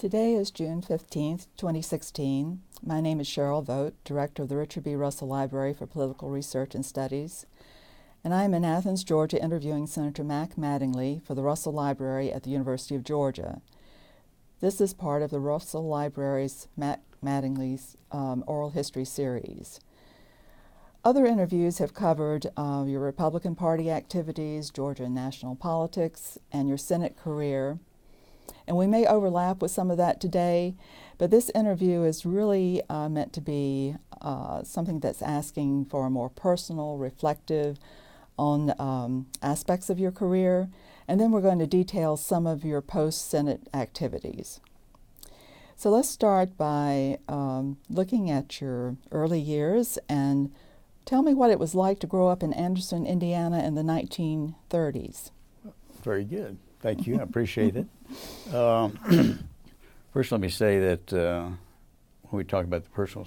Today is June 15th, 2016. My name is Sheryl Vogt, Director of the Richard B. Russell Library for Political Research and Studies, and I am in Athens, Georgia, interviewing Senator Mack Mattingly for the Russell Library at the University of Georgia. This is part of the Russell Library's Mack Mattingly's Oral History series. Other interviews have covered your Republican Party activities, Georgia national politics, and your Senate career. And we may overlap with some of that today, but this interview is really meant to be something that's asking for a more personal, reflective on aspects of your career. And then we're going to detail some of your post-Senate activities. So let's start by looking at your early years and tell me what it was like to grow up in Anderson, Indiana in the 1930s. Very good. Thank you. I appreciate it. First, let me say that when we talk about the personal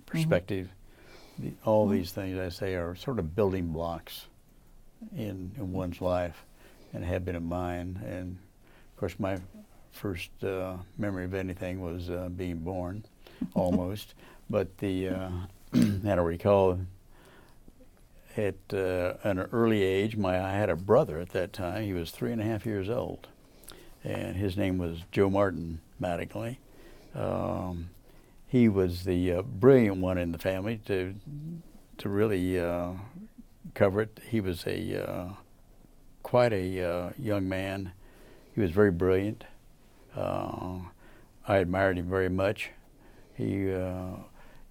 perspective, all these things I say are sort of building blocks in one's life and have been in mine. And, of course, my first memory of anything was being born, almost. But and I recall at an early age, I had a brother at that time. He was 3.5 years old, and his name was Joe Martin Mattingly. He was the brilliant one in the family to really cover it. He was quite a young man. He was very brilliant. I admired him very much. He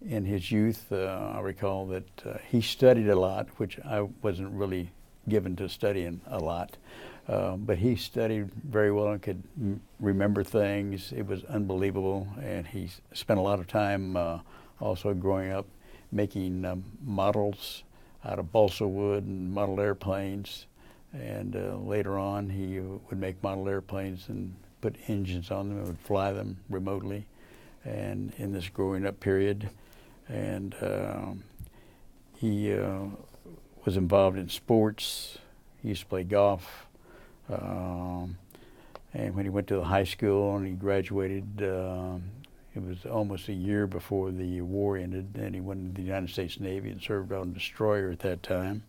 in his youth, I recall that he studied a lot, which I wasn't really given to studying a lot. But he studied very well and could remember things. It was unbelievable. And he spent a lot of time also growing up making models out of balsa wood and model airplanes. And later on, he would make model airplanes and put engines on them and would fly them remotely. And in this growing up period, and he was involved in sports. He used to play golf. And when he went to the high school and he graduated, it was almost a year before the war ended, and he went into the United States Navy and served on a destroyer at that time.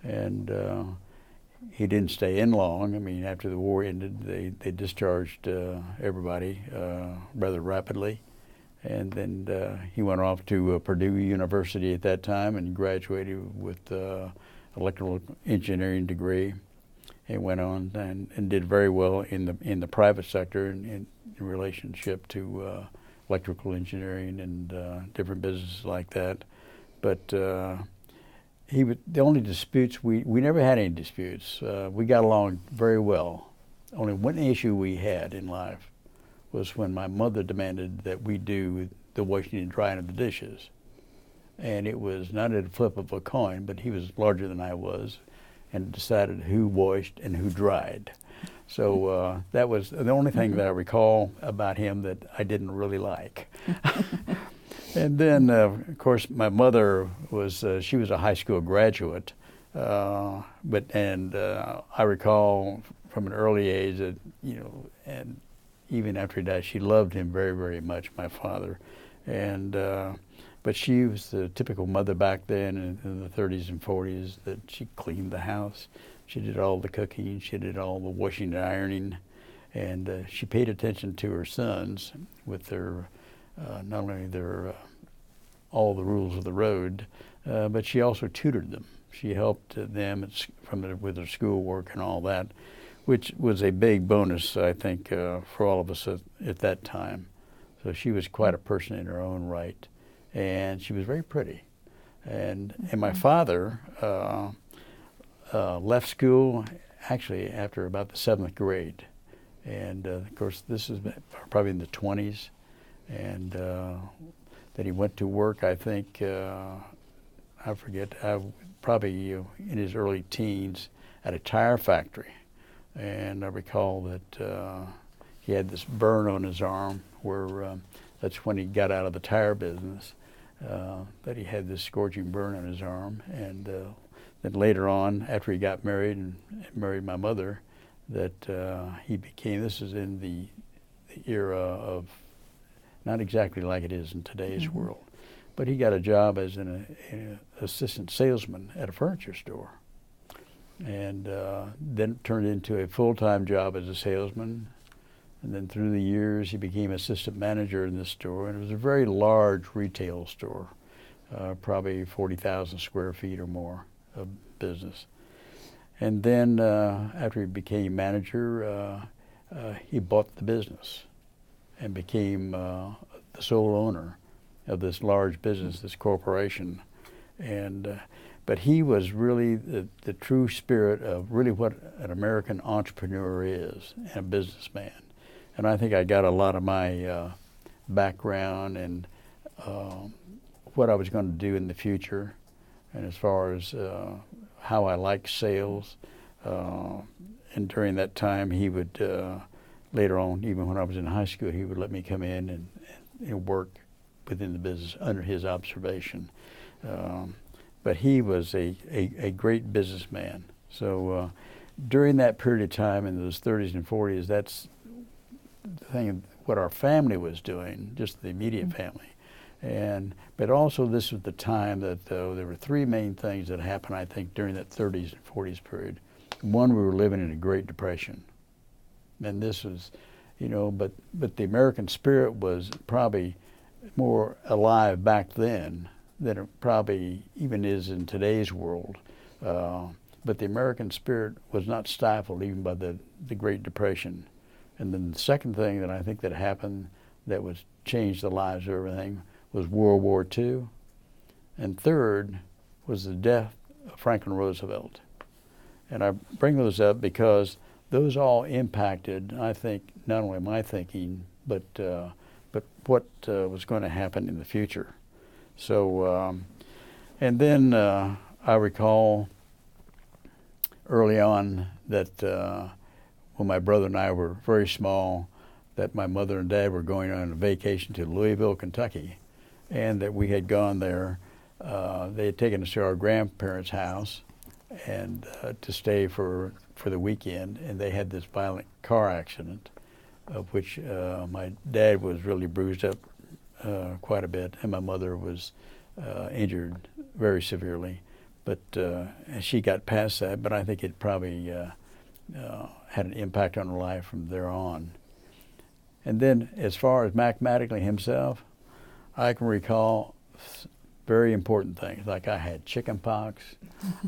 And he didn't stay in long. I mean, after the war ended, they discharged everybody rather rapidly. And then he went off to Purdue University at that time and graduated with electrical engineering degree, and went on and did very well in the private sector in relationship to electrical engineering and different businesses like that. But the only disputes, we never had any disputes. We got along very well. Only one issue we had in life was when my mother demanded that we do the washing and drying of the dishes. And it was not at a flip of a coin, but he was larger than I was and decided who washed and who dried. So that was the only thing that I recall about him that I didn't really like. And then, of course, my mother was, she was a high school graduate, I recall from an early age that, and even after he died, she loved him very, very much, my father. And but she was the typical mother back then in the 30s and 40s, that she cleaned the house, she did all the cooking, she did all the washing and ironing, and she paid attention to her sons with their not only their all the rules of the road, but she also tutored them. She helped them with their schoolwork and all that, which was a big bonus, I think, for all of us at that time. So she was quite a person in her own right, and she was very pretty. And my father left school actually after about the 7th grade, and of course this is probably in the 20s, and then he went to work. I think I forget, probably in his early teens at a tire factory. And I recall that he had this burn on his arm where that's when he got out of the tire business, that he had this scorching burn on his arm. And then later on, after he got married and married my mother, that he became, this is in the era of not exactly like it is in today's world. But he got a job as an assistant salesman at a furniture store, and then turned into a full-time job as a salesman. And then through the years, he became assistant manager in this store, and it was a very large retail store, probably 40,000 square feet or more of business. And then after he became manager, he bought the business and became the sole owner of this large business, this corporation. And but he was really the true spirit of really what an American entrepreneur is, and a businessman. And I think I got a lot of my background and what I was going to do in the future, and as far as how I like sales. And during that time, he would, later on, even when I was in high school, he would let me come in and work within the business under his observation. But he was a great businessman. So during that period of time in those 30s and 40s, that's the thing, what our family was doing, just the immediate family. But also this was the time that there were three main things that happened, I think, during that 30s and 40s period. One, we were living in a Great Depression. And this was, but the American spirit was probably more alive back then than it probably even is in today's world. But the American spirit was not stifled even by the Great Depression. And then the second thing that I think that happened that was changed the lives of everything was World War II. And third was the death of Franklin Roosevelt. And I bring those up because those all impacted, I think, not only my thinking, but what was going to happen in the future. So, and then I recall early on that when my brother and I were very small, that my mother and dad were going on a vacation to Louisville, Kentucky, and that we had gone there. They had taken us to our grandparents' house and to stay for the weekend, and they had this violent car accident, of which my dad was really bruised up quite a bit, and my mother was injured very severely. But she got past that, but I think it probably had an impact on her life from there on. And then as far as Mack Mattingly himself, I can recall very important things, like I had chicken pox,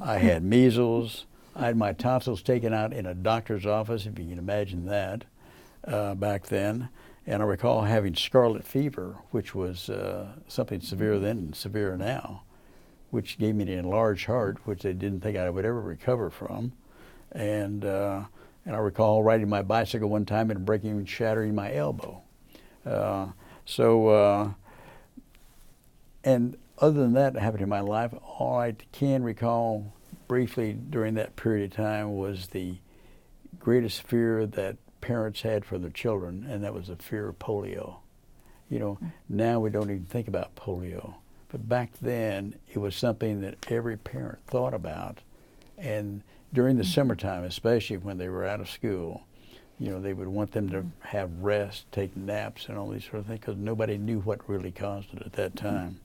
I had measles, I had my tonsils taken out in a doctor's office, if you can imagine that, back then. And I recall having scarlet fever, which was something severe then and severe now, which gave me an enlarged heart, which they didn't think I would ever recover from. And I recall riding my bicycle one time and breaking and shattering my elbow. And other than that happened in my life, all I can recall briefly during that period of time was the greatest fear that parents had for their children, and that was the fear of polio. Now we don't even think about polio. But back then, it was something that every parent thought about. And during the summertime, especially when they were out of school, they would want them to have rest, take naps, and all these sort of things, because nobody knew what really caused it at that time.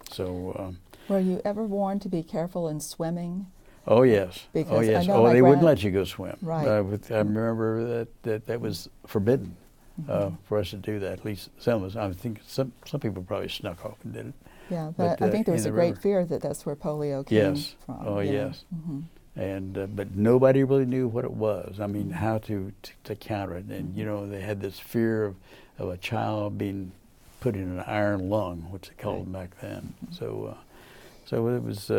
So, were you ever warned to be careful in swimming? Oh yes. Because oh yes. They wouldn't let you go swim. Right. I remember that was forbidden for us to do that. At least some of us. I think some people probably snuck off and did it. Yeah, but I think there was a great fear that that's where polio came from. Oh yes. And but nobody really knew what it was. I mean, how to counter it. And they had this fear of a child being put in an iron lung, which they called them back then. So it was.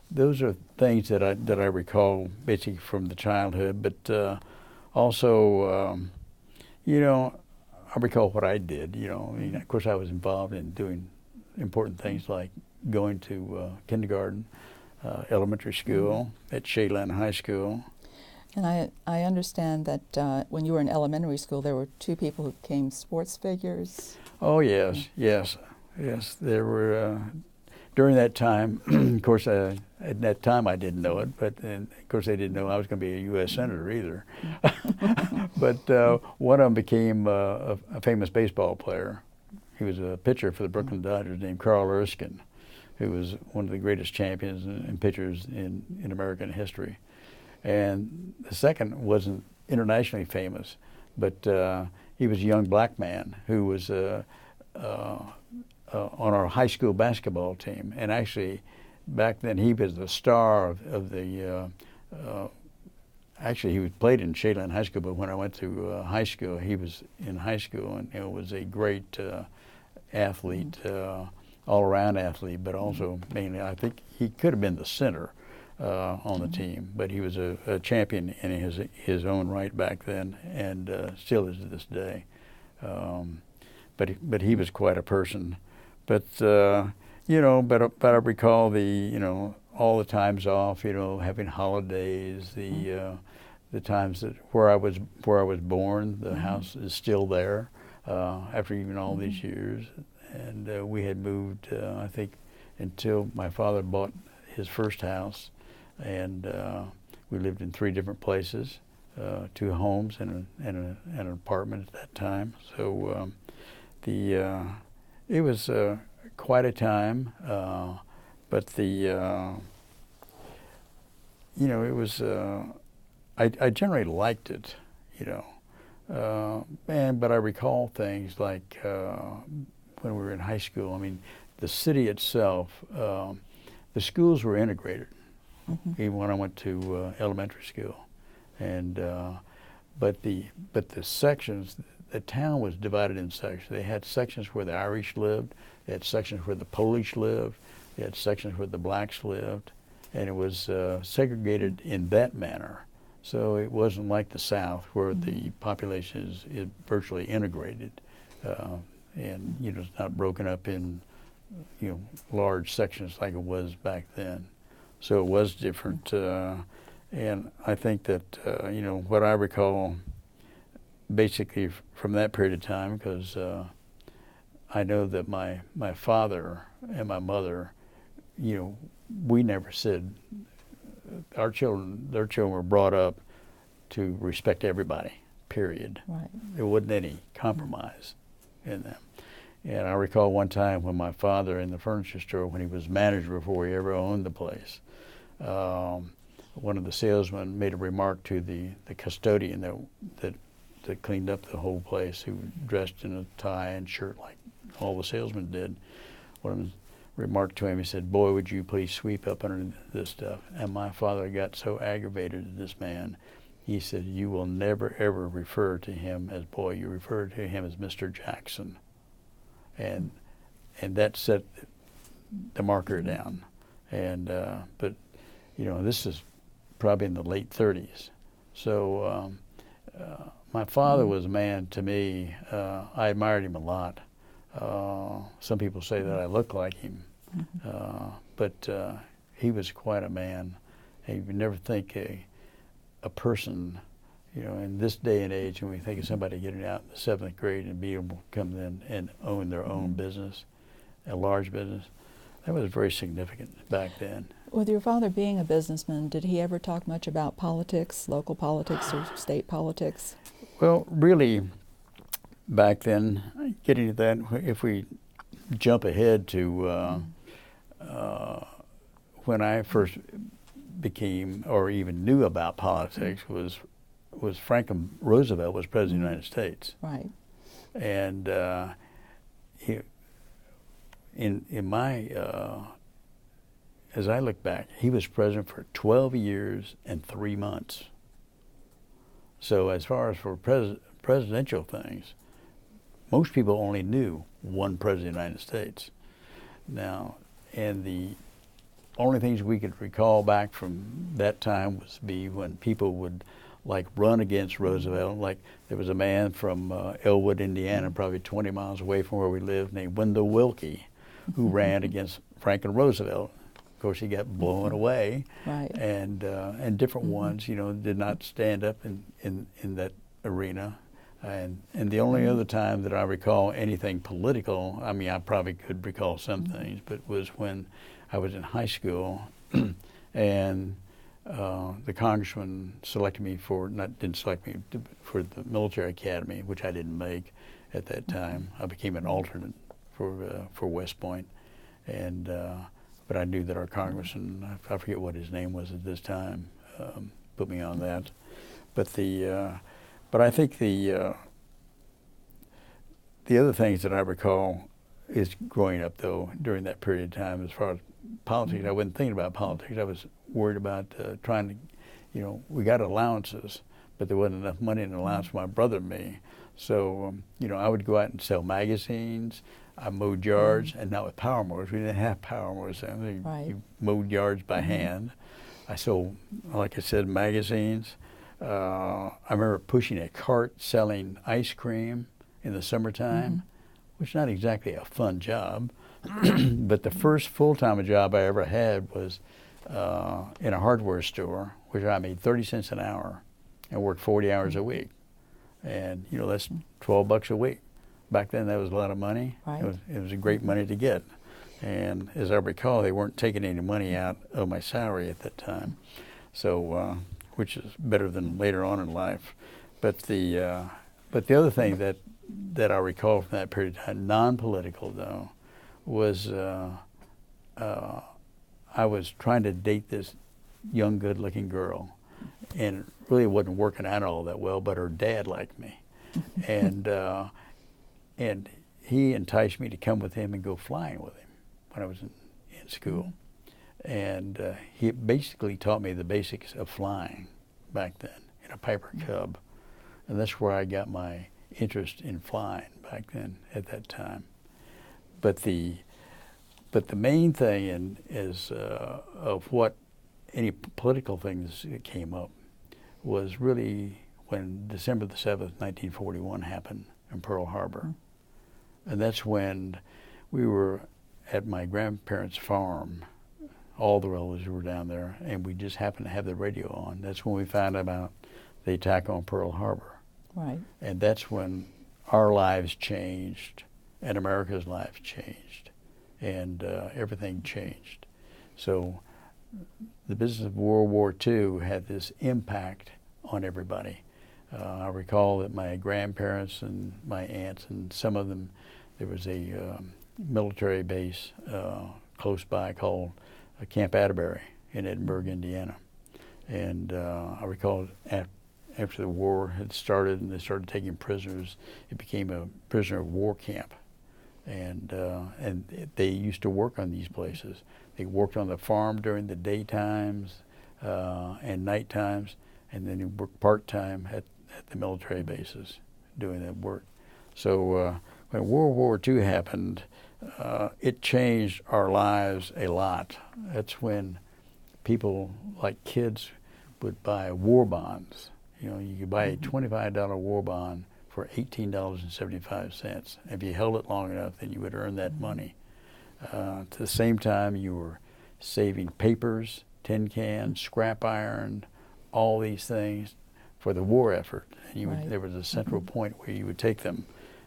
Those are things that I recall basically from the childhood. But also, I recall what I did. Of course, I was involved in doing important things like going to kindergarten, elementary school at Shadeland High School. And I understand that when you were in elementary school, there were two people who became sports figures. Oh yes. There were during that time, of course, at that time I didn't know it, but of course they didn't know I was going to be a U.S. Senator either. But one of them became a famous baseball player. He was a pitcher for the Brooklyn Dodgers named Carl Erskine, who was one of the greatest champions and pitchers in American history. And the second wasn't internationally famous, but he was a young black man who was on our high school basketball team. And actually, back then he was the star of the, actually he was played in Shadeland High School, but when I went to high school, he was in high school, and it was a great athlete, all-around athlete, but also mainly, I think he could have been the center on the team, but he was a champion in his own right back then, and still is to this day. But he was quite a person. But you know, but I recall all the times off, having holidays, the times where I was born. The house is still there after even all these years, and we had moved, I think, until my father bought his first house, and we lived in 3 different places, 2 homes and an apartment at that time. So it was quite a time, but it was. I generally liked it, but I recall things like when we were in high school. I mean, the city itself, the schools were integrated, even when I went to elementary school, and but the sections. The town was divided in sections. They had sections where the Irish lived, they had sections where the Polish lived, they had sections where the blacks lived, and it was segregated in that manner. So it wasn't like the South, where the population is virtually integrated, and it's not broken up in large sections like it was back then. So it was different, and I think that what I recall basically from that period of time, because I know that my father and my mother, we never said, their children were brought up to respect everybody, period. Right. There wasn't any compromise in them. And I recall one time when my father in the furniture store, when he was manager before he ever owned the place, one of the salesmen made a remark to the custodian that cleaned up the whole place, who dressed in a tie and shirt like all the salesmen did. One of them remarked to him, he said, "Boy, would you please sweep up under this stuff?" And my father got so aggravated at this man, he said, "You will never ever refer to him as boy, you refer to him as Mr. Jackson." And that set the marker down. And but this is probably in the late 30s. So my father was a man to me. I admired him a lot. Some people say that I look like him, but he was quite a man. And you would never think a person, in this day and age, when we think of somebody getting out in the 7th grade and being able to come in and own their own business, a large business, that was very significant back then. With your father being a businessman, did he ever talk much about politics, local politics or state politics? Well, really, back then, getting to that, if we jump ahead to when I first became or even knew about politics, was Franklin Roosevelt was President of the United States. Right. And in my as I look back, he was president for 12 years and 3 months. So as far as for presidential things, most people only knew one president of the United States. Now, and the only things we could recall back from that time was when people would run against Roosevelt. Like there was a man from Elwood, Indiana, probably 20 miles away from where we lived, named Wendell Willkie, who ran against Franklin Roosevelt. Of course, he got blown away, right. And different ones, did not stand up in that arena. And the only other time that I recall anything political, I mean, I probably could recall some things, but was when I was in high school, and the congressman selected me for, didn't select me, for the military academy, which I didn't make at that time. I became an alternate for West Point, and but I knew that our congressman, I forget what his name was at this time, put me on that. But I think the other things that I recall is growing up, though, during that period of time, as far as politics, I wasn't thinking about politics. I was worried about trying to, we got allowances, but there wasn't enough money in allowance for my brother and me. So, I would go out and sell magazines. I mowed yards, and not with power mowers. We didn't have power mowers then. You mowed yards by hand. I sold, like I said, magazines. I remember pushing a cart selling ice cream in the summertime, which is not exactly a fun job. But the first full-time job I ever had was in a hardware store, which I made 30 cents an hour and worked 40 hours a week. And, that's $12 a week. Back then, that was a lot of money. Right. It was a great money to get. And as I recall, they weren't taking any money out of my salary at that time. So, which is better than later on in life. But the other thing that I recall from that period of time, non-political though, was I was trying to date this young, good-looking girl, and it really wasn't working out all that well. But her dad liked me, and he enticed me to come with him and go flying with him when I was in school. And he basically taught me the basics of flying back then in a Piper Cub. And that's where I got my interest in flying back then at that time. But the main thing is of what any political things that came up was really when December the 7th, 1941 happened in Pearl Harbor. And that's when we were at my grandparents' farm. All the relatives were down there, and we just happened to have the radio on. That's when we found out about the attack on Pearl Harbor. Right. And that's when our lives changed, and America's lives changed, and everything changed. So the business of World War II had this impact on everybody. I recall that my grandparents and my aunts and some of them, there was a military base close by called Camp Atterbury in Edinburgh, Indiana. And I recall after the war had started and they started taking prisoners, it became a prisoner of war camp. And they used to work on these places. They worked on the farm during the daytimes and night times, and then they worked part-time at the military bases doing that work. So when World War II happened, it changed our lives a lot. That's when people, like kids, would buy war bonds. You could buy a $25 war bond for $18.75. If you held it long enough, then you would earn that money. At the same time, you were saving papers, tin cans, scrap iron, all these things for the war effort. And you would, there was a central point where you would take them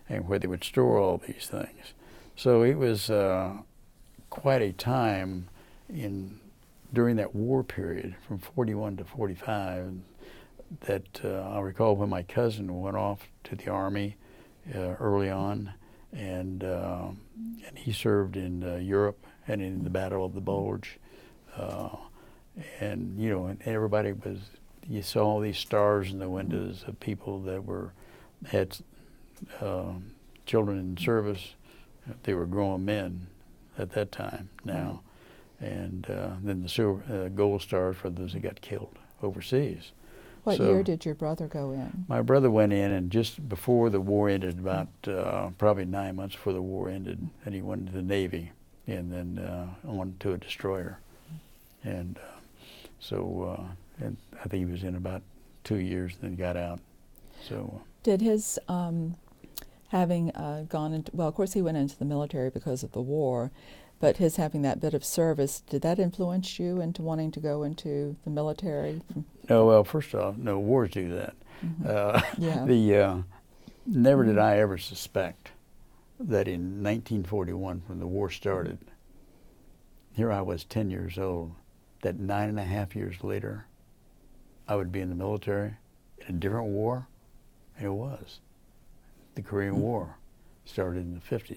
and where they would store all these things. So it was quite a time during that war period from 41 to 45 that I recall when my cousin went off to the Army early on, and he served in Europe and in the Battle of the Bulge. And everybody you saw all these stars in the windows of people that had children in service. They were grown men at that time now. And then the silver, gold stars for those that got killed overseas. What year did your brother go in? My brother went in, and just before the war ended, about probably 9 months before the war ended, and he went to the Navy, and then on to a destroyer. And and I think he was in about 2 years, and then got out. So did his having gone into, well, of course he went into the military because of the war, but his having that bit of service, did that influence you into wanting to go into the military? No, well, first off, no, wars do that. Never did I ever suspect that in 1941, when the war started, here I was 10 years old, that 9.5 years later, I would be in the military in a different war, and it was. The Korean War started in the 50s,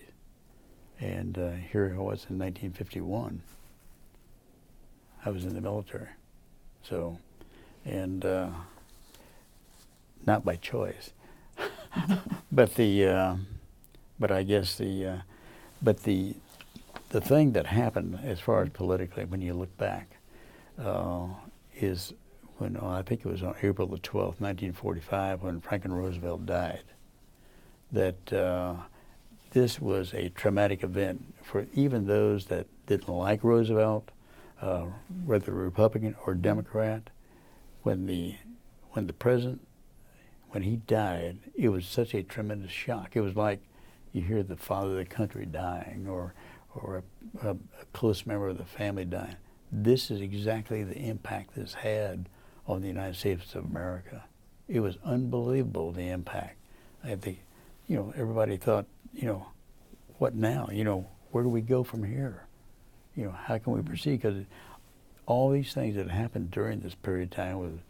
and here I was in 1951. I was in the military, so, and not by choice, but I guess the thing that happened as far as politically, when you look back, is when I think it was on April the 12th, 1945, when Franklin Roosevelt died, that this was a traumatic event for even those that didn't like Roosevelt, whether Republican or Democrat. When the president, when he died, it was such a tremendous shock. It was like you hear the father of the country dying, or a close member of the family dying. This is exactly the impact this had on the United States of America. It was unbelievable, the impact. I think, everybody thought, what now? Where do we go from here? How can we proceed? Because all these things that happened during this period of time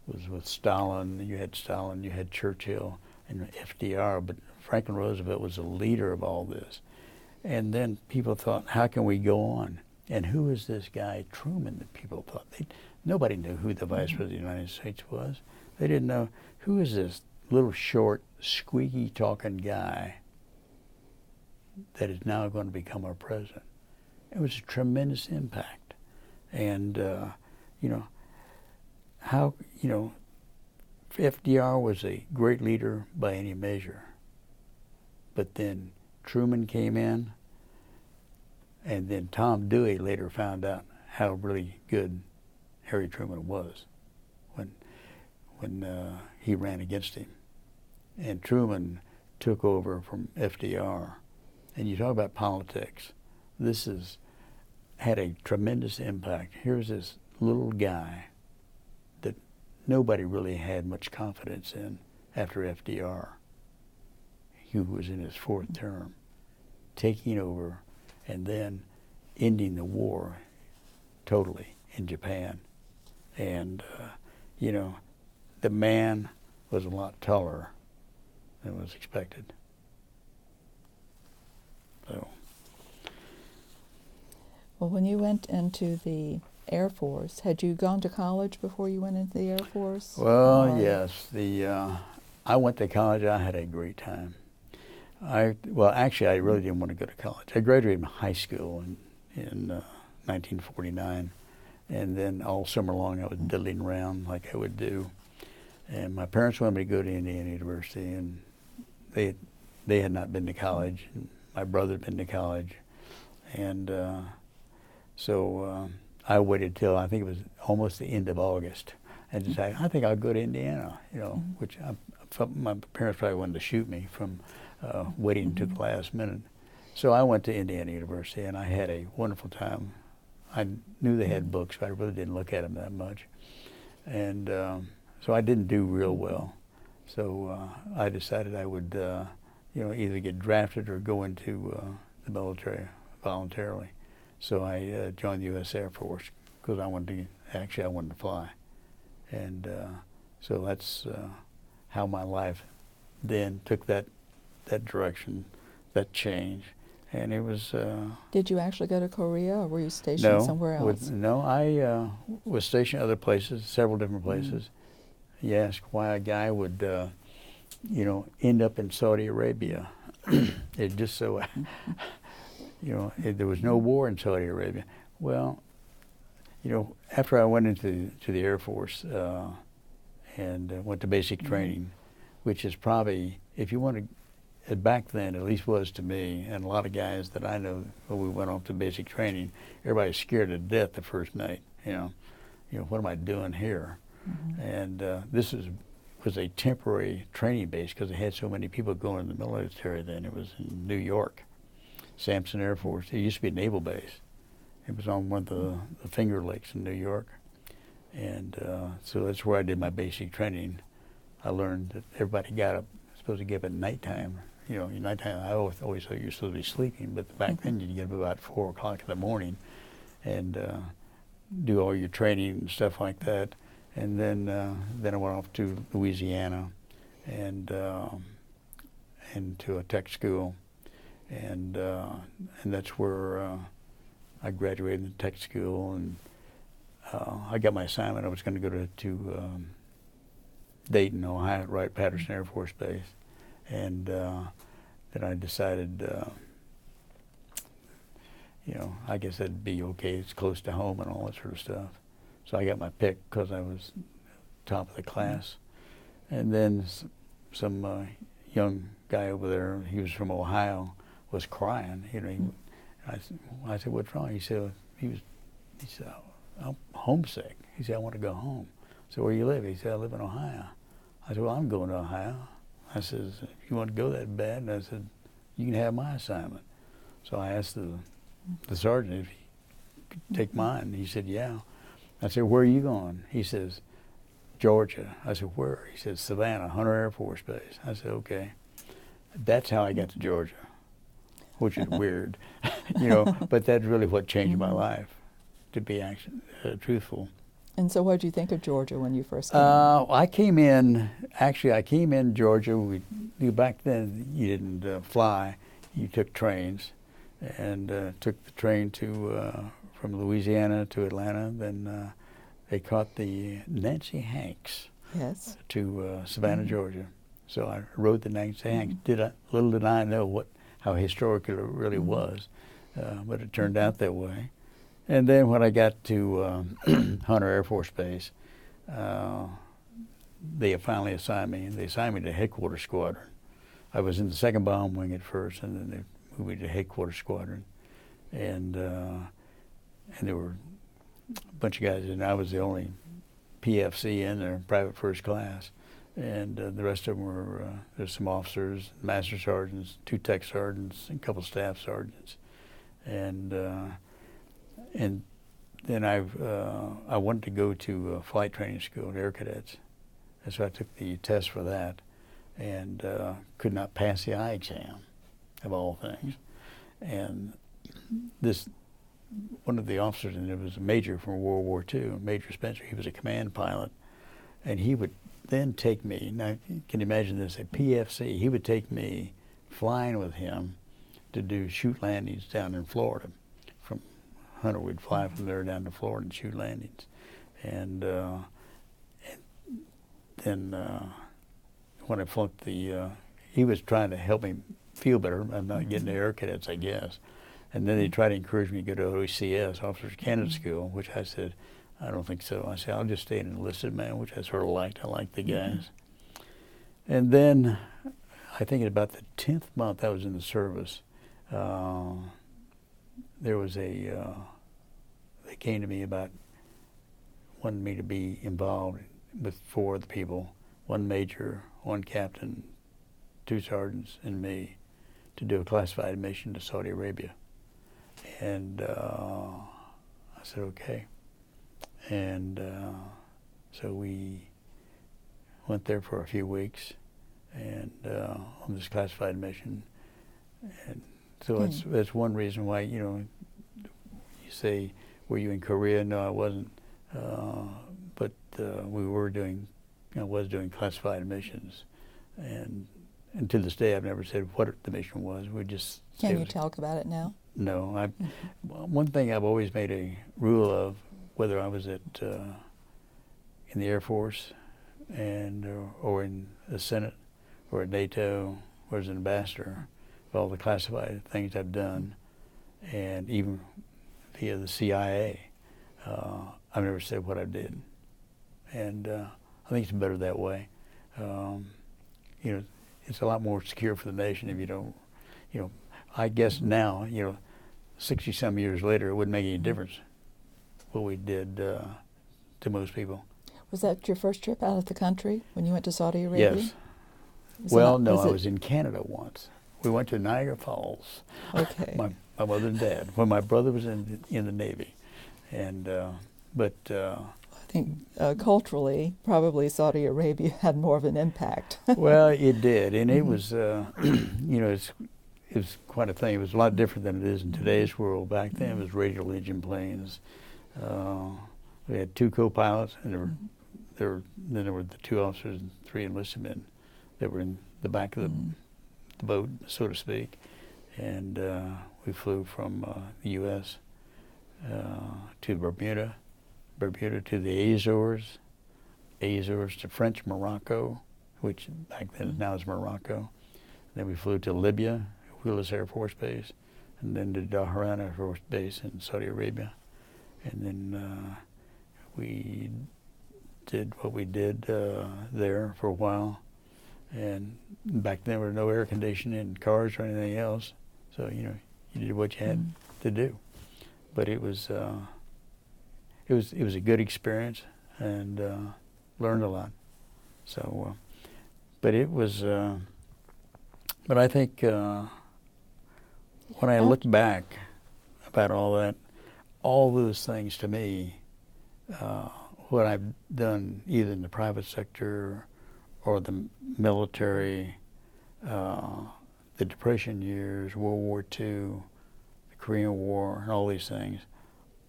was with Stalin. You had Churchill and FDR, but Franklin Roosevelt was the leader of all this. And then people thought, how can we go on? And who is this guy, Truman, that people thought? Nobody knew who the Vice President of the United States was. They didn't know, who is this little short, squeaky talking guy that is now going to become our president? It was a tremendous impact. And, FDR was a great leader by any measure. But then Truman came in, and then Tom Dewey later found out how really good Harry Truman was when he ran against him. And Truman took over from FDR. And you talk about politics. This had a tremendous impact. Here's this little guy that nobody really had much confidence in after FDR, who was in his fourth term, taking over and then ending the war totally in Japan. And, the man was a lot taller than was expected. So. Well, when you went into the Air Force, had you gone to college before you went into the Air Force? Well, yes. I went to college. I had a great time. Actually, I really didn't want to go to college. I graduated from high school in 1949, and then all summer long I was diddling around like I would do. And my parents wanted me to go to Indiana University, and they had not been to college. And my brother had been to college, and so I waited till I think it was almost the end of August, and decided I think I'll go to Indiana. Which I felt my parents probably wanted to shoot me from waiting to the last minute. So I went to Indiana University, and I had a wonderful time. I knew they had books, but I really didn't look at them that much. And so I didn't do real well. So I decided I would, either get drafted or go into the military voluntarily. So I joined the U.S. Air Force because I wanted to fly. And so that's how my life then took that direction, that change. And it was... Did you actually go to Korea, or were you stationed somewhere else? No, I was stationed other places, several different places. You ask why a guy would, end up in Saudi Arabia. It just so, there was no war in Saudi Arabia. Well, after I went into the Air Force and went to basic training, which is probably, if you want to, back then at least was to me, and a lot of guys that I know when we went off to basic training, everybody's scared to death the first night. What am I doing here? And this was a temporary training base because they had so many people going in the military then. It was in New York, Sampson Air Force. It used to be a naval base. It was on one of the Finger Lakes in New York. And so that's where I did my basic training. I learned that everybody got up, supposed to get up at nighttime. You know, nighttime, I always thought you were supposed to be sleeping, but back then you'd get up about 4 o'clock in the morning and do all your training and stuff like that. And then I went off to Louisiana and to a tech school. And that's where I graduated in tech school, and I got my assignment. I was going to go to Dayton, Ohio, Wright-Patterson Air Force Base, and then I decided, you know, I guess that'd be okay. It's close to home and all that sort of stuff. So I got my pick because I was top of the class, and then some young guy over there, he was from Ohio, was crying. You know, I said, "What's wrong?" He said, "I'm homesick." He said, "I want to go home." I said, "Where you live?" He said, "I live in Ohio." I said, "Well, I'm going to Ohio." I said, "If you want to go that bad," and I said, "You can have my assignment." So I asked the sergeant if he could take mine. He said, "Yeah." I said, "Where are you going?" He says, "Georgia." I said, "Where?" He said, "Savannah, Hunter Air Force Base." I said, "Okay." That's how I got to Georgia, which is weird, you know, but that's really what changed my life, to be truthful. And so what did you think of Georgia when you first came? I came in Georgia. Back then you didn't fly, you took trains, and took the train from Louisiana to Atlanta. Then they caught the Nancy Hanks to Savannah, Georgia. So I rode the Nancy Hanks. Little did I know how historical it really was, but it turned out that way. And then when I got to Hunter Air Force Base, they finally assigned me. They assigned me to Headquarters Squadron. I was in the 2nd Bomb Wing at first, and then they moved me to Headquarters Squadron. And there were a bunch of guys, and I was the only PFC in there, private first class. And the rest of them were, there's some officers, master sergeants, 2 tech sergeants, and a couple staff sergeants. And then I wanted to go to flight training school, Air Cadets. And so I took the test for that and could not pass the eye exam, of all things. And one of the officers, and it was a major from World War II, Major Spencer, he was a command pilot, and he would then take me, now you can imagine this, at PFC, he would take me flying with him to do shoot landings down in Florida. From Hunter, we'd fly from there down to Florida and shoot landings. And then when I flunked he was trying to help me feel better. I'm not getting the Air Cadets, I guess. And then they tried to encourage me to go to OCS, Officers Candidate School, which I said, I don't think so. I said, I'll just stay an enlisted man, which I sort of liked. I liked the guys. And then I think in about the 10th month I was in the service, there was they came to me about wanting me to be involved with 4 other people, 1 major, 1 captain, 2 sergeants, and me, to do a classified mission to Saudi Arabia. And I said, okay. And so we went there for a few weeks, and on this classified mission. And so that's one reason why, you know, you say, were you in Korea? No, I wasn't. But we were doing, I was doing classified missions. And to this day, I've never said what the mission was. We just. Can you talk about it now? No. One thing I've always made a rule of, whether I was in the Air Force or in the Senate or at NATO or as an ambassador, all the classified things I've done, and even via the CIA, I've never said what I did. And I think it's better that way. You know, it's a lot more secure for the nation if you don't, you know, I guess now, you know, 60-some years later, it wouldn't make any difference what we did to most people. Was that your first trip out of the country when you went to Saudi Arabia? Yes. Well, no, I was in Canada once. We went to Niagara Falls. Okay. My mother and dad, when my brother was in the Navy. And, but think culturally, probably Saudi Arabia had more of an impact. Well, it did, and it was, it was quite a thing. It was a lot different than it is in today's world. Back then, it was radial engine planes. We had 2 co-pilots, and then there were the 2 officers and 3 enlisted men that were in the back of the boat, so to speak. And we flew from the U.S. To Bermuda to the Azores to French Morocco, which back then now is Morocco. Then we flew to Libya, Willis Air Force Base, and then to Dhahran Air Force Base in Saudi Arabia. And then we did what we did there for a while. And back then there was no air conditioning in cars or anything else, so you did what you had to do. But it was a good experience, and learned a lot. So, but it was. But I think when I look back about all that, all those things to me, what I've done either in the private sector or the military, the Depression years, World War II, the Korean War, and all these things,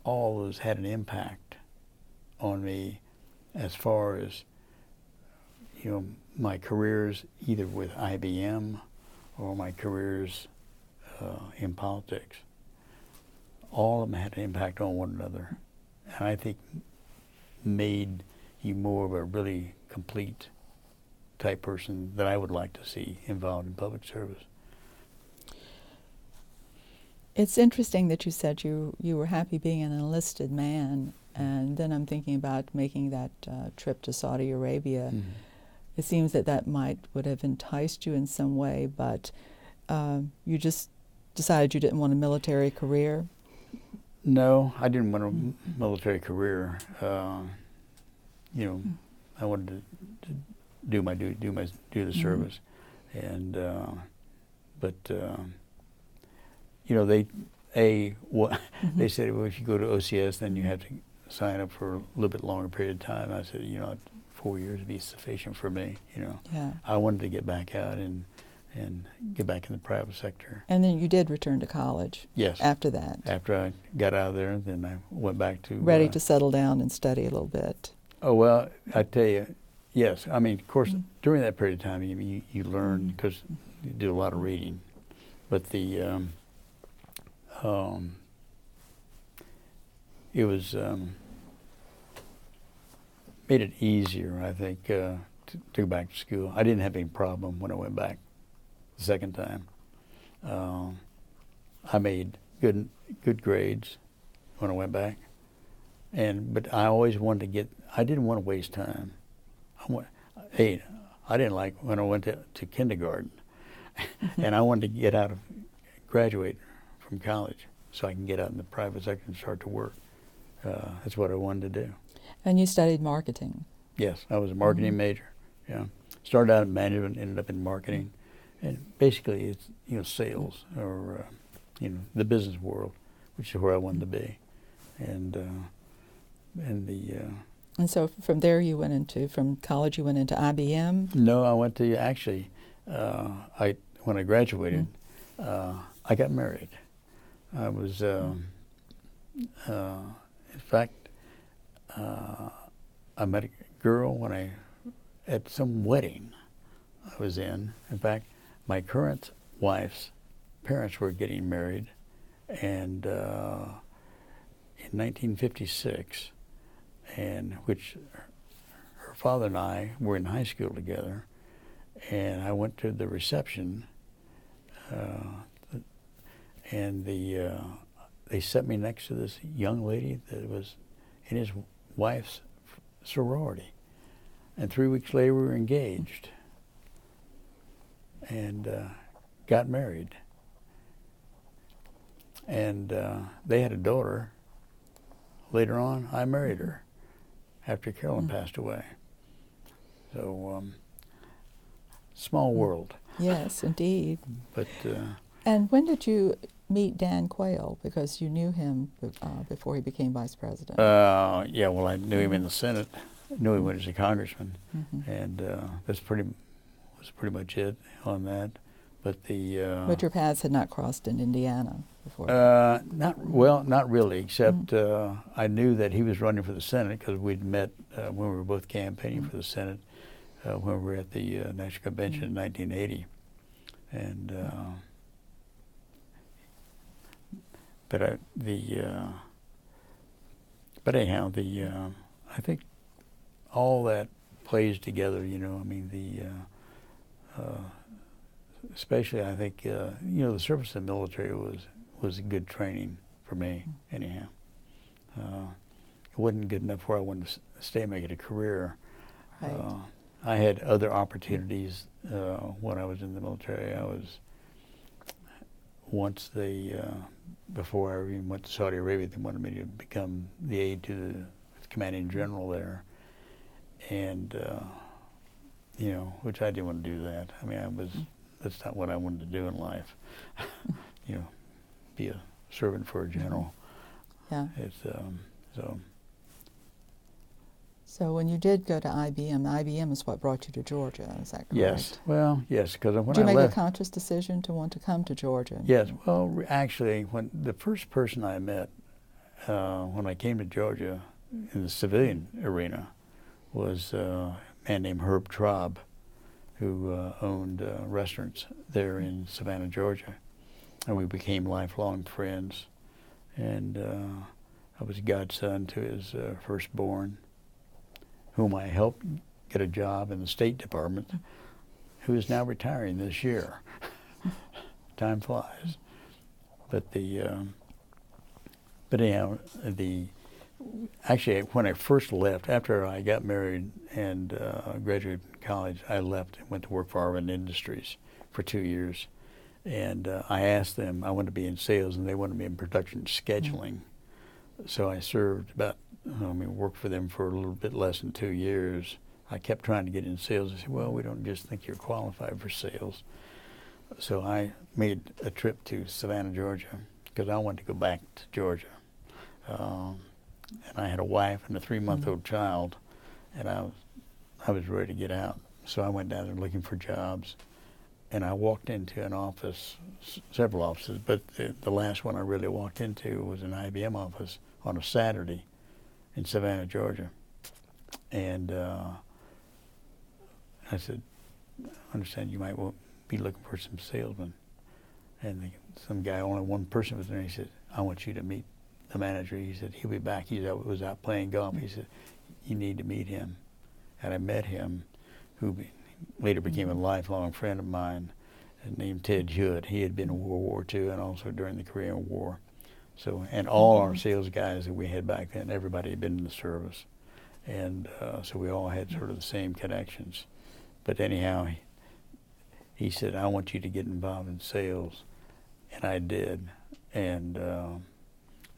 all those had an impact on me as far as, my careers either with IBM or my careers in politics. All of them had an impact on one another, and I think made you more of a really complete type person that I would like to see involved in public service. It's interesting that you said you were happy being an enlisted man, and then I'm thinking about making that trip to Saudi Arabia. Mm-hmm. It seems that would have enticed you in some way, but you just decided you didn't want a military career? No, I didn't want a military career. I wanted to do the service, and they said, well, if you go to OCS, then you have to sign up for a little bit longer period of time. I said, 4 years would be sufficient for me. Yeah. I wanted to get back out and get back in the private sector. And then you did return to college. Yes. After that. After I got out of there, then I went back to ready to settle down and study a little bit. Oh well, I tell you, yes. I mean, of course, during that period of time, you learn because you do a lot of reading, but it was made it easier, I think, to go back to school. I didn't have any problem when I went back the second time. I made good grades when I went back, but I always wanted to I didn't want to waste time. I didn't like when I went to kindergarten, and I wanted to graduate from college so I can get out in the private sector and start to work. That's what I wanted to do. And you studied marketing? Yes, I was a marketing major. Yeah, started out in management, ended up in marketing, and basically it's sales or the business world, which is where I wanted to be, and so from there from college you went into IBM? No, I went to when I graduated, I got married. I was in fact, I met a girl at some wedding I was in. In fact, my current wife's parents were getting married, and in 1956, which her father and I were in high school together, and I went to the reception, and they set me next to this young lady that was in his wife's sorority. And 3 weeks later, we were engaged and got married. And they had a daughter. Later on, I married her after Carolyn passed away. So, small world. Yes, indeed. But and when did you meet Dan Quayle? Because you knew him before he became vice president. Yeah, well, I knew him in the Senate. Knew him when he was a congressman, and was pretty much it on that. But but your paths had not crossed in Indiana before. Not really. Except I knew that he was running for the Senate because we'd met when we were both campaigning for the Senate when we were at the National Convention in 1980, and but anyhow, I think all that plays together. You know, I mean especially I think the service in the military was a good training for me. Anyhow, it wasn't good enough where I wanted to stay and make it a career. Right. I had other opportunities when I was in the military. Before I even went to Saudi Arabia, they wanted me to become the aide to the commanding general there, and which I didn't want to do that. I mean, that's not what I wanted to do in life. Be a servant for a general. Yeah. It's so. So when you did go to IBM is what brought you to Georgia, is that correct? Yes. Well, yes, because when I left. Did you make a conscious decision to want to come to Georgia? Yes. Well, actually, when the first person I met when I came to Georgia in the civilian arena was a man named Herb Traub, who owned restaurants there in Savannah, Georgia, and we became lifelong friends. And I was godson to his firstborn, whom I helped get a job in the State Department, who is now retiring this year. Time flies. But actually, when I first left, after I got married and graduated college, I left and went to work for Arvin Industries for 2 years. And I asked them, I wanted to be in sales, and they wanted me in production scheduling. So I served worked for them for a little bit less than 2 years. I kept trying to get in sales. They said, well, we don't just think you're qualified for sales. So I made a trip to Savannah, Georgia, because I wanted to go back to Georgia. And I had a wife and a 3-month-old child, and I was ready to get out. So I went down there looking for jobs, and I walked into an office, several offices, but the last one I really walked into was an IBM office on a Saturday in Savannah, Georgia. And I said, I understand you might be looking for some salesmen. And some guy, only one person was there, and he said, I want you to meet the manager. He said, he'll be back. He was out playing golf. He said, you need to meet him. And I met him, who later became a lifelong friend of mine, named Ted Hewitt. He had been in World War II and also during the Korean War. So, and all our sales guys that we had back then, everybody had been in the service. And so we all had sort of the same connections. But anyhow, he said, I want you to get involved in sales. And I did. And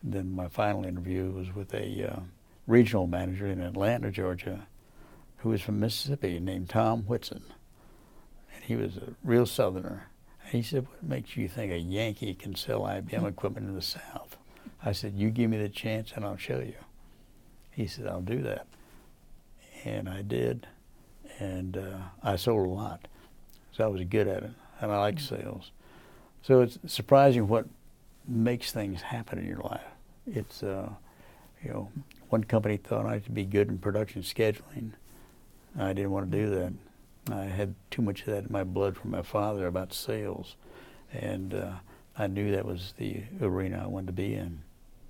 then my final interview was with a regional manager in Atlanta, Georgia, who was from Mississippi, named Tom Whitson. And he was a real Southerner. And he said, what makes you think a Yankee can sell IBM equipment in the South? I said, you give me the chance and I'll show you. He said, I'll do that. And I did. And I sold a lot. So I was good at it. And I like sales. So it's surprising what makes things happen in your life. It's, one company thought I should be good in production scheduling. I didn't want to do that. I had too much of that in my blood from my father about sales. And I knew that was the arena I wanted to be in.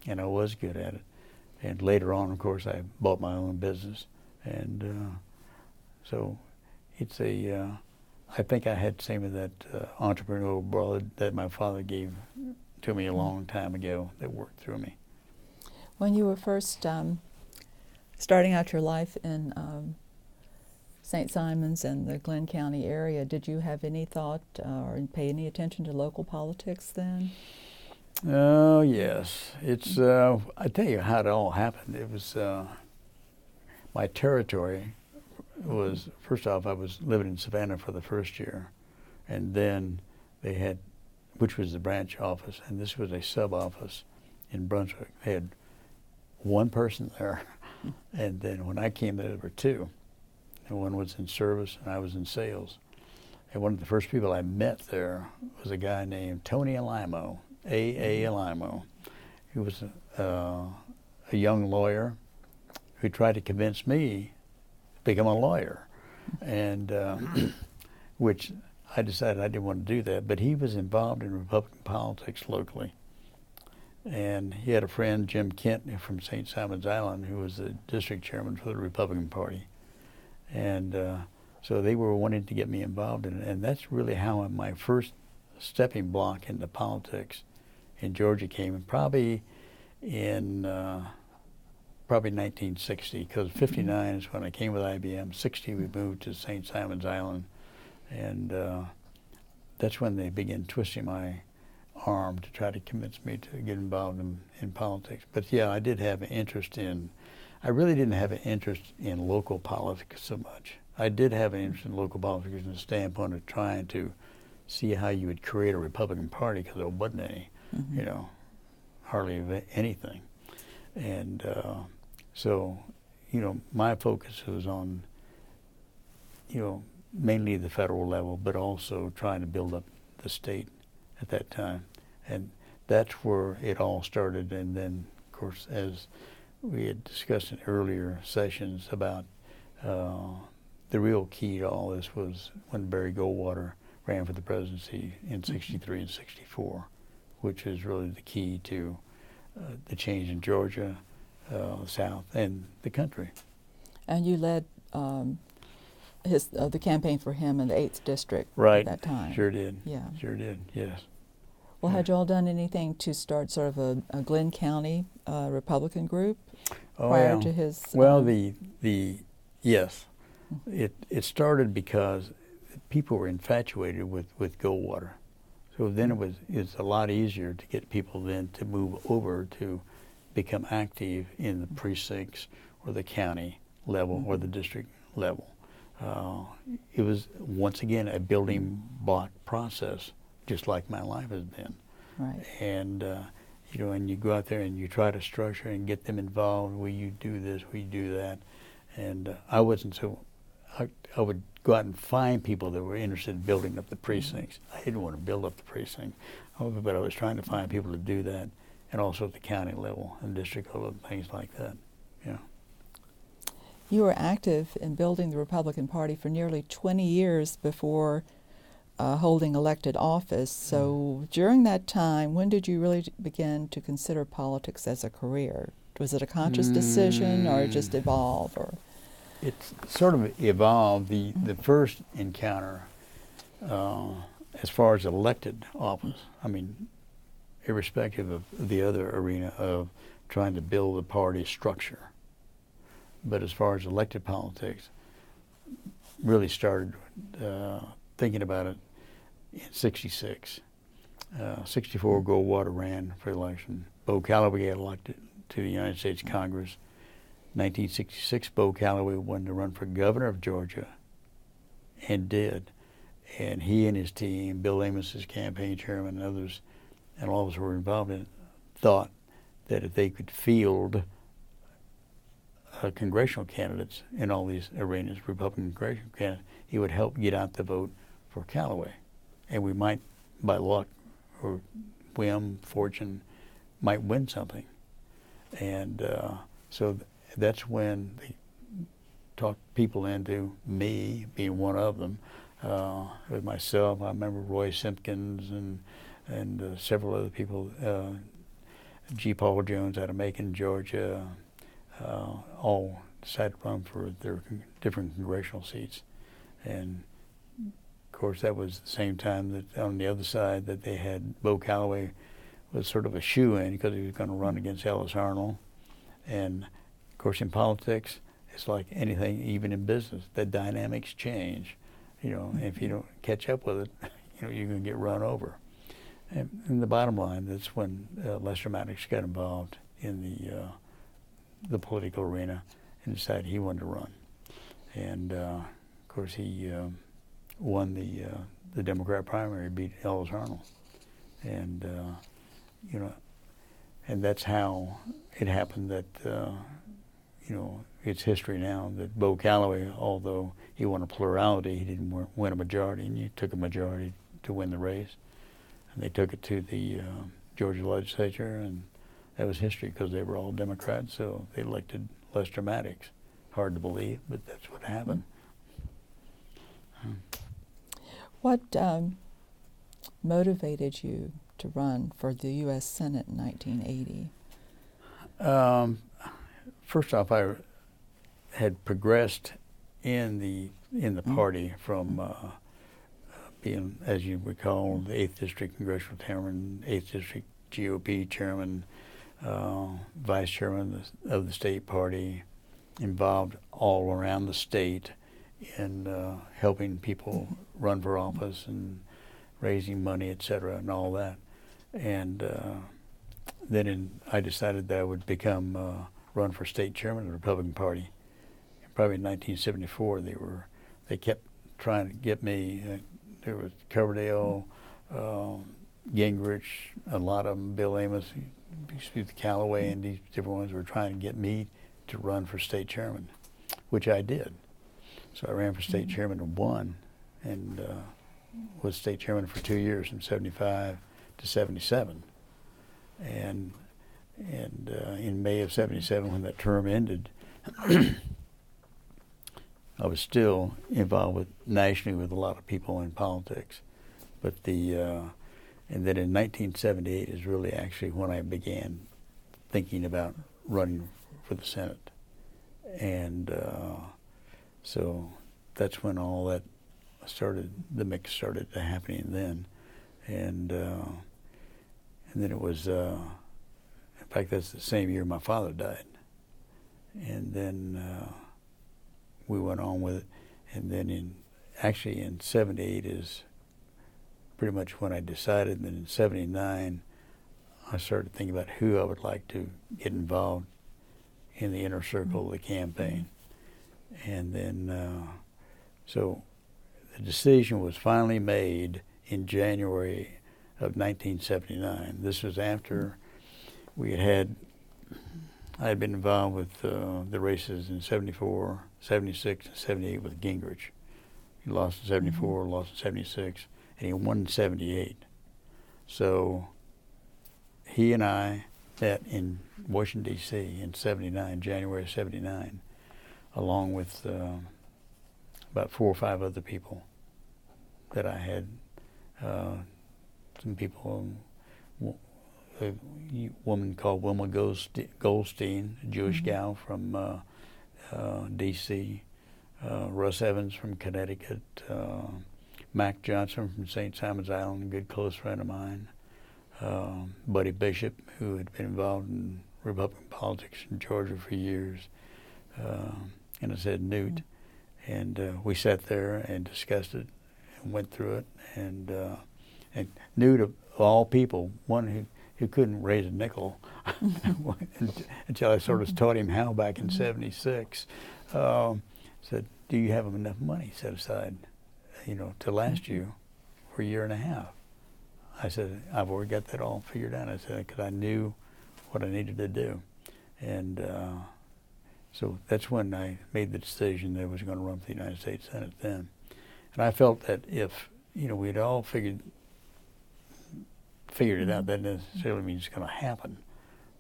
And I was good at it. And later on, of course, I bought my own business. And so it's I think I had some of that entrepreneurial blood that my father gave to me a long time ago that worked through me. When you were first starting out your life in St. Simons and the Glenn County area, did you have any thought or pay any attention to local politics then? Oh, yes. It's, I tell you how it all happened. It was, my territory was, first off, I was living in Savannah for the first year, and then they had which was the branch office, and this was a sub-office in Brunswick. They had one person there, and then when I came there were two. And one was in service, and I was in sales. And one of the first people I met there was a guy named Tony Alimo, A.A. Alimo. He was a young lawyer who tried to convince me to become a lawyer, and which I decided I didn't want to do that. But he was involved in Republican politics locally. And he had a friend, Jim Kent, from St. Simon's Island, who was the district chairman for the Republican Party. And so they were wanting to get me involved in it. And that's really how my first stepping block into politics in Georgia came, and probably in 1960, because 59 is when I came with IBM. 60 we moved to St. Simon's Island, and that's when they began twisting my arm to try to convince me to get involved in politics. But yeah, I did have an interest in, I really didn't have an interest in local politics so much. I did have an interest in local politics from the standpoint of trying to see how you would create a Republican Party, because there wasn't any, you know, hardly anything. And so, you know, my focus was on, you know, mainly the federal level, but also trying to build up the state at that time. And that's where it all started. And then, of course, as we had discussed in earlier sessions about the real key to all this was when Barry Goldwater ran for the presidency in 63 and 64, which is really the key to the change in Georgia, the South, and the country. And you led the campaign for him in the 8th District Right. at that time. Sure did. Yeah. Sure did, yes. Well, had you all done anything to start sort of a Glenn County Republican group prior to his? Well, yes. It started because people were infatuated with Goldwater. So then it's a lot easier to get people then to move over to become active in the precincts or the county level or the district level. It was, once again, a building block process, just like my life has been. Right. And, you know, and you go out there and you try to structure and get them involved. Will you do this? Will you do that? And I wasn't so, I would go out and find people that were interested in building up the precincts. I didn't want to build up the precinct, but I was trying to find people to do that, and also at the county level and district level, things like that. Yeah. You were active in building the Republican Party for nearly 20 years before holding elected office. So during that time, when did you really begin to consider politics as a career? Was it a conscious decision, or just evolve? Or it's sort of evolved. The first encounter, as far as elected office, I mean, irrespective of the other arena of trying to build a party structure, but as far as elected politics, really started thinking about it in 66. 64, Goldwater ran for election. Bo Calloway got elected to the United States Congress. 1966, Bo Calloway wanted to run for governor of Georgia, and did. And he and his team, Bill Amos's campaign chairman and others, and all of us who were involved in it, thought that if they could field congressional candidates in all these arenas, Republican congressional candidates, he would help get out the vote for Calloway. And we might, by luck or whim, fortune, might win something. And so that's when they talked people into me being one of them. With myself, I remember Roy Simpkins and several other people, G. Paul Jones out of Macon, Georgia, all decided to run for their different congressional seats. And of course, that was the same time that on the other side that they had Bo Calloway was sort of a shoe-in because he was going to run against Ellis Arnold. And of course, in politics, it's like anything, even in business, the dynamics change. You know, if you don't catch up with it, you know, you're going to get run over. And the bottom line, that's when Lester Maddox got involved in the political arena and decided he wanted to run. And of course, he won the Democrat primary, beat Ellis Arnold. And, you know, and that's how it happened that, you know, it's history now that Bo Calloway, although he won a plurality, he didn't win a majority, and he took a majority to win the race. And they took it to the Georgia legislature, and that was history because they were all Democrats, so they elected Lester Maddox. Hard to believe, but that's what happened. What motivated you to run for the U.S. Senate in 1980? First off, I had progressed in the party from being, as you recall, the 8th District Congressional Chairman, 8th District GOP Chairman, Vice Chairman of the state party, involved all around the state in helping people run for office and raising money, et cetera, and all that. And then I decided that I would become run for state chairman of the Republican Party. Probably in 1974, they kept trying to get me. There was Coverdale, Gingrich, a lot of them, Bill Amos, Callaway, and these different ones were trying to get me to run for state chairman, which I did. So I ran for state chairman and won, and was state chairman for 2 years, from 75 to 77. And in May of 77, when that term ended, I was still involved nationally with a lot of people in politics. But and then in 1978 is really actually when I began thinking about running for the Senate. And so that's when all that the mix started happening then. And then it was, in fact, that's the same year my father died. And then we went on with it. And then in 78 is pretty much when I decided. And then in 79, I started thinking about who I would like to get involved in the inner circle of the campaign. And then, so the decision was finally made in January of 1979. This was after I had been involved with the races in 74, 76, and 78 with Gingrich. He lost in 74, lost in 76, and he won in 78. So he and I met in Washington, D.C. in 79, January of 79, along with about 4 or 5 other people that I had. Some people, a woman called Wilma Goldstein, a Jewish gal from D.C., Russ Evans from Connecticut, Mack Johnson from St. Simon's Island, a good close friend of mine, Buddy Bishop, who had been involved in Republican politics in Georgia for years, and I said Newt, and we sat there and discussed it and went through it, and Newt, of all people, one who couldn't raise a nickel until I sort of taught him how back in 76, said, do you have enough money set aside, to last you for a year and a half? I said, I've already got that all figured out. I said, because I knew what I needed to do. And so that's when I made the decision that I was going to run for the United States Senate then. And I felt that if, we'd all figured it out, that doesn't necessarily mean it's going to happen.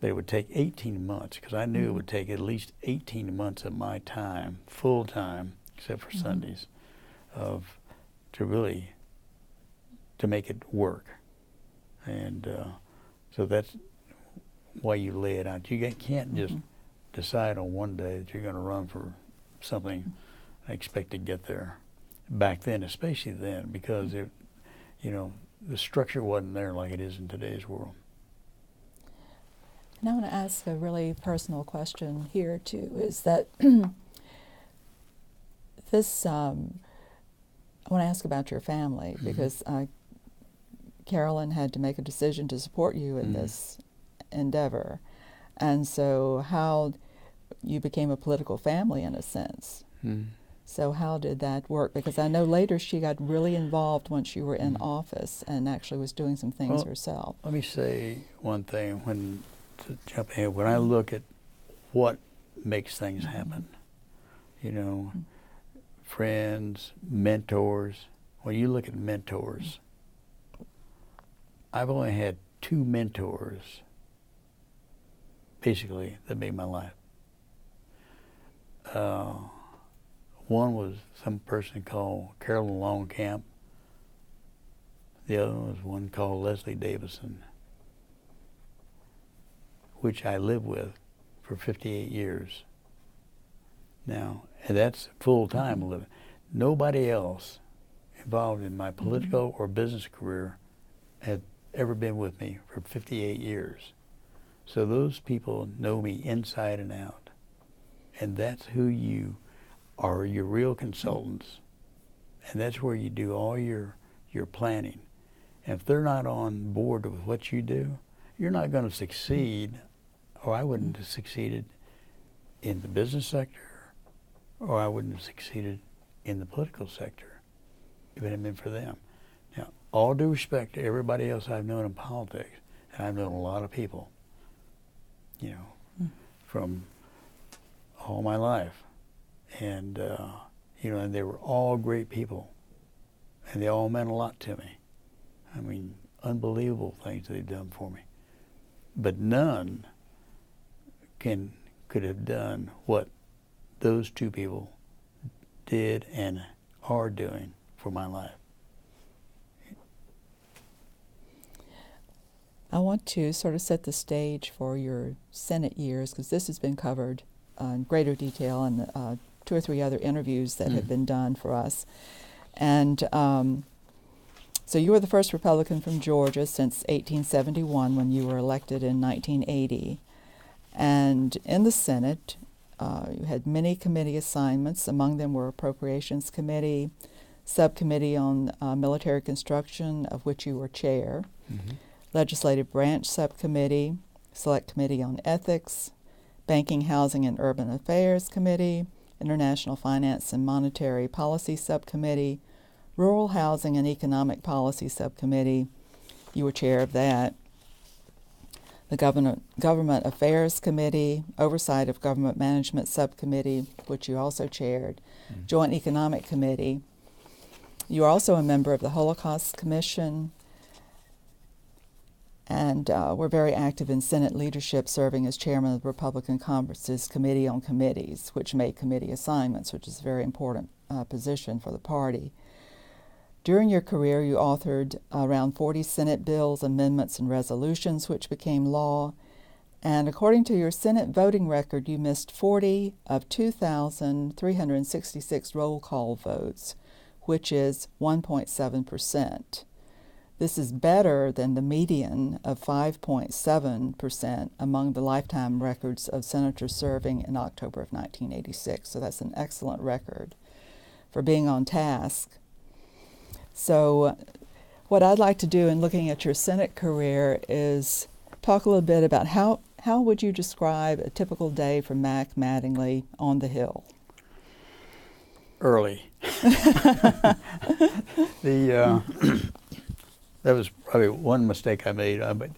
That it would take 18 months, because I knew it would take at least 18 months of my time, full time, except for Sundays, to make it work. And so that's why you lay it out. You can't just decide on one day that you're going to run for something and expect to get there. Back then, especially then, because the structure wasn't there like it is in today's world. And I want to ask a really personal question here too, is that this, I want to ask about your family, because Carolyn had to make a decision to support you in this endeavor. And so how you became a political family in a sense. So how did that work? Because I know later she got really involved once you were in office and actually was doing some things herself. Let me say one thing to jump ahead. When I look at what makes things happen, you know, friends, mentors. When you look at mentors, I've only had 2 mentors, basically, that made my life. One was some person called Carolyn Longcamp. The other was one called Leslie Davison, which I lived with for 58 years. Now, and that's full-time living. Nobody else involved in my political or business career had ever been with me for 58 years. So those people know me inside and out. And that's who you are, your real consultants. And that's where you do all your planning. And if they're not on board with what you do, you're not going to succeed, or I wouldn't have succeeded in the business sector, or I wouldn't have succeeded in the political sector if it hadn't been for them. Now, all due respect to everybody else I've known in politics, and I've known a lot of people, you know, from all my life. And, you know, and they were all great people. And they all meant a lot to me. I mean, unbelievable things they've done for me. But none could have done what those 2 people did and are doing for my life. I want to sort of set the stage for your Senate years, because this has been covered in greater detail in 2 or 3 other interviews that have been done for us. And so you were the first Republican from Georgia since 1871 when you were elected in 1980. And in the Senate, you had many committee assignments. Among them were Appropriations Committee, Subcommittee on Military Construction, of which you were chair, Legislative Branch Subcommittee, Select Committee on Ethics, Banking, Housing, and Urban Affairs Committee, International Finance and Monetary Policy Subcommittee, Rural Housing and Economic Policy Subcommittee. You were chair of that. The Government Affairs Committee, Oversight of Government Management Subcommittee, which you also chaired, Joint Economic Committee. You are also a member of the Holocaust Commission, and were very active in Senate leadership, serving as chairman of the Republican Congress's Committee on Committees, which made committee assignments, which is a very important position for the party. During your career, you authored around 40 Senate bills, amendments, and resolutions, which became law. And according to your Senate voting record, you missed 40 of 2,366 roll call votes, which is 1.7%. This is better than the median of 5.7% among the lifetime records of senators serving in October of 1986. So that's an excellent record for being on task. So what I'd like to do in looking at your Senate career is talk a little bit about how would you describe a typical day for Mack Mattingly on the Hill? Early. That was probably one mistake I made, but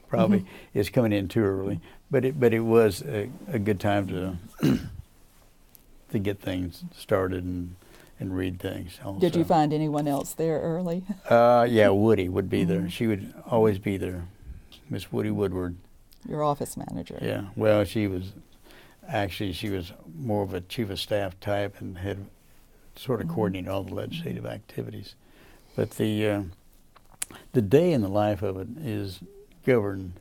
probably is coming in too early. But it was a good time to get things started and read things also. Did you find anyone else there early? Yeah, Woody would be there. She would always be there, Miss Woody Woodward. Your office manager. Yeah, well, she was more of a chief of staff type and had sort of coordinated all the legislative activities. But the day in the life of it is governed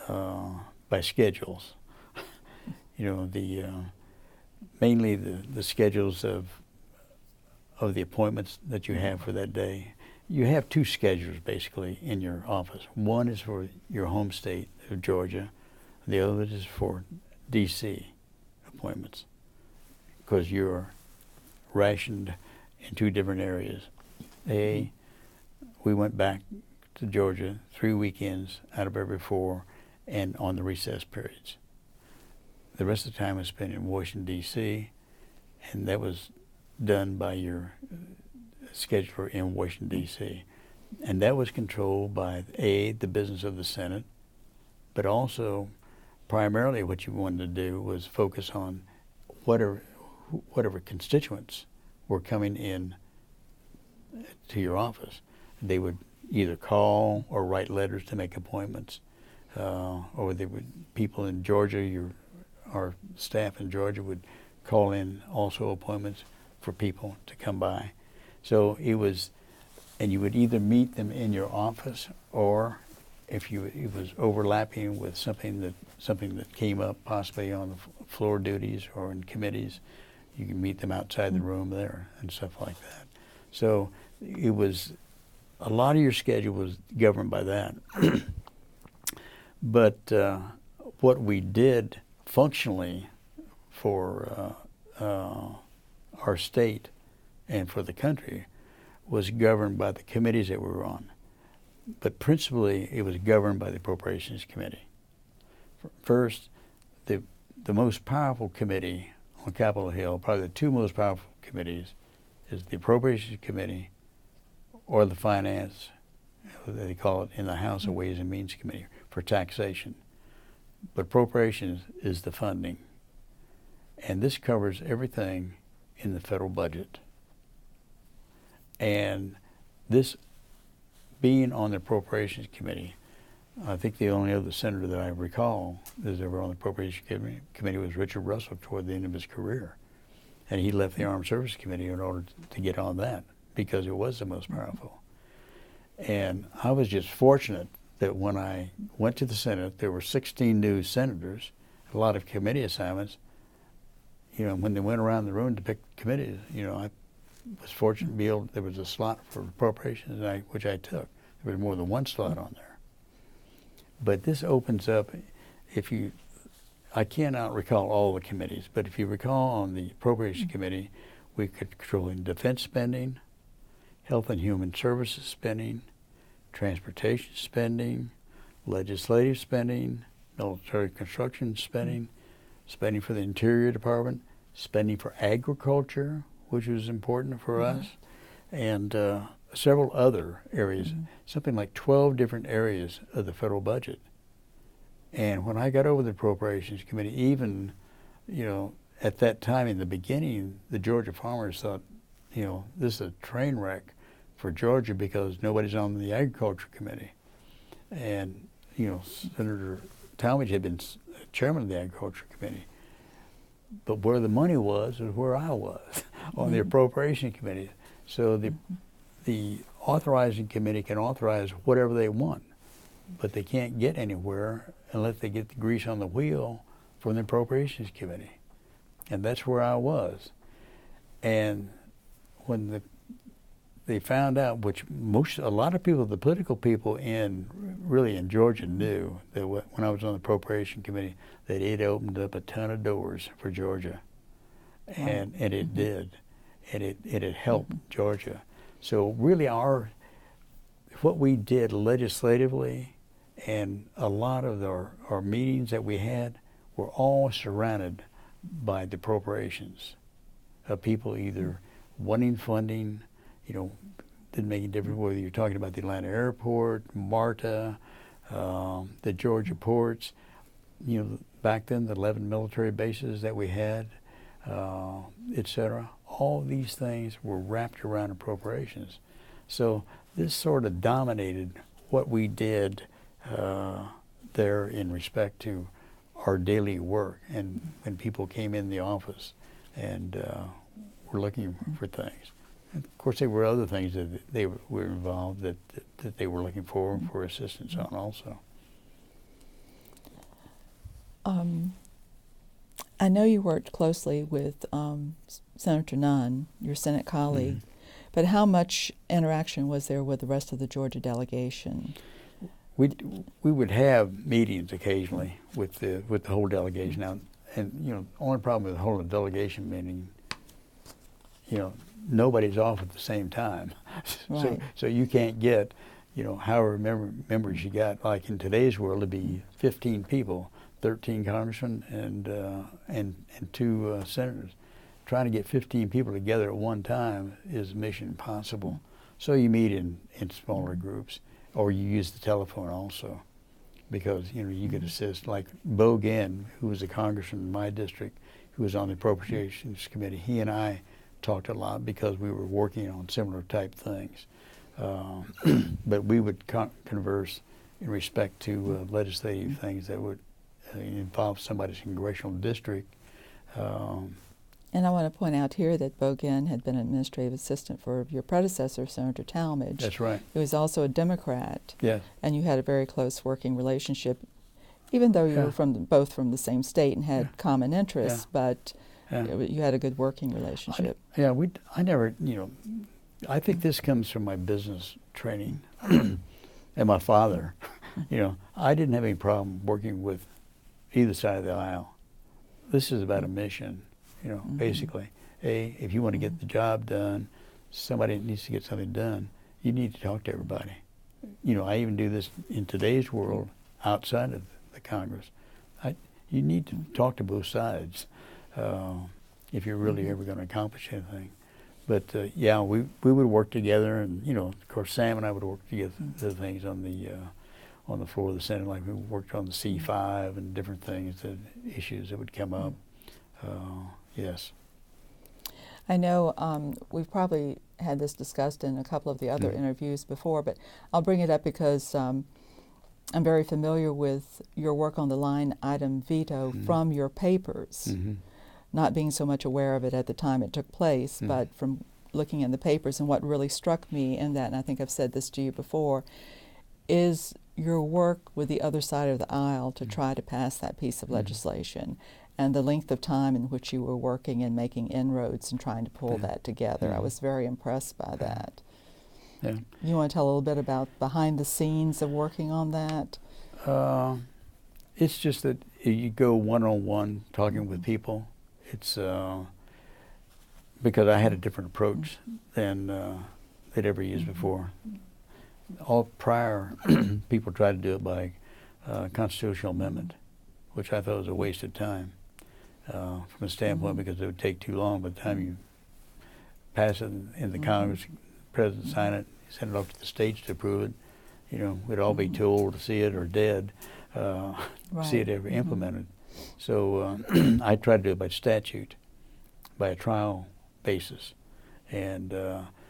by schedules. You know, mainly the schedules of the appointments that you have for that day. You have 2 schedules basically in your office. One is for your home state of Georgia. The other is for D.C. appointments, because you're rationed in 2 different areas. We went back to Georgia 3 weekends out of every 4, and on the recess periods. The rest of the time was spent in Washington, D.C., and that was done by your scheduler in Washington, D.C. And that was controlled by, A, the business of the Senate, but also primarily what you wanted to do was focus on whatever constituents were coming in to your office. They would either call or write letters to make appointments, or they would, people in Georgia, our staff in Georgia would call in also appointments for people to come by. So it was, and you would either meet them in your office, or if it was overlapping with something that came up, possibly on the floor duties or in committees, you could meet them outside the room there and stuff like that. So it was, a lot of your schedule was governed by that. But what we did functionally for our state and for the country was governed by the committees that we were on. But principally, it was governed by the Appropriations Committee. First, the most powerful committee on Capitol Hill, probably the two most powerful committees, is the Appropriations Committee or the Finance, they call it in the House, a Ways and Means Committee for taxation. But appropriations is the funding. And this covers everything in the federal budget. And this being on the Appropriations Committee, I think the only other senator that I recall that was ever on the Appropriations Committee was Richard Russell toward the end of his career. And he left the Armed Services Committee in order to get on that because it was the most powerful. And I was just fortunate that when I went to the Senate, there were 16 new senators, a lot of committee assignments. You know, when they went around the room to pick committees, you know, I was fortunate to be able, there was a slot for appropriations, which I took. There was more than one slot on there. But this opens up, I cannot recall all the committees, but if you recall on the Appropriations Committee, we could control defense spending, health and human services spending, transportation spending, legislative spending, military construction spending, spending for the Interior Department, spending for agriculture, which was important for us, and several other areas, something like 12 different areas of the federal budget. And when I got over the Appropriations Committee, even, you know, at that time in the beginning, the Georgia farmers thought, you know, this is a train wreck for Georgia because nobody's on the Agriculture Committee. And, you know, Senator Talmadge had been chairman of the Agriculture Committee. But where the money was where I was, on the Appropriation Committee. So the authorizing committee can authorize whatever they want, but they can't get anywhere unless they get the grease on the wheel from the Appropriations Committee. And that's where I was. And when they found out, which a lot of people, the political people in Georgia knew that when I was on the Appropriation Committee, that it opened up a ton of doors for Georgia. And it did. And it helped Georgia. So really what we did legislatively and a lot of our meetings that we had were all surrounded by the appropriations of people either wanting funding, you know, didn't make any difference whether you're talking about the Atlanta airport, MARTA, the Georgia ports, you know, back then the 11 military bases that we had, et cetera. All these things were wrapped around appropriations. So this sort of dominated what we did there in respect to our daily work and when people came in the office and were looking for things. And of course, there were other things that they were involved that they were looking for assistance on also. I know you worked closely with Senator Nunn, your Senate colleague, but how much interaction was there with the rest of the Georgia delegation? We would have meetings occasionally with the whole delegation. Now, and you know, the only problem with the whole delegation meeting, you know, nobody's off at the same time, Right. so you can't get, you know, however members you got. Like in today's world, it'd be 15 people, 13 congressmen and 2 senators. trying to get 15 people together at one time is mission impossible. So you meet in smaller groups, or you use the telephone also, because you could assist. Like Bo Ginn, who was a congressman in my district, who was on the Appropriations Committee, he and I talked a lot because we were working on similar type things. But we would converse in respect to legislative things that would involve somebody's congressional district. And I want to point out here that Bo Ginn had been an administrative assistant for your predecessor, Senator Talmadge. That's right. He was also a Democrat. Yes. And you had a very close working relationship, even though you were both from the same state and had common interests, but you had a good working relationship. I never, I think this comes from my business training and my father. I didn't have any problem working with either side of the aisle. This is about a mission. Basically, if you want to get the job done, somebody needs to get something done, you need to talk to everybody. I even do this in today's world outside of the Congress. You need to talk to both sides if you're really ever going to accomplish anything. But we would work together, and of course Sam and I would work together things on the floor of the Senate, like we worked on the C5 and different things, the issues that would come up. Yes. I know we've probably had this discussed in a couple of the other interviews before, but I'll bring it up because I'm very familiar with your work on the line item veto from your papers, not being so much aware of it at the time it took place, but from looking in the papers. And what really struck me in that, and I think I've said this to you before, is your work with the other side of the aisle to try to pass that piece of legislation, and the length of time in which you were working and making inroads and trying to pull that together. I was very impressed by that. Yeah. You want to tell a little bit about behind the scenes of working on that? It's just that you go one-on-one talking with people. It's because I had a different approach than they'd ever used before. All prior people tried to do it by constitutional amendment, which I thought was a waste of time from a standpoint because it would take too long. By the time you pass it in the Congress, the President sign it, send it off to the states to approve it, we'd all be too old to see it or dead, see it ever implemented. So I tried to do it by statute, by a trial basis. And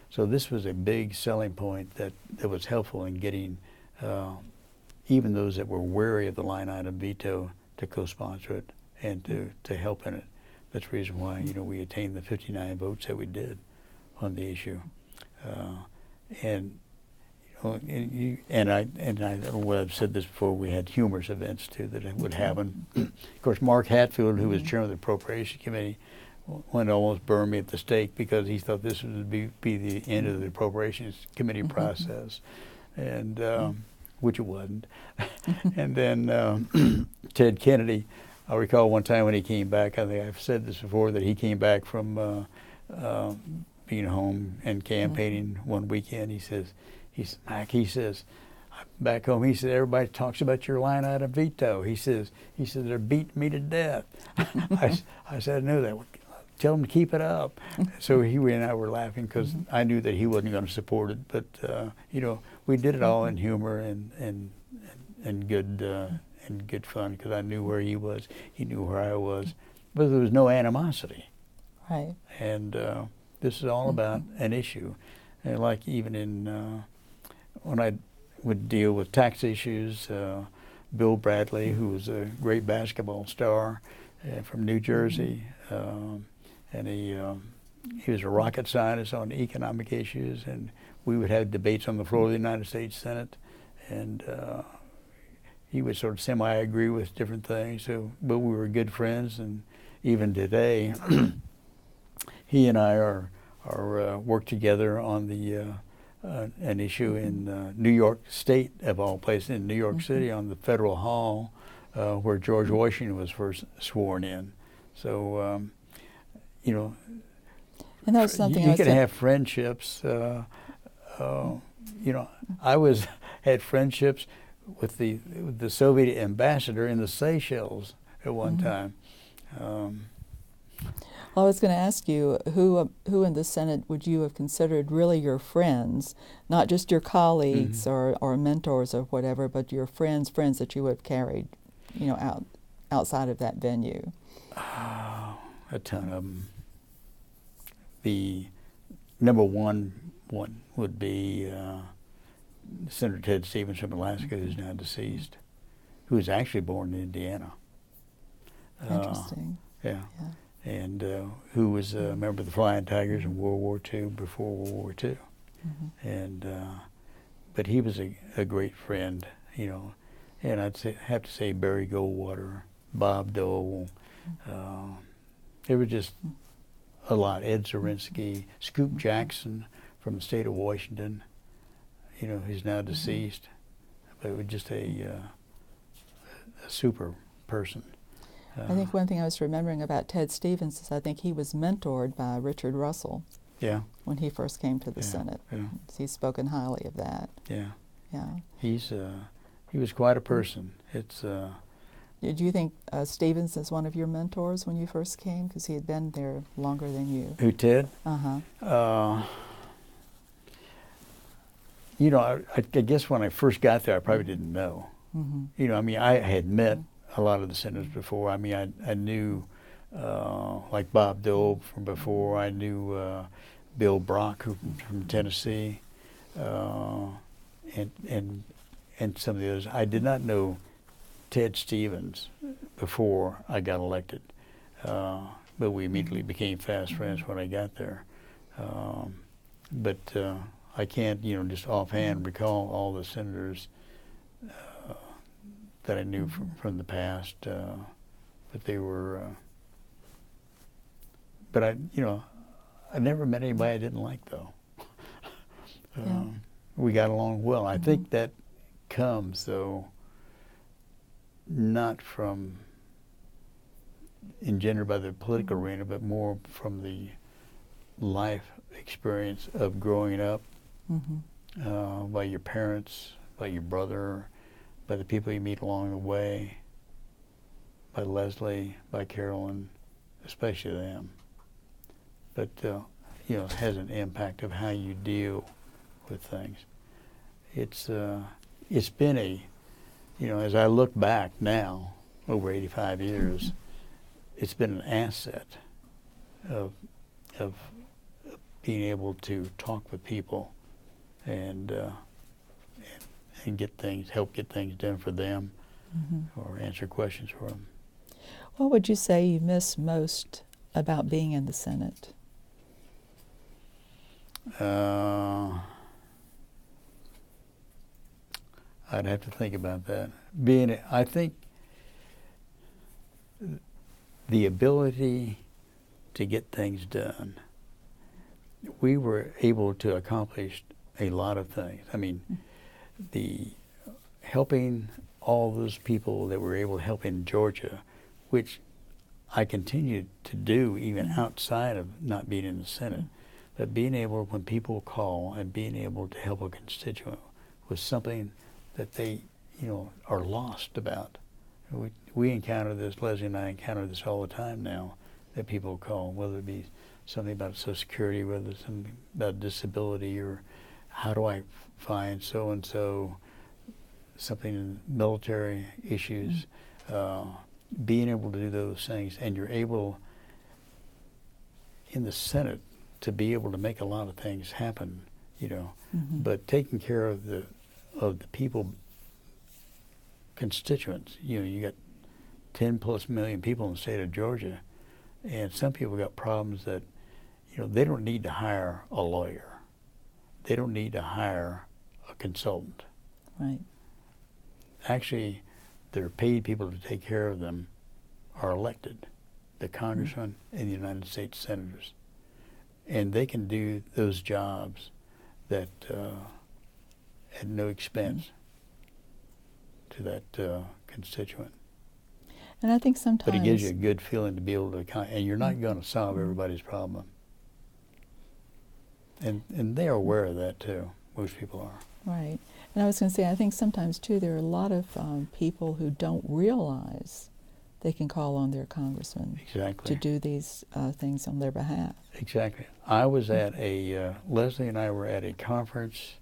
so this was a big selling point that was helpful in getting even those that were wary of the line item veto to co-sponsor it and to help in it. That's the reason why we attained the 59 votes that we did on the issue. And well, I've said this before, we had humorous events too that would happen. Of course, Mark Hatfield, who was chairman of the Appropriations Committee, went almost burned me at the stake because he thought this would be the end of the Appropriations Committee process, and which it wasn't. And then Ted Kennedy, I recall one time when he came back, I think I've said this before, that he came back from being home and campaigning one weekend. He says, Mack, back home, he said, everybody talks about your line item veto. He says, they're beating me to death. I said, I knew that. Tell them to keep it up. So he and I were laughing because I knew that he wasn't going to support it. But we did it all in humor and good fun because I knew where he was, he knew where I was, but there was no animosity. Right. And this is all about an issue, and like even in when I would deal with tax issues, Bill Bradley, who was a great basketball star from New Jersey. And he was a rocket scientist on economic issues, and we would have debates on the floor of the United States Senate, and he would sort of semi-agree with different things. So, but we were good friends, and even today, he and I are work together on the an issue in New York State, of all places, in New York City, on the Federal Hall, where George Washington was first sworn in. So. And that was something you can have friendships. I had friendships with the Soviet ambassador in the Seychelles at one time. Well, I was going to ask you, who in the Senate would you have considered really your friends, not just your colleagues or mentors or whatever, but your friends that you would have carried, outside of that venue? A ton of them. The number one would be Senator Ted Stevens from Alaska, who's now deceased, who was actually born in Indiana. Interesting. Yeah. And who was a member of the Flying Tigers in World War II, before World War II. And but he was a great friend, and have to say Barry Goldwater, Bob Dole. There were just a lot. Ed Zorinsky, Scoop Jackson from the state of Washington, who's now deceased, but it was just a super person. I think one thing I was remembering about Ted Stevens is I think he was mentored by Richard Russell. Yeah. When he first came to the Senate. Yeah. He's spoken highly of that. Yeah. Yeah. He was quite a person. Did you think Stevens is one of your mentors when you first came? Because he had been there longer than you. Who, Ted? Uh-huh. I guess when I first got there, I probably didn't know. I had met a lot of the senators before. I knew like Bob Dole from before. I knew Bill Brock, from Tennessee, and some of the others. I did not know Ted Stevens before I got elected, but we immediately became fast friends when I got there. But I can't, just offhand recall all the senators that I knew from the past, but they were. But I never met anybody I didn't like, though. We got along well. I think that comes, though, not from engendered by the political arena, but more from the life experience of growing up by your parents, by your brother, by the people you meet along the way, by Leslie, by Carolyn, especially them. But it has an impact of how you deal with things. It's been as I look back now, over 85 years, it's been an asset of being able to talk with people and help get things done for them, or answer questions for them. What would you say you miss most about being in the Senate? I'd have to think about that. I think the ability to get things done, we were able to accomplish a lot of things. The helping all those people that were able to help in Georgia, which I continued to do even outside of not being in the Senate, but being able, when people call, and being able to help a constituent with something that they, are lost about. We encounter this, Leslie and I encounter this all the time now, that people call, whether it be something about Social Security, whether it's something about disability, or how do I find so-and-so, something in military issues, being able to do those things, and you're able in the Senate to be able to make a lot of things happen, but taking care of the people, constituents. You got 10+ million people in the state of Georgia, and some people got problems that, they don't need to hire a lawyer. They don't need to hire a consultant. Right. Actually, their paid people to take care of them are elected, the congressmen and the United States senators. And they can do those jobs that at no expense to that constituent. And I think sometimes... But it gives you a good feeling to be able to, and you're not going to solve everybody's problem. And they're aware of that too. Most people are. Right. And I was going to say, I think sometimes too, there are a lot of people who don't realize they can call on their congressman Exactly. to do these things on their behalf. Exactly. I was at Leslie and I were at a conference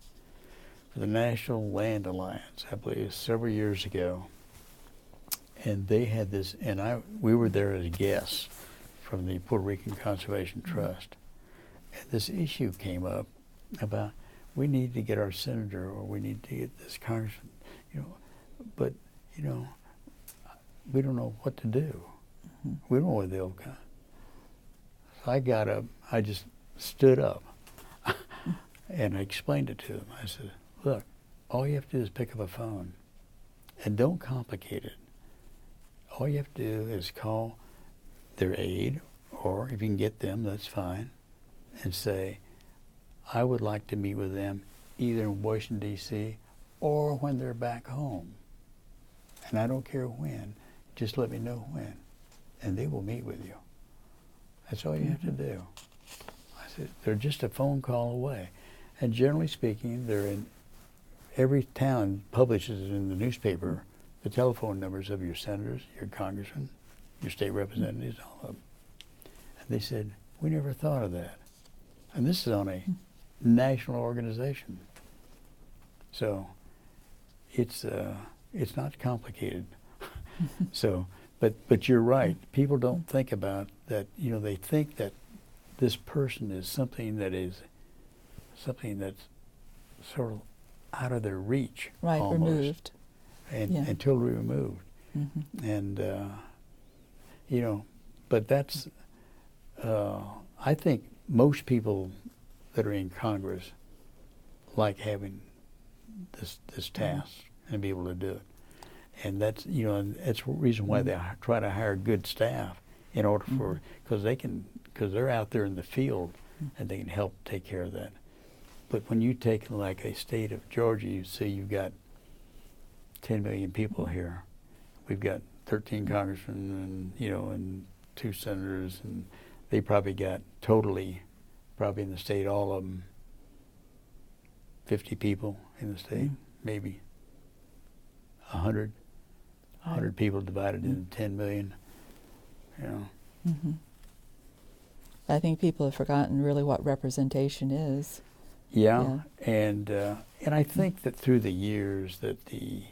for the National Land Alliance, I believe, several years ago. And they had this, and we were there as guests from the Puerto Rican Conservation Trust. And this issue came up about we need to get our senator or we need to get this congressman, but, we don't know what to do. We don't know where they'll come. So I got up, I just stood up and I explained it to them. I said, look, all you have to do is pick up a phone and don't complicate it. All you have to do is call their aide, or if you can get them, that's fine, and say, I would like to meet with them either in Washington, D.C. or when they're back home. And I don't care when, just let me know when, and they will meet with you. That's all you have to do. I said, they're just a phone call away. And generally speaking, they're in every town publishes in the newspaper the telephone numbers of your senators, your congressmen, your state representatives, all of them. And they said, we never thought of that. And this is on a national organization. So it's not complicated. So, but you're right. People don't think about that. They think that this person is something that's sort of out of their reach. Right, almost. removed. And totally removed. And, but that's, I think most people that are in Congress like having this task and be able to do it. And that's, and that's the reason why they try to hire good staff in order for, because they're out there in the field and they can help take care of that. But when you take like a state of Georgia, you see you've got 10 million people here. We've got 13 congressmen and 2 senators, and they probably got totally, probably in the state, all of them, 50 people in the state, maybe 100 people divided into 10 million, I think people have forgotten really what representation is. Yeah. And I think that through the years that the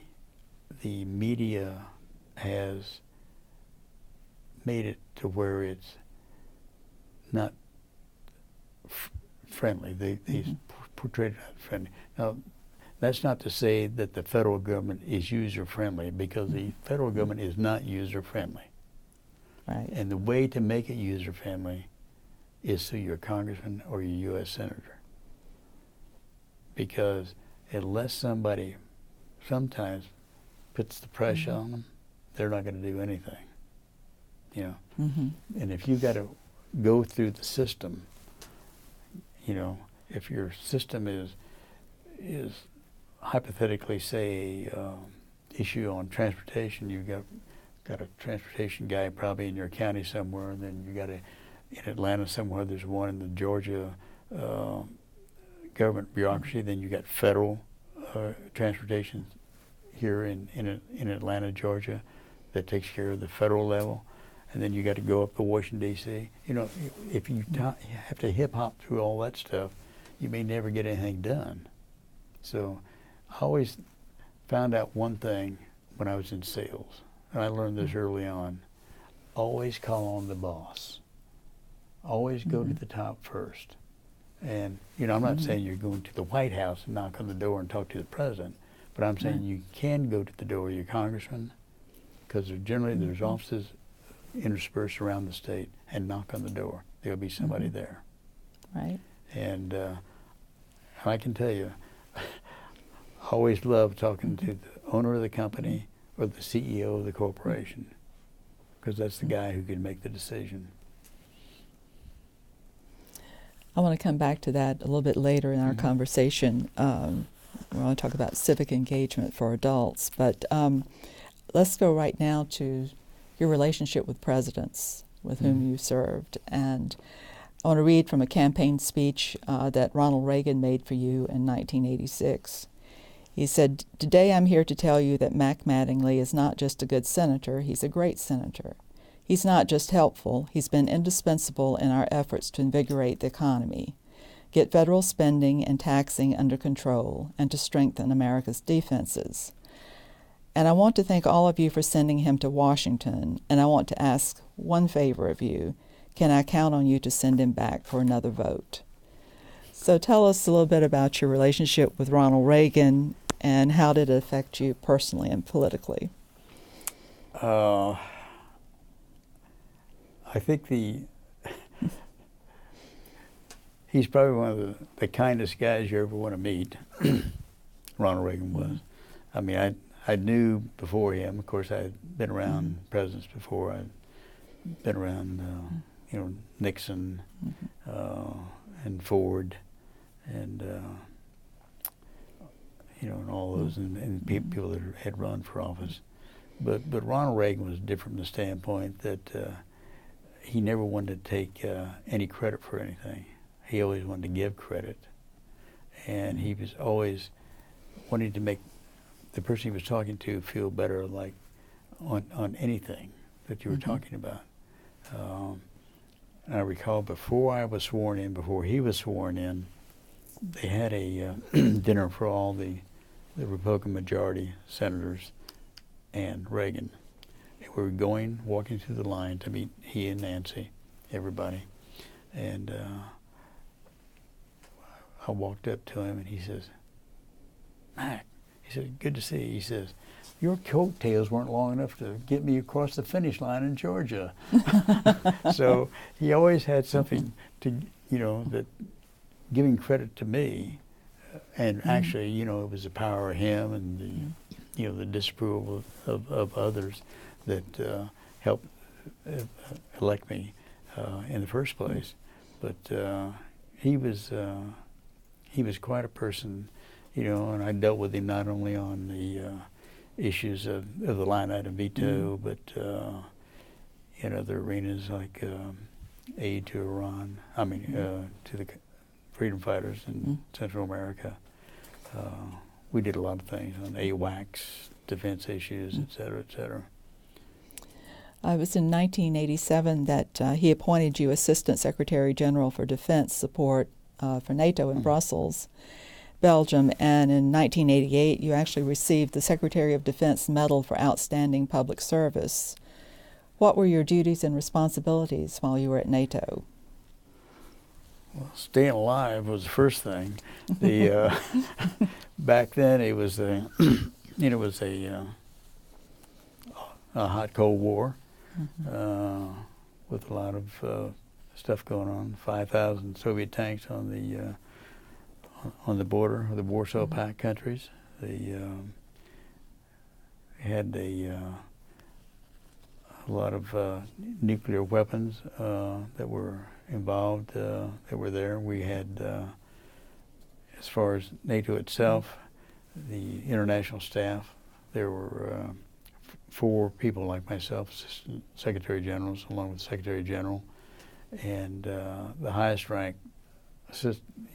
media has made it to where it's not friendly. They portrayed it as friendly. Now, that's not to say that the federal government is user-friendly, because the federal government is not user-friendly. Right. And the way to make it user-friendly is through your congressman or your U.S. senator. Because unless somebody sometimes puts the pressure on them, they're not going to do anything. And if you got to go through the system, if your system is hypothetically, say, issue on transportation, you've got a transportation guy probably in your county somewhere, and then you got in Atlanta somewhere, there's one in the Georgia government bureaucracy, then you got federal transportation here in Atlanta, Georgia, that takes care of the federal level, and then you got to go up to Washington, D.C. If you have to hip-hop through all that stuff, you may never get anything done. So I always found out one thing when I was in sales, and I learned this early on: always call on the boss. Always go to the top first. And, I'm not saying you're going to the White House and knock on the door and talk to the president, but I'm saying you can go to the door of your congressman, because generally there's offices interspersed around the state, and knock on the door. There'll be somebody there. Right. And I can tell you, I always love talking to the owner of the company or the CEO of the corporation, because that's the guy who can make the decision. I want to come back to that a little bit later in our conversation. We want to talk about civic engagement for adults, but let's go right now to your relationship with presidents with whom you served. And I want to read from a campaign speech that Ronald Reagan made for you in 1986. He said, "Today I'm here to tell you that Mack Mattingly is not just a good senator, he's a great senator. He's not just helpful, he's been indispensable in our efforts to invigorate the economy, get federal spending and taxing under control, and to strengthen America's defenses. And I want to thank all of you for sending him to Washington, and I want to ask one favor of you. Can I count on you to send him back for another vote?" So tell us a little bit about your relationship with Ronald Reagan, and how did it affect you personally and politically? I think he's probably one of the kindest guys you ever want to meet. Ronald Reagan was. I mean, I knew before him. Of course, I had been around presidents before. I'd been around, Nixon and Ford, and and all those, and people that had run for office. But Ronald Reagan was different from the standpoint that he never wanted to take any credit for anything. He always wanted to give credit, and he was always wanting to make the person he was talking to feel better, like on anything that you were talking about. I recall before I was sworn in, before he was sworn in, they had a dinner for all the Republican majority senators and Reagan. We were walking through the line to meet he and Nancy, everybody. And I walked up to him and he says, "Mac," he said, "good to see you." He says, "Your coattails weren't long enough to get me across the finish line in Georgia." So he always had something to, that giving credit to me, and actually, it was the power of him and the disapproval of others that helped elect me in the first place. But he was quite a person, and I dealt with him not only on the issues of the line item veto, but in other arenas like aid to Iran, to the freedom fighters in Central America. We did a lot of things on AWACS, defense issues, et cetera, et cetera. It was in 1987 that he appointed you Assistant Secretary General for Defense Support for NATO in Brussels, Belgium, and in 1988 you actually received the Secretary of Defense Medal for Outstanding Public Service. What were your duties and responsibilities while you were at NATO? Well, staying alive was the first thing. The back then it was a hot Cold War with a lot of stuff going on. 5,000 Soviet tanks on the border of the Warsaw Pact countries. They had a lot of nuclear weapons that were involved, that were there. We had, as far as NATO itself, the international staff, there were 4 people like myself, Assistant Secretary Generals, along with the Secretary General, and the highest rank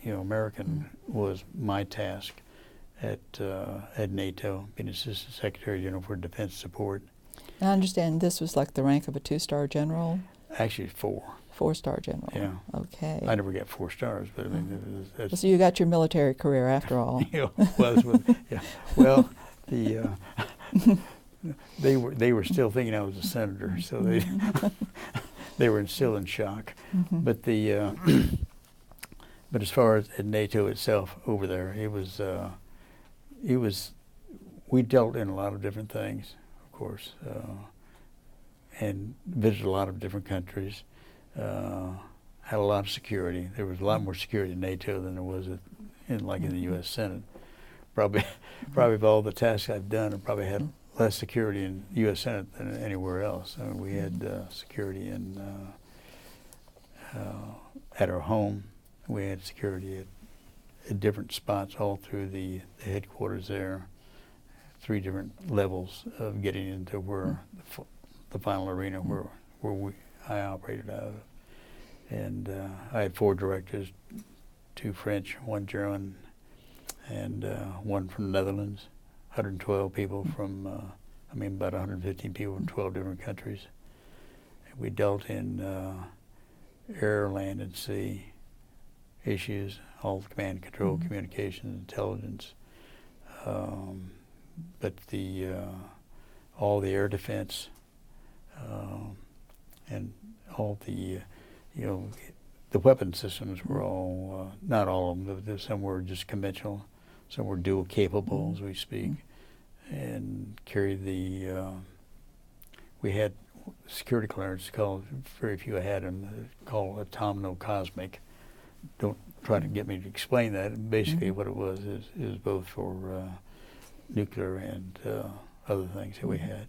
American was my task at NATO, being Assistant Secretary General for Defense Support. I understand this was like the rank of a 2-star general? Actually, 4. 4-star general. Yeah. Okay. I never got 4 stars, but I mean, that's, so you got your military career after all. Well, they were still thinking I was a senator, so they were still in shock. But but as far as at NATO itself over there, it was we dealt in a lot of different things, of course, and visited a lot of different countries. Had a lot of security. There was a lot more security in NATO than there was in the U.S. Senate. Probably of all the tasks I've done, I probably had less security in the U.S. Senate than anywhere else. I mean, we had security at our home. We had security at different spots all through the headquarters there. 3 different levels of getting into where the final arena where I operated out of. And I had 4 directors, 2 French, 1 German, and one from the Netherlands, 112 people from, about 115 people from 12 different countries. And we dealt in air, land, and sea issues, all command and control, communications, intelligence, but all the air defense, and all the, the weapon systems were all, not all of them, but some were just conventional, some were dual capable, as we speak, and carried we had security clearance called, very few had them, called automno-cosmic. Don't try to get me to explain that. Basically what it was is both for nuclear and other things that we had.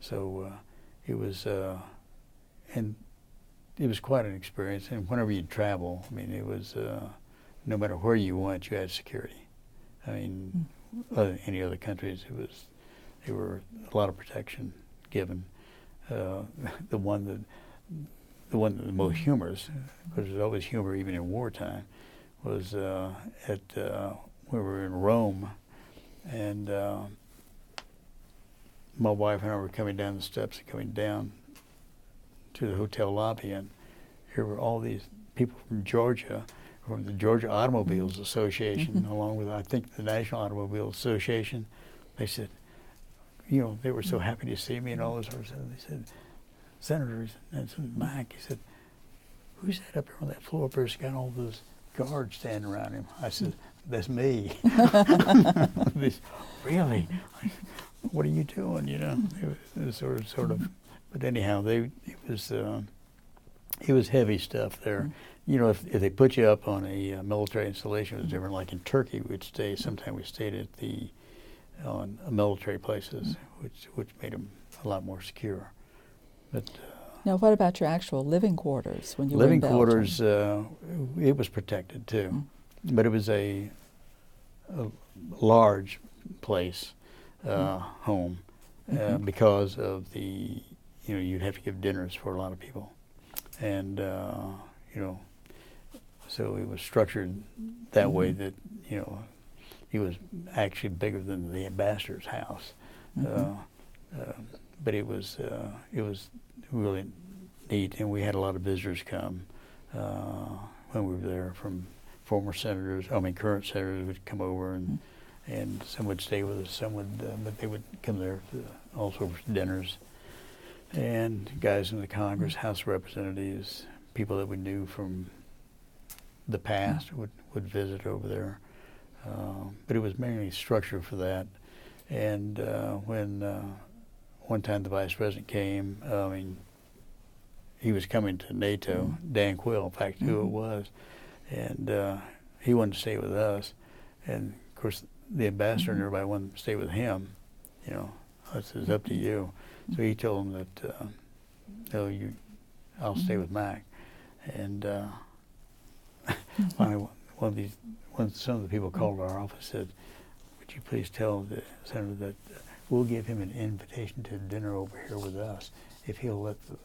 So it was, and it was quite an experience. And whenever you travel, it was, no matter where you went, you had security. Any other countries, there were a lot of protection given. The one that was most humorous, because there's always humor even in wartime, was when we were in Rome, and my wife and I were coming down the steps and coming down to the hotel lobby, and here were all these people from Georgia, from the Georgia Automobiles Association, along with, I think, the National Automobile Association. They said, they were so happy to see me and all this sort of stuff. They said, "Senators," and said, "Mack," he said, "Who's that up here on that floor? There's got all those guards standing around him." I said, "That's me." Really? What are you doing? It was sort of. But anyhow, it was heavy stuff there. If they put you up on a military installation, it was different. Like in Turkey, sometimes we stayed on military places, which made them a lot more secure. But now, what about your actual living quarters when you were in living Belgium? quarters? It was protected too, but it was a large place, home, because of the you'd have to give dinners for a lot of people, and so it was structured that way that it was actually bigger than the ambassador's house, but it was really neat, and we had a lot of visitors come when we were there from former senators. Current senators would come over, and some would stay with us, some would, but they would come there also for dinners. And guys in the Congress, House of Representatives, people that we knew from the past would visit over there. But it was mainly structured for that. And when one time the Vice President came, he was coming to NATO, Dan Quill, in fact, who it was, and he wanted to stay with us. And of course, the ambassador and everybody wanted to stay with him. It's up to you. So he told him that, no, I'll stay with Mack. And finally, some of the people called our office said, "Would you please tell the senator that we'll give him an invitation to dinner over here with us if he'll let the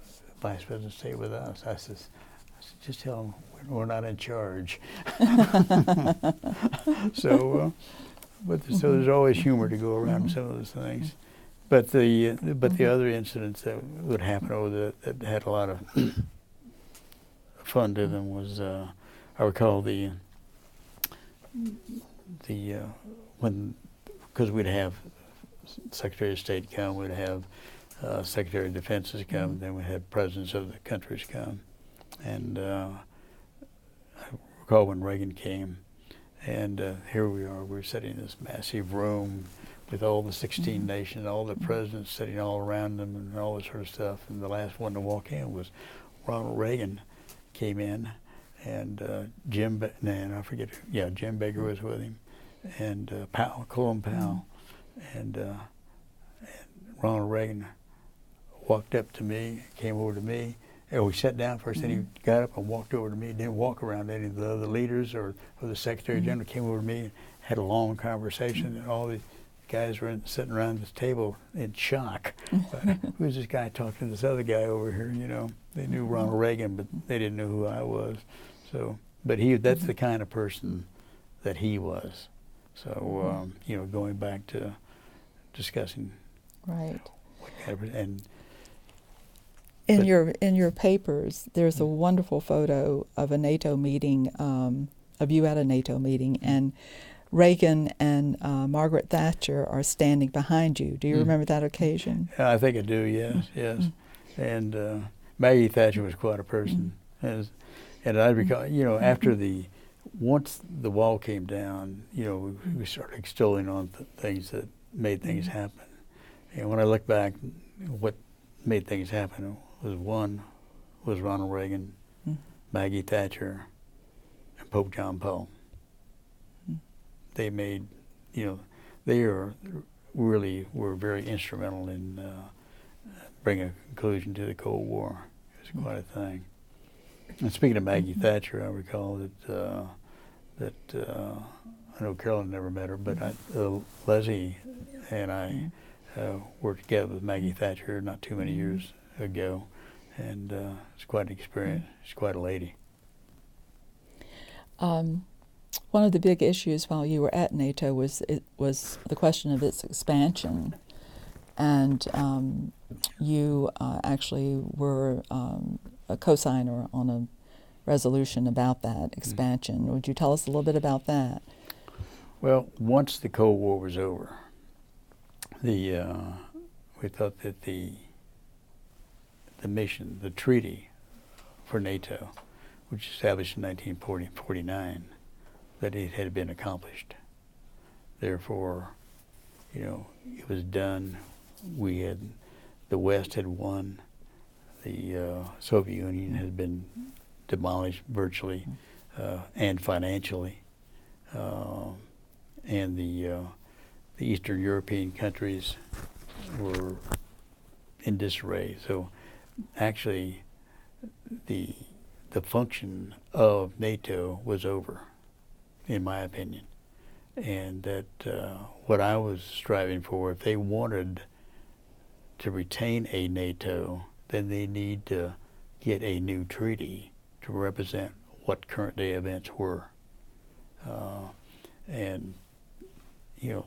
Vice President stay with us?" I said, "Just tell him we're not in charge." So there's always humor to go around in some of those things. But the other incidents that would happen over that had a lot of fun to them was I recall because we'd have Secretary of State come, we'd have Secretary of Defense come, then we had presidents of the countries come, and I recall when Reagan came, and here we are, we're sitting in this massive room with all the 16 nations, all the presidents sitting all around them and all this sort of stuff. And the last one to walk in was Ronald Reagan came in, and Jim Baker was with him, and Colin Powell. And Ronald Reagan walked up to me, came over to me. We sat down first, then he got up and walked over to me, didn't walk around any of the other leaders or the Secretary General, came over to me and had a long conversation, and all these guys were sitting around this table in shock. Who's this guy talking to this other guy over here? They knew Ronald Reagan, but they didn't know who I was. So, but that's the kind of person that he was. So, going back to discussing Right. what kind of, and In but- your papers, there's a wonderful photo of a NATO meeting, of you at a NATO meeting, and Reagan and Margaret Thatcher are standing behind you. Do you remember that occasion? I think I do, yes, yes. And Maggie Thatcher was quite a person. And I recall, after once the wall came down, we started extolling on things that made things happen. And when I look back, what made things happen was Ronald Reagan, Maggie Thatcher, and Pope John Paul. They made, they were very instrumental in bringing a conclusion to the Cold War. It was quite a thing. And speaking of Maggie Thatcher, I recall that I know Carolyn never met her, but Leslie and I worked together with Maggie Thatcher not too many years ago, and it's quite an experience. She's quite a lady. One of the big issues while you were at NATO was the question of its expansion, and you actually were a co-signer on a resolution about that expansion. Would you tell us a little bit about that? Well, once the Cold War was over, we thought that the mission, the treaty for NATO, which was established in 1949, that it had been accomplished. Therefore, it was done. The West had won. The Soviet Union had been demolished virtually and financially, and the Eastern European countries were in disarray. So, actually, the function of NATO was over, in my opinion, and that what I was striving for, if they wanted to retain a NATO, then they need to get a new treaty to represent what current day events were. And,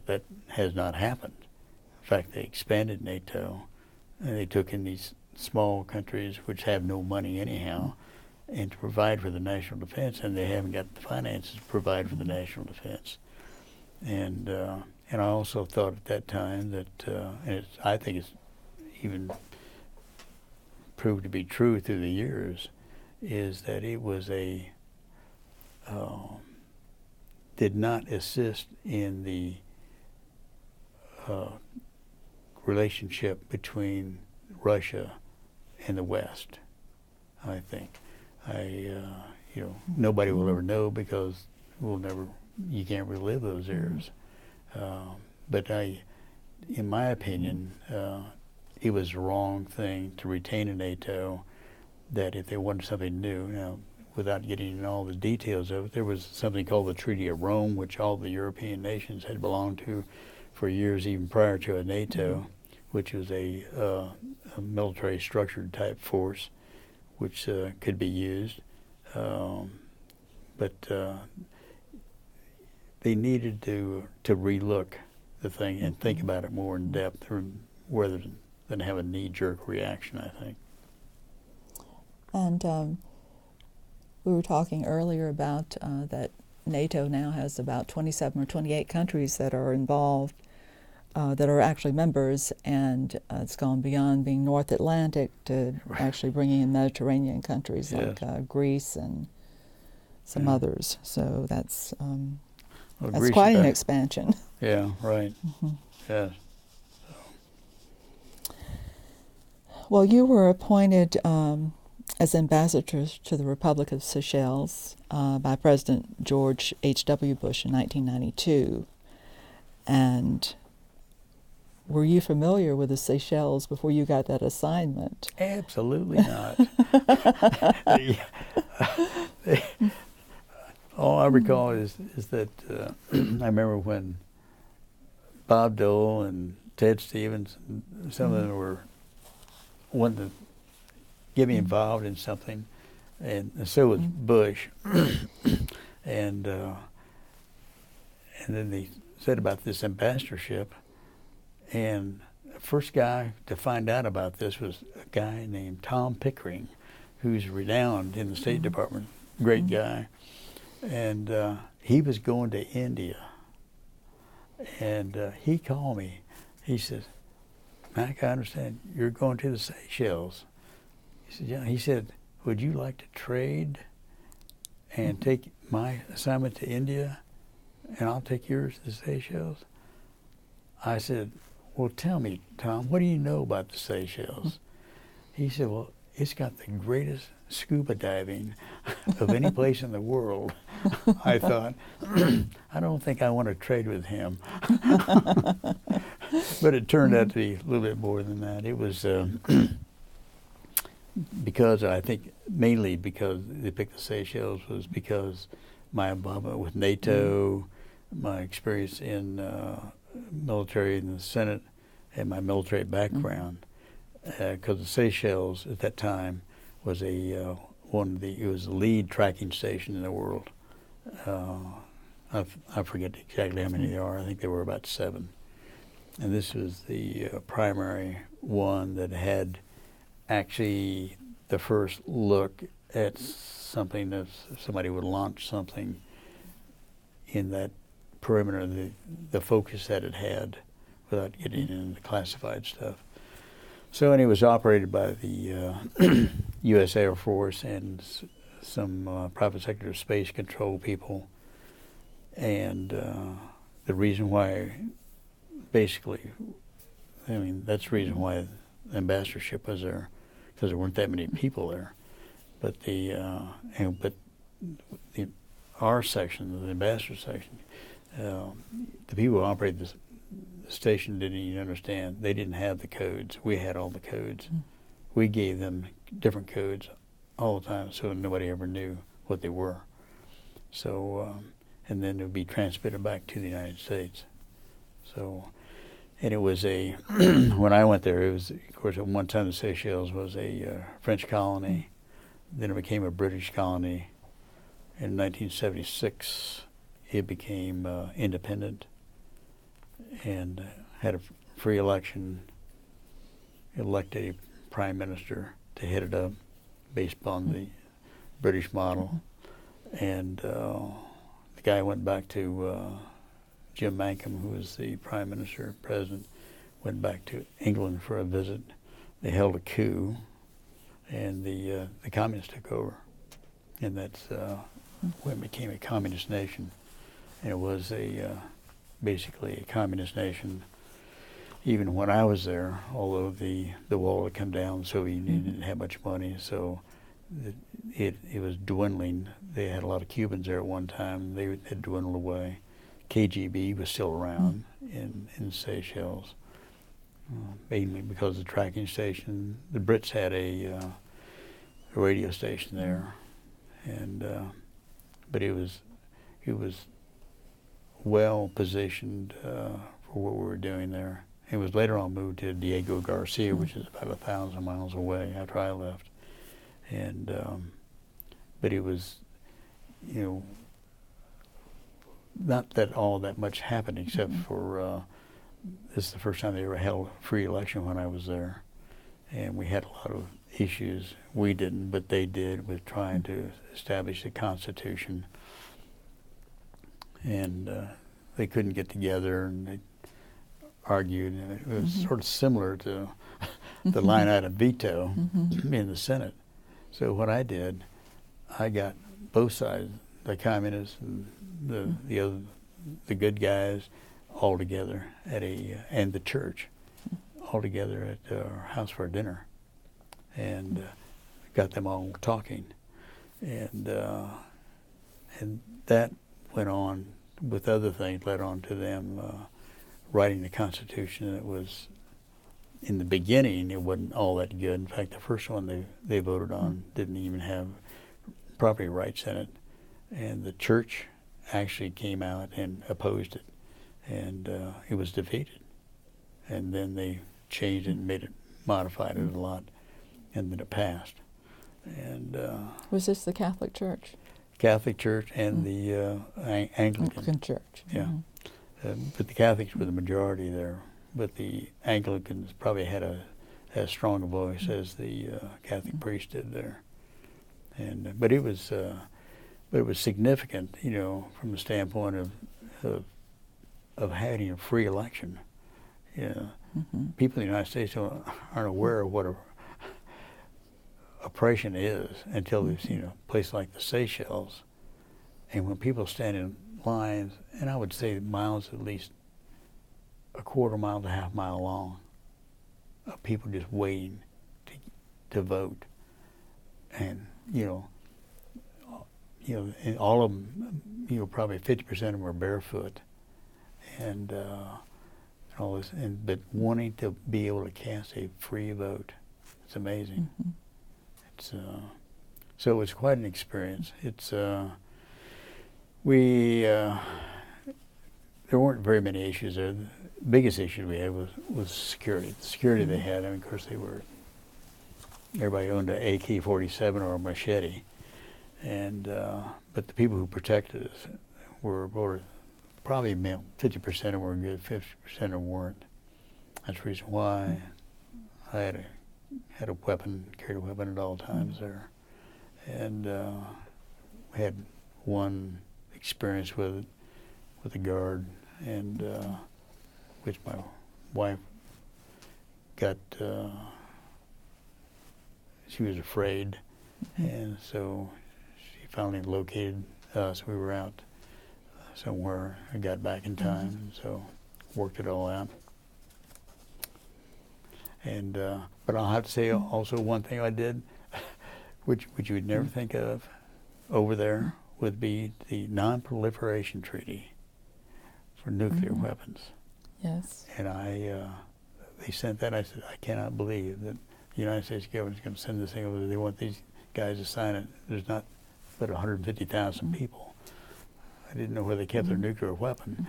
that has not happened. In fact, they expanded NATO, and they took in these small countries which have no money anyhow, and to provide for the national defense, and they haven't got the finances to provide for the national defense. And I also thought at that time that, I think it's even proved to be true through the years, is that it was did not assist in the relationship between Russia and the West, I think. Nobody will ever know because you can't relive those eras. But in my opinion, it was the wrong thing to retain a NATO, that if they wanted something new, now, without getting into all the details of it, there was something called the Treaty of Rome, which all the European nations had belonged to for years, even prior to a NATO, which was a military structured type force, which could be used. But they needed to relook the thing and think about it more in depth, rather than have a knee-jerk reaction, I think. And we were talking earlier about that NATO now has about 27 or 28 countries that are involved, that are actually members, and it's gone beyond being North Atlantic to actually bringing in Mediterranean countries like Greece and some others. So that's Greece, quite an expansion. Yeah, right. Yes. Well, you were appointed as ambassador to the Republic of Seychelles by President George H.W. Bush in 1992. And were you familiar with the Seychelles before you got that assignment? Absolutely not. All I recall is that I remember when Bob Dole and Ted Stevens, some of them were wanting to get me involved in something, and so was Bush, and And then they said about this ambassadorship, and the first guy to find out about this was a guy named Tom Pickering, who's renowned in the State Department, great guy. And he was going to India. And he called me. He says, Mack, I understand you're going to the Seychelles. He said, yeah. He said, would you like to trade and take my assignment to India, and I'll take yours to the Seychelles? I said, well, tell me, Tom, what do you know about the Seychelles? He said, well, it's got the greatest scuba diving of any place in the world. I thought, I don't think I want to trade with him. But it turned out to be a little bit more than that. It was because, I think mainly because they picked the Seychelles, was because my involvement with NATO, my experience in military in the Senate, and my military background. Because the Seychelles at that time was it was the lead tracking station in the world. I forget exactly how many there are. I think there were about 7. And this was the primary one that had actually the first look at something, that somebody would launch something in that perimeter, the focus that it had, without getting into the classified stuff. So, and it was operated by the U.S. Air Force and some private sector space control people. And the reason why, basically, I mean, that's the reason why the ambassadorship was there, because there weren't that many people there. But our section, the ambassador section, the people who operated the station didn't even understand. They didn't have the codes. We had all the codes. We gave them different codes all the time, so nobody ever knew what they were. So, and then it would be transmitted back to the United States. So, and it was when I went there, it was, of course, at one time the Seychelles was a French colony. Then it became a British colony. In 1976, it became independent and had a free election, elected a prime minister to head it up based upon the British model. And the guy went back to Jim Mankham, who was the prime minister, president, went back to England for a visit. They held a coup, and the communists took over. And that's when it became a communist nation. And it was basically a communist nation. Even when I was there, although the wall had come down, the Soviet Union didn't have much money, so it was dwindling. They had a lot of Cubans there at one time. They had dwindled away. KGB was still around in Seychelles, mainly because of the tracking station. The Brits had a radio station there, and but it was well positioned for what we were doing there. It was later on moved to Diego Garcia, which is about 1,000 miles away after I left. And but it was, not that all that much happened except for this is the first time they ever held a free election when I was there, and we had a lot of issues. We didn't, but they did, with trying to establish the Constitution. And they couldn't get together, and they argued, and it was sort of similar to the line item veto in the Senate. So what I did, I got both sides, the communists and the good guys, all together and the church, all together at our house for dinner, and got them all talking, and that went on with other things, led on to them writing the Constitution. It was, in the beginning, it wasn't all that good. In fact, the first one they voted on didn't even have property rights in it, and the church actually came out and opposed it, and it was defeated. And then they changed it and modified it a lot, and then it passed. And was this the Catholic Church? Catholic Church and the Anglican Church. Yeah. but the Catholics were the majority there. But the Anglicans probably had as strong a voice as the Catholic priest did there. And but it was significant, you know, from the standpoint of having a free election. You know, people in the United States aren't aware of what oppression is until they've seen a place like the Seychelles. And when people stand in lines, and I would say miles, at least a quarter mile to half mile long, of people just waiting to vote, and and all of them, probably 50% of them were barefoot, and all this, but wanting to be able to cast a free vote. It's amazing. It's so it was quite an experience. It's there weren't very many issues there. The biggest issue we had was security. The security they had, I mean, of course, everybody owned an AK-47 or a machete, and but the people who protected us were probably 50% of them were good, 50% of them weren't. That's the reason why I had a weapon, carried a weapon at all times there, and we had one experience with a guard, and which my wife got. She was afraid, and so she finally located us. We were out somewhere. I got back in time, and so worked it all out. And but I'll have to say also one thing I did, which you would never think of, over there, would be the Non-Proliferation Treaty for nuclear weapons. Yes. And they sent that. I said, I cannot believe that the United States government is going to send this thing over. They want these guys to sign it. There's not but 150,000 people. I didn't know where they kept their nuclear weapon.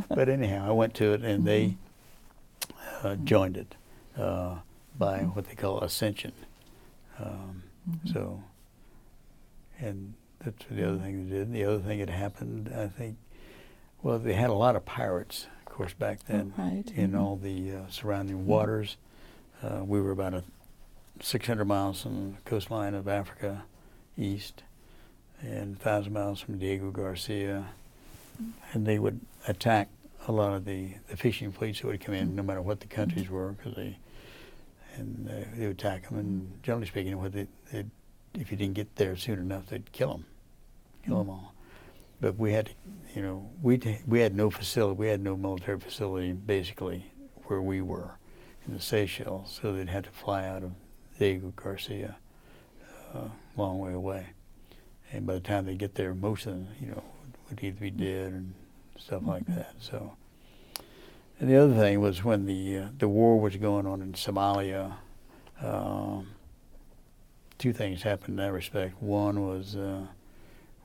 But anyhow, I went to it, and they joined it by what they call ascension. So, and that's the other thing they did. The other thing that happened, I think, well, they had a lot of pirates, of course, back then in all the surrounding waters. We were about 600 miles from the coastline of Africa east, and 1,000 miles from Diego Garcia. And they would attack a lot of the fishing fleets that would come in, no matter what the countries were, because they would attack them. And generally speaking, if you didn't get there soon enough, they'd kill them all. But we had to, we had no facility, we had no military facility basically where we were in the Seychelles, so they'd have to fly out of Diego Garcia, a long way away. And by the time they get there, most of them, would either be dead and stuff like that. So, and the other thing was when the war was going on in Somalia. Two things happened in that respect. One was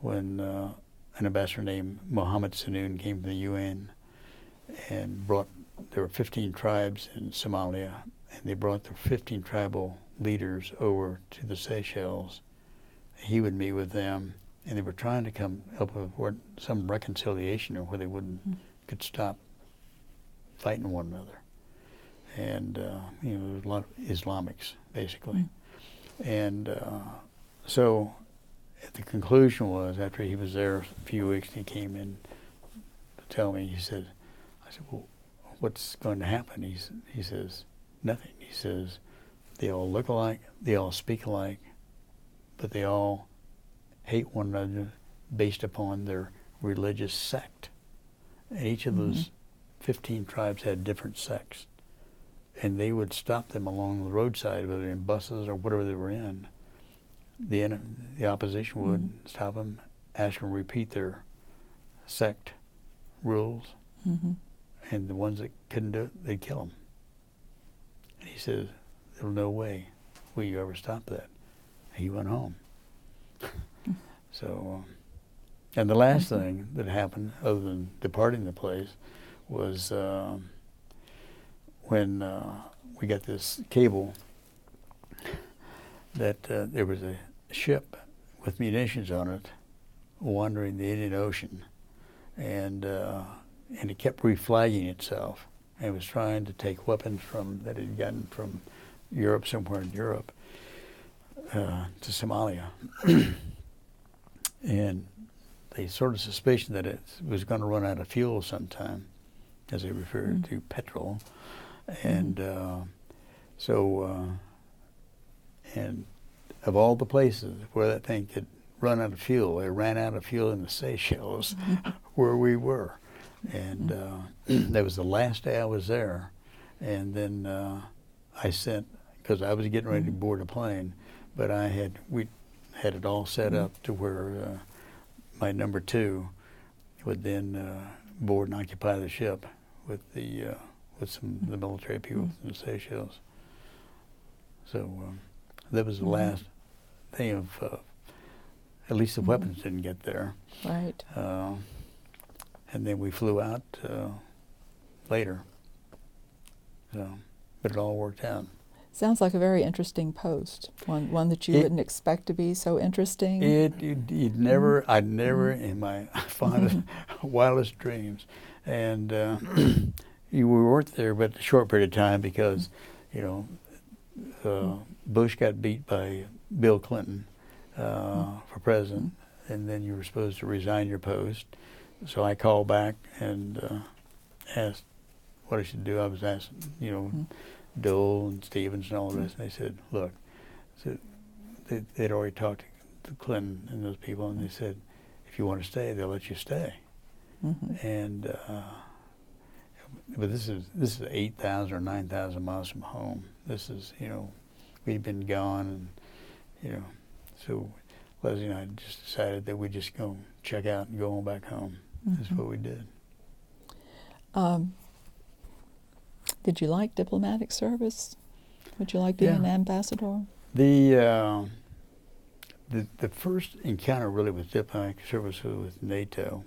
when an ambassador named Mohammed Sanoun came from the UN and there were 15 tribes in Somalia, and they brought the 15 tribal leaders over to the Seychelles. He would meet with them, and they were trying to come up with some reconciliation or where they could stop fighting one another. And there was a lot of Islamics, basically. And so the conclusion was, after he was there a few weeks, he came in to tell me, I said, well, what's going to happen? He says, nothing. He says, they all look alike, they all speak alike, but they all hate one another based upon their religious sect. And each of those 15 tribes had different sects. And they would stop them along the roadside, whether in buses or whatever they were in. The opposition would stop them, ask them to repeat their sect rules, and the ones that couldn't do it, they'd kill them. And he says, "There's no way will you ever stop that." He went home. So, and the last thing that happened, other than departing the place, was when we got this cable that there was a ship with munitions on it wandering the Indian Ocean, and and it kept reflagging itself, and was trying to take weapons that it had gotten from Europe, somewhere in Europe, to Somalia. And they sort of suspicion that it was going to run out of fuel sometime, as they referred to petrol. And and of all the places where that thing could run out of fuel, it ran out of fuel in the Seychelles, where we were. And that was the last day I was there. And then I sent, because I was getting ready to board a plane, but we had it all set up to where my number 2 would then board and occupy the ship with some of the military people in the Seychelles. So that was the last thing of, at least the weapons didn't get there. Right. And then we flew out later. So, but it all worked out. Sounds like a very interesting post. One that you wouldn't expect to be so interesting. I'd never in my fondest, wildest dreams. And we weren't there but a short period of time because, Bush got beat by Bill Clinton for president, and then you were supposed to resign your post. So I called back and asked what I should do. I was asked, Dole and Stevens and all this, and they said, look, they'd already talked to Clinton and those people, and they said, if you want to stay, they'll let you stay. And but this is 8,000 or 9,000 miles from home. This is, we'd been gone, and so Leslie and I just decided that we'd just go check out and go on back home. That's what we did. Did you like diplomatic service? Would you like being an ambassador? The first encounter really with diplomatic service was with NATO,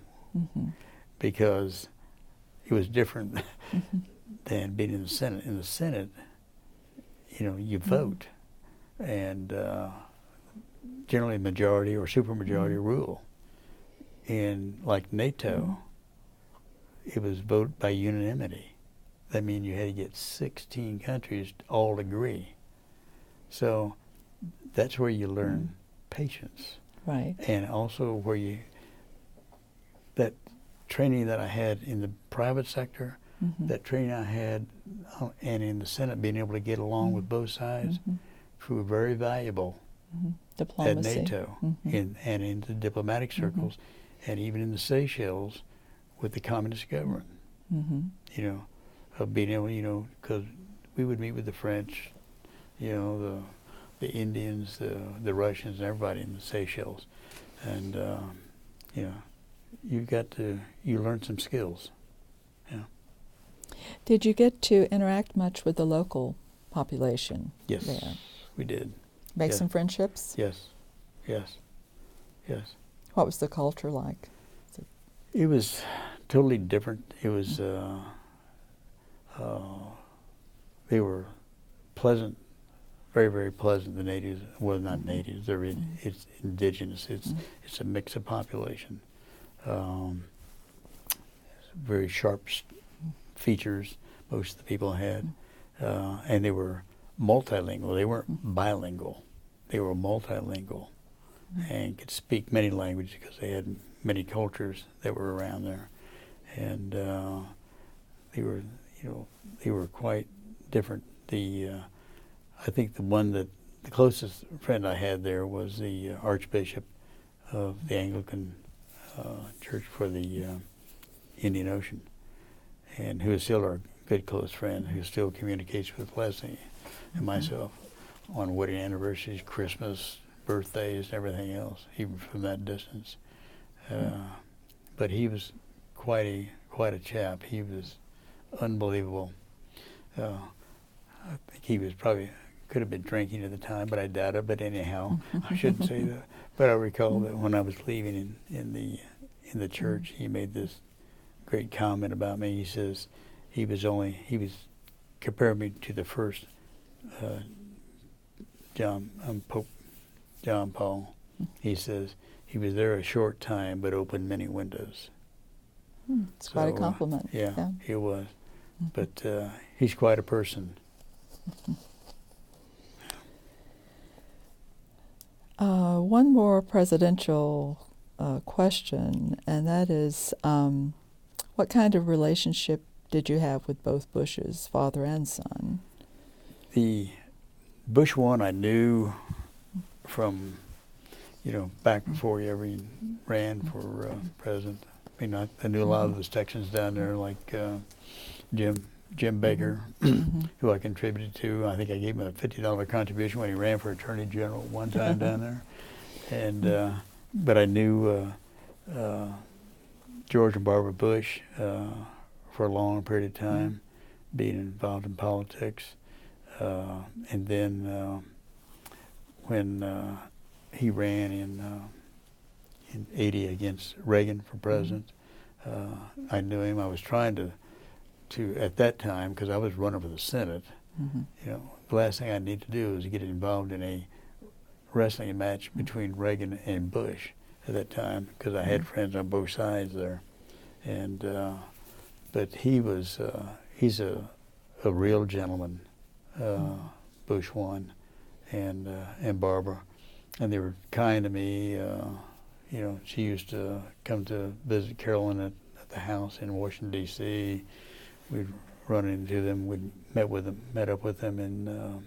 because it was different than being in the Senate. In the Senate, you vote, and generally majority or supermajority rule. In like NATO, it was vote by unanimity. That means you had to get 16 countries to all agree. So that's where you learn patience. Right. And also where that training that I had in the private sector, that training I had and in the Senate, being able to get along with both sides, proved very valuable Diplomacy. at NATO and in the diplomatic circles, and even in the Seychelles with the communist government. Of being able, because we would meet with the French, the Indians, the Russians, and everybody in the Seychelles, and you learn some skills. Did you get to interact much with the local population? Yes, there? we did. Make some friendships? Yes. What was the culture like? It was totally different. It was, they were pleasant, very, very pleasant. The natives, well, not natives, it's indigenous. It's a mix of population. Very sharp features most of the people had, and they were multilingual. They weren't bilingual. They were multilingual and could speak many languages because they had many cultures that were around there, and they were quite different. I think the closest friend I had there was the Archbishop of the Anglican Church for the Indian Ocean, and who is still our good close friend, who still communicates with Leslie and myself on wedding anniversaries, Christmas, birthdays, and everything else, even from that distance. But he was quite a chap. He was unbelievable. I think he was could have been drinking at the time, but I doubt it. But anyhow, I shouldn't say that. But I recall that when I was leaving in the church, he made this great comment about me. He says he was comparing me to the first Pope John Paul. He says he was there a short time, but opened many windows. It's quite a compliment. Yeah, he was. But he's quite a person. One more presidential question, and that is, what kind of relationship did you have with both Bushes, father and son? The Bush one I knew from, back before he ever ran for president. I mean, I knew a lot of the Texans down there, like Jim Baker, who I contributed to. I think I gave him a $50 contribution when he ran for Attorney General one time down there. And but I knew George and Barbara Bush for a long period of time, being involved in politics. And then when he ran in '80 against Reagan for president, I knew him. I was trying to at that time, because I was running for the Senate, the last thing I needed to do was get involved in a wrestling match between Reagan and Bush at that time, because I had friends on both sides there. And but he's a real gentleman, Bush one, and Barbara, and they were kind to me. She used to come to visit Carolyn at the house in Washington, D.C. We'd run into them. We'd met up with them a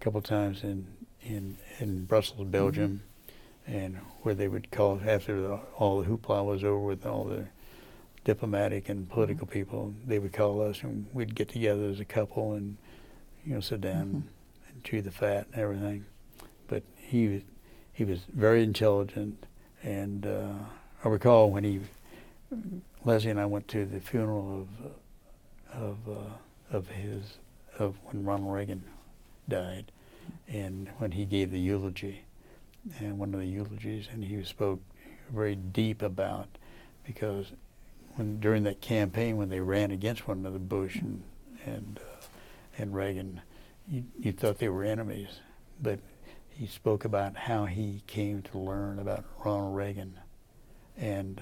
couple times in Brussels, Belgium, and where they would call after all the hoopla was over with all the diplomatic and political people. They would call us, and we'd get together as a couple and sit down and chew the fat and everything. But he was very intelligent, and I recall when Leslie and I went to the funeral of when Ronald Reagan died, and when he gave the eulogy, and one of the eulogies, and he spoke very deep about, because during that campaign when they ran against one another, Bush and Reagan, you thought they were enemies, but he spoke about how he came to learn about Ronald Reagan, and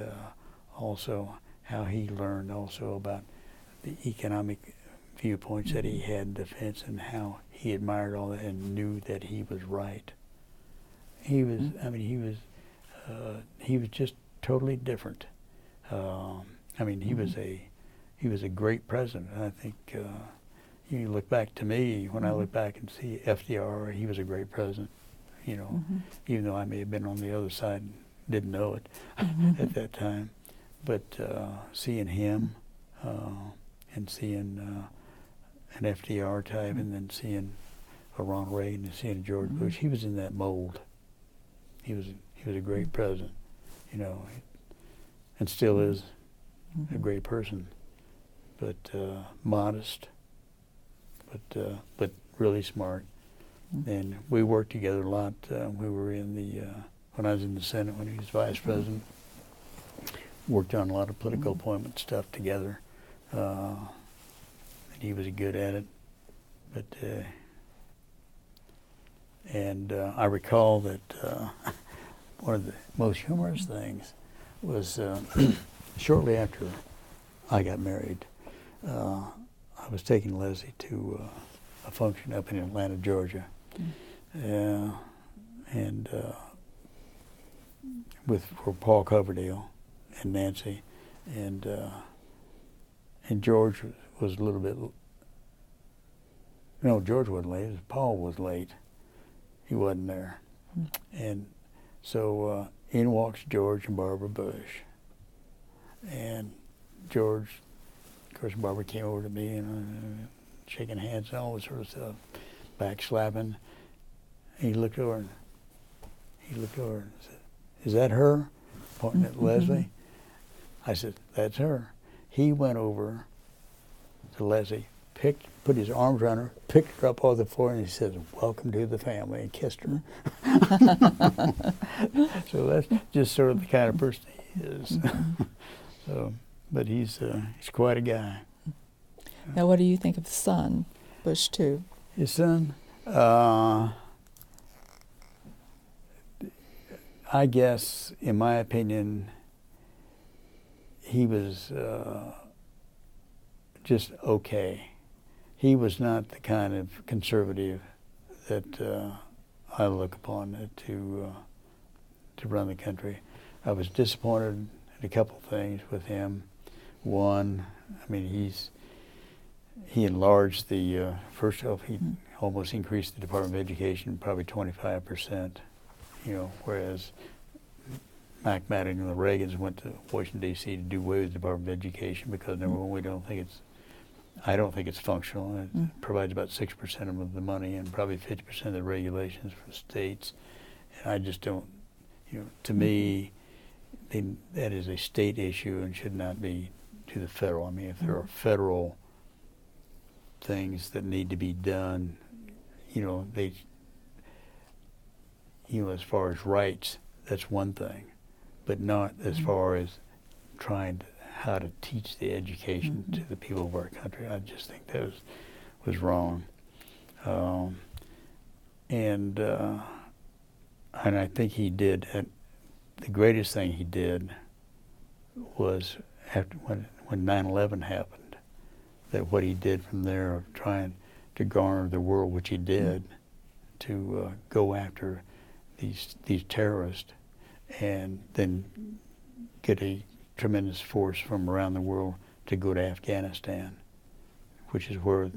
also how he learned also about the economic viewpoints that he had in defense, and how he admired all that and knew that he was right. He was, he was just totally different. He was a great president. I think you look back to me, when I look back and see FDR, he was a great president. Even though I may have been on the other side and didn't know it at that time, but seeing him and seeing an FDR type, and then seeing a Ronald Reagan and seeing a George Bush, he was in that mold. He was a great president, and still is a great person, but modest, but really smart. And we worked together a lot. We were when I was in the Senate, when he was vice president, worked on a lot of political appointment stuff together. And he was good at it. But I recall that one of the most humorous things was shortly after I got married, I was taking Leslie to a function up in Atlanta, Georgia, and for Paul Coverdale and Nancy, and George was a little bit. No, George wasn't late. Paul was late. He wasn't there, and so in walks George and Barbara Bush, and George, of course, Barbara came over to me and shaking hands and all this sort of stuff, backslapping. He looked over and said, "Is that her?" Pointing at Leslie. I said, "That's her." He went over to Leslie, put his arms around her, picked her up off the floor, and he said, "Welcome to the family," and kissed her. So that's just sort of the kind of person he is. So, but he's quite a guy. Now, what do you think of the son, Bush 2? His son, I guess, in my opinion, he was just okay. He was not the kind of conservative that I look upon to run the country. I was disappointed in a couple things with him. One, I mean, he enlarged the first off. He almost increased the Department of Education probably 25%. Whereas Mack Mattingly and the Reagans went to Washington D.C. to do away with the Department of Education because number one, I don't think it's functional. It provides about 6% of the money and probably 50% of the regulations for states. And I just don't, to me, that is a state issue and should not be to the federal. I mean, if there are federal things that need to be done, as far as rights, that's one thing, but not as far as trying how to teach the education to the people of our country. I just think that was wrong. And I think he did. The greatest thing he did was after when 9/11 happened, that what he did from there of trying to garner the world, which he did, to go after these terrorists, and then get a tremendous force from around the world to go to Afghanistan, which is where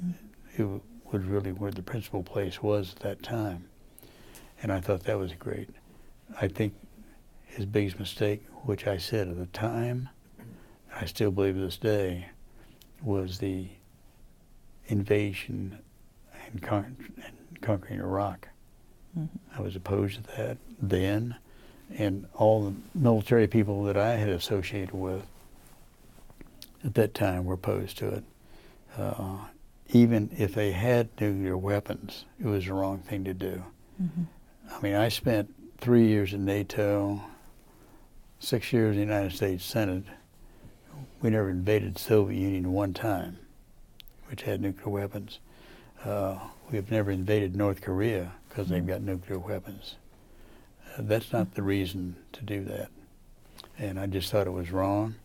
it was really where the principal place was at that time. And I thought that was great. I think his biggest mistake, which I said at the time, I still believe to this day, was the invasion and conquering Iraq. I was opposed to that then, and all the military people that I had associated with at that time were opposed to it. Even if they had nuclear weapons, it was the wrong thing to do. I mean, I spent 3 years in NATO, 6 years in the United States Senate. We never invaded the Soviet Union one time, which had nuclear weapons. We have never invaded North Korea because they've got nuclear weapons. That's not the reason to do that. And I just thought it was wrong.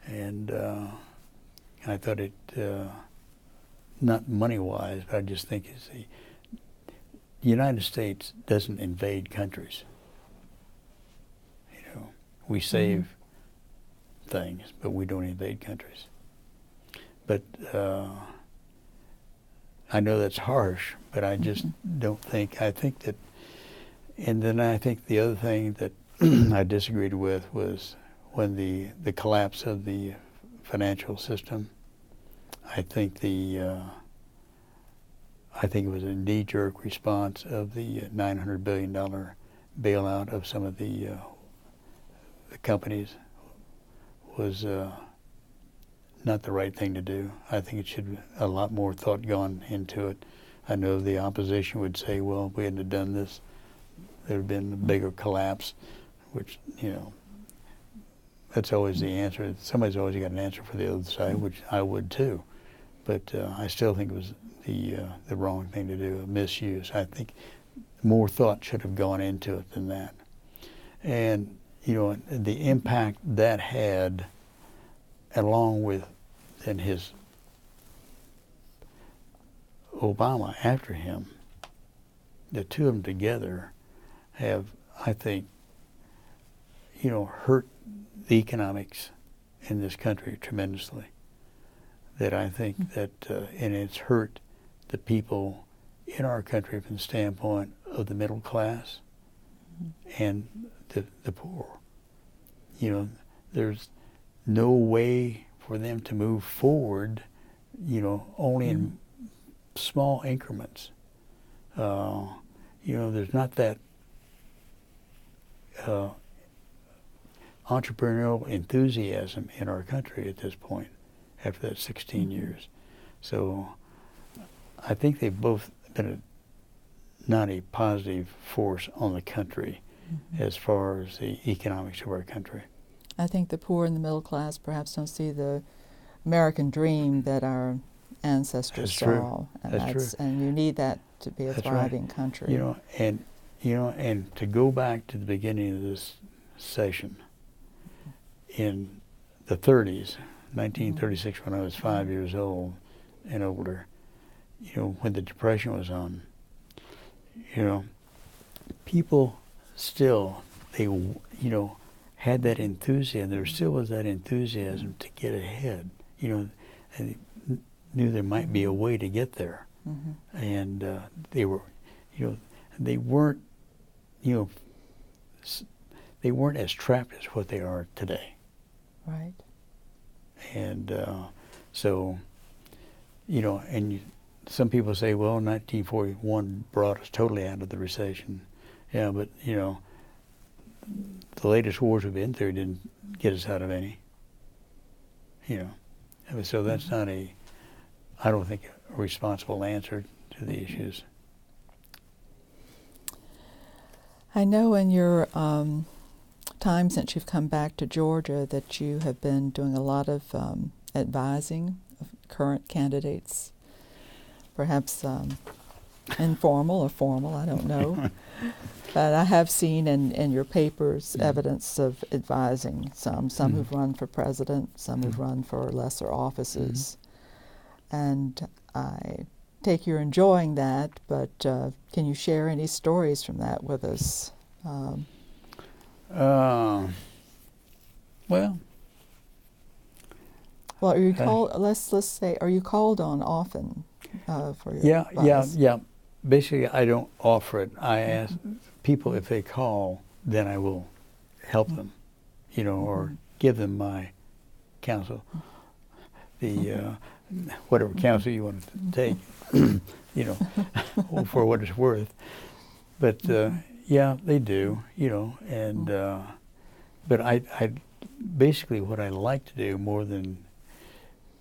And I thought it, not money-wise, but I just think the United States doesn't invade countries. We save things, but we don't invade countries. But I know that's harsh, but I just don't think, I think that, and then I think the other thing that I disagreed with was when the collapse of the financial system. I think it was a knee-jerk response of the $900 billion bailout of some of the companies was not the right thing to do. I think it should a lot more thought gone into it. I know the opposition would say, well, if we hadn't have done this, there would have been a bigger collapse, which, that's always the answer. Somebody's always got an answer for the other side, which I would too. But I still think it was the wrong thing to do, a misuse. I think more thought should have gone into it than that. And, the impact that had, along with then his Obama after him, the two of them together have, I think, hurt the economics in this country tremendously. That I think that, and it's hurt the people in our country from the standpoint of the middle class and the poor. There's no way for them to move forward, only in small increments. There's not that entrepreneurial enthusiasm in our country at this point after that 16 years. So I think they've both been not a positive force on the country as far as the economics of our country. I think the poor and the middle class perhaps don't see the American dream that our ancestors saw. That's true. And you need that to be a thriving country. And to go back to the beginning of this session, in the 30s, 1936, when I was 5 years old and older, when the Depression was on, people still, they, had that enthusiasm. There still was that enthusiasm to get ahead, and they knew there might be a way to get there. And they were, they weren't, they weren't as trapped as what they are today. Right. And so, and some people say, well, 1941 brought us totally out of the recession. Yeah, but, the latest wars we've been through didn't get us out of any. So that's not I don't think, a responsible answer to the issues. I know in your time since you've come back to Georgia that you have been doing a lot of advising of current candidates, perhaps informal or formal, I don't know. But I have seen in your papers evidence of advising some who've run for president, some who've run for lesser offices. And I take you're enjoying that, but can you share any stories from that with us? Well, are you called? Let's say, are you called on often for your advice? Yeah. Basically, I don't offer it. I ask people if they call, then I will help them, or give them my counsel, the whatever counsel you want to take, for what it's worth. But yeah, they do, and but I basically what I like to do more than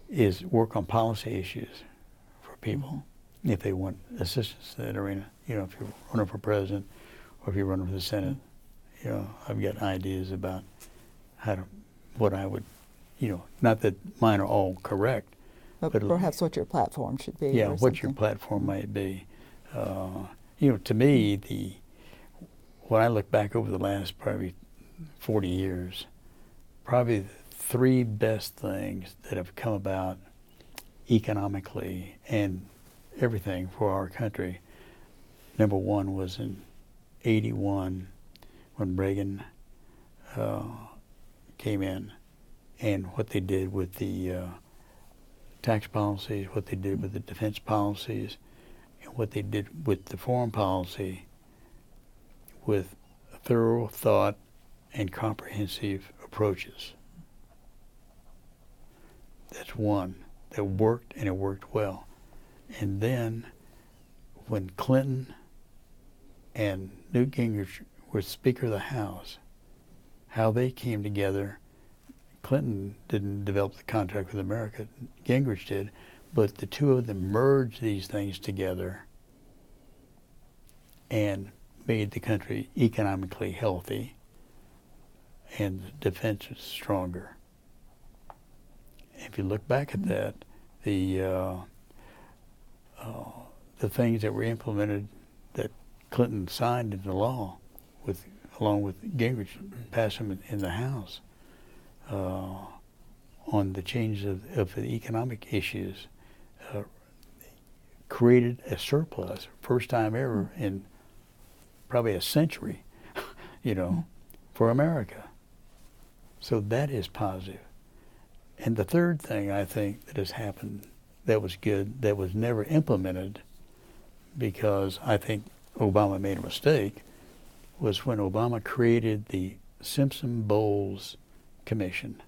is work on policy issues for people. If they want assistance in that arena, if you're running for president or if you're running for the Senate, I've got ideas about what I would, not that mine are all correct, but perhaps what your platform should be. Yeah, or what something. your platform might be. To me, when I look back over the last probably 40 years, probably the three best things that have come about economically and everything for our country. Number one was in '81 when Reagan came in, and what they did with the tax policies, what they did with the defense policies, and what they did with the foreign policy with thorough thought and comprehensive approaches. That's one that worked, and it worked well. And then when Clinton and Newt Gingrich were Speaker of the House, how they came together. Clinton didn't develop the contract with America, Gingrich did, but the two of them merged these things together and made the country economically healthy and the defense was stronger. If you look back at that, the things that were implemented that Clinton signed into law, along with Gingrich, passed them in the House on the change of the economic issues, created a surplus, first time ever in probably a century, for America. So that is positive. And the third thing I think that has happened that was good, that was never implemented, because I think Obama made a mistake, was when Obama created the Simpson-Bowles Commission,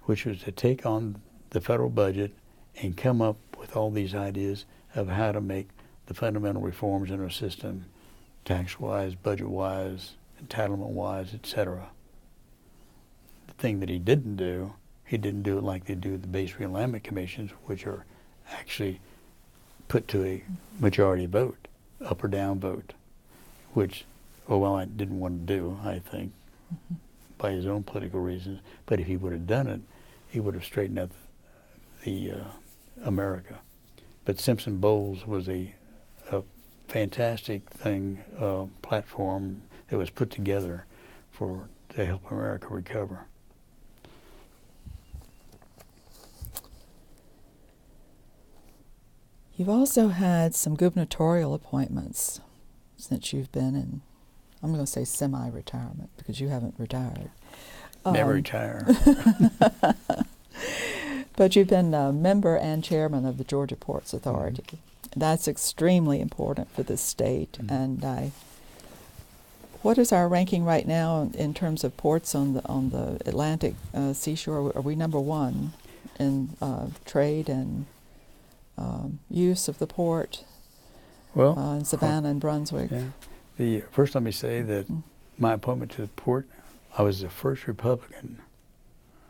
which was to take on the federal budget and come up with all these ideas of how to make the fundamental reforms in our system, tax-wise, budget-wise, entitlement-wise, etc. The thing that he didn't do it like they do the base realignment commissions, which are actually put to a majority vote, up or down vote, which Obama didn't want to do, I think, by his own political reasons. But if he would have done it, he would have straightened out the America. But Simpson-Bowles was a fantastic thing, platform that was put together to help America recover. You've also had some gubernatorial appointments since you've been in, I'm going to say semi-retirement because you haven't retired. Never retire. But you've been a member and chairman of the Georgia Ports Authority. Mm-hmm. That's extremely important for this state. Mm-hmm. And what is our ranking right now in terms of ports on the Atlantic seashore? Are we number one in trade and use of the port? Well, in Savannah and Brunswick. Yeah. First, let me say that my appointment to the port, I was the first Republican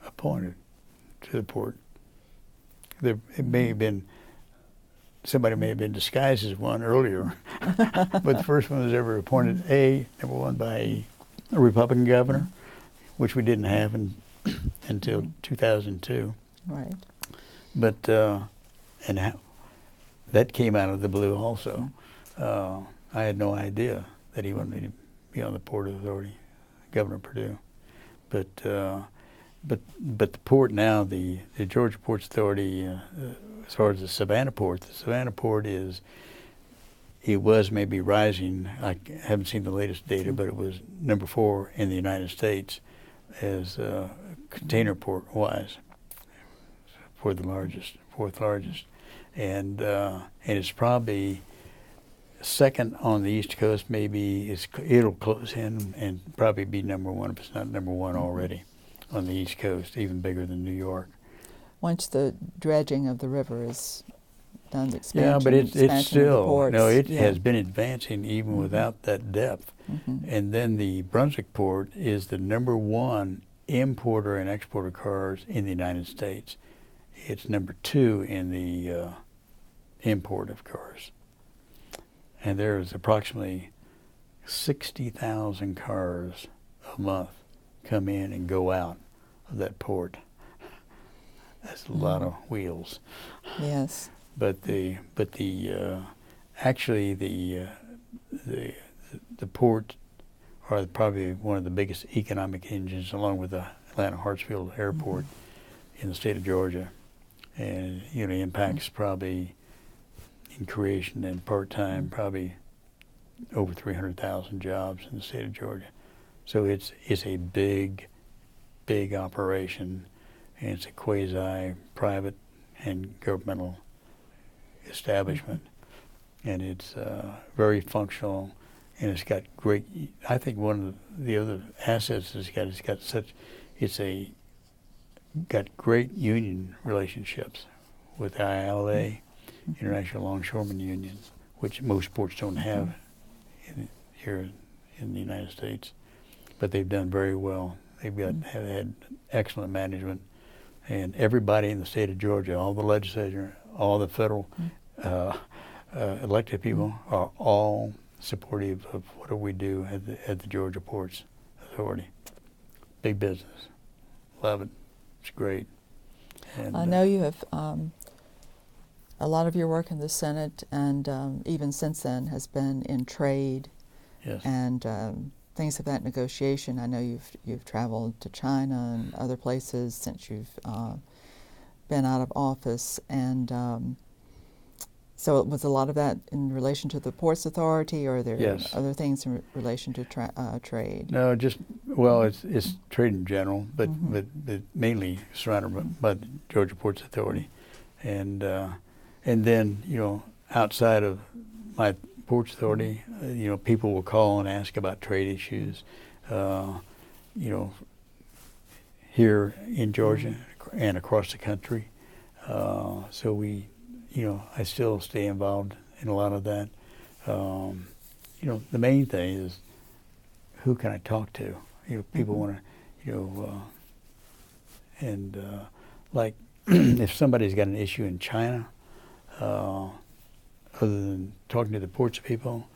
appointed to the port. It may have been, somebody may have been disguised as one earlier, but the first one was ever appointed, number one, by a Republican governor, which we didn't have until 2002. Right. But, that came out of the blue also. I had no idea that he wanted me to be on the Port Authority, Governor Perdue. But the port now, the Georgia Ports Authority, as far as the Savannah Port it was maybe rising. I haven't seen the latest data, but it was number 4 in the United States as container port wise, fourth largest, and it's probably second on the East Coast. Maybe it'll close in and probably be number 1 if it's not number 1 already on the East Coast, even bigger than New York. Once the dredging of the river is done, the expansion. Yeah, but it's still has been advancing even without that depth. Mm-hmm. And then the Brunswick port is the number 1 importer and exporter of cars in the United States. It's number 2 in the import of cars. And there is approximately 60,000 cars a month come in and go out of that port. That's a lot of wheels. Yes. But actually the port are probably one of the biggest economic engines, along with the Atlanta Hartsfield Airport in the state of Georgia, and impacts probably in creation and part-time probably over 300,000 jobs in the state of Georgia. So it's a big operation, and it's a quasi-private and governmental establishment, and it's very functional, and it's got great. I think one of the other assets it's got great union relationships with ILA, International Longshoremen Union, which most ports don't have here in the United States. But they've done very well. Have had excellent management, and everybody in the state of Georgia, all the legislature, all the federal elected people are all supportive of what we do at the Georgia Ports Authority. Big business. Love it. It's great. And I know you have a lot of your work in the Senate, and even since then has been in trade. Yes. And things of that negotiation. I know you've traveled to China and other places since you've been out of office, and so it was a lot of that in relation to the Ports Authority, or are there other things in relation to trade? No, it's trade in general, but mainly surrounded by the Georgia Ports Authority, and then outside of my Ports Authority, people will call and ask about trade issues, here in Georgia and across the country. So we, I still stay involved in a lot of that. The main thing is, who can I talk to? People want to, like if somebody's got an issue in China, other than talking to the ports people,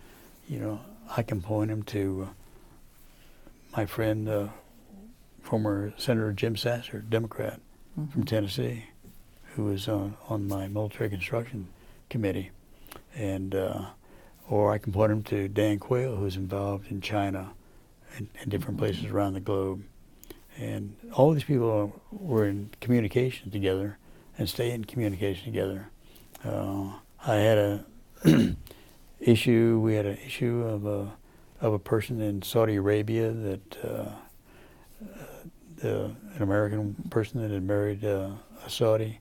I can point them to my friend, former Senator Jim Sasser, Democrat from Tennessee, who is on my military construction committee, and or I can point them to Dan Quayle, who's involved in China and different places around the globe. And all these people were in communication together and stay in communication together. I had a issue. We had an issue of a person in Saudi Arabia that an American person that had married a Saudi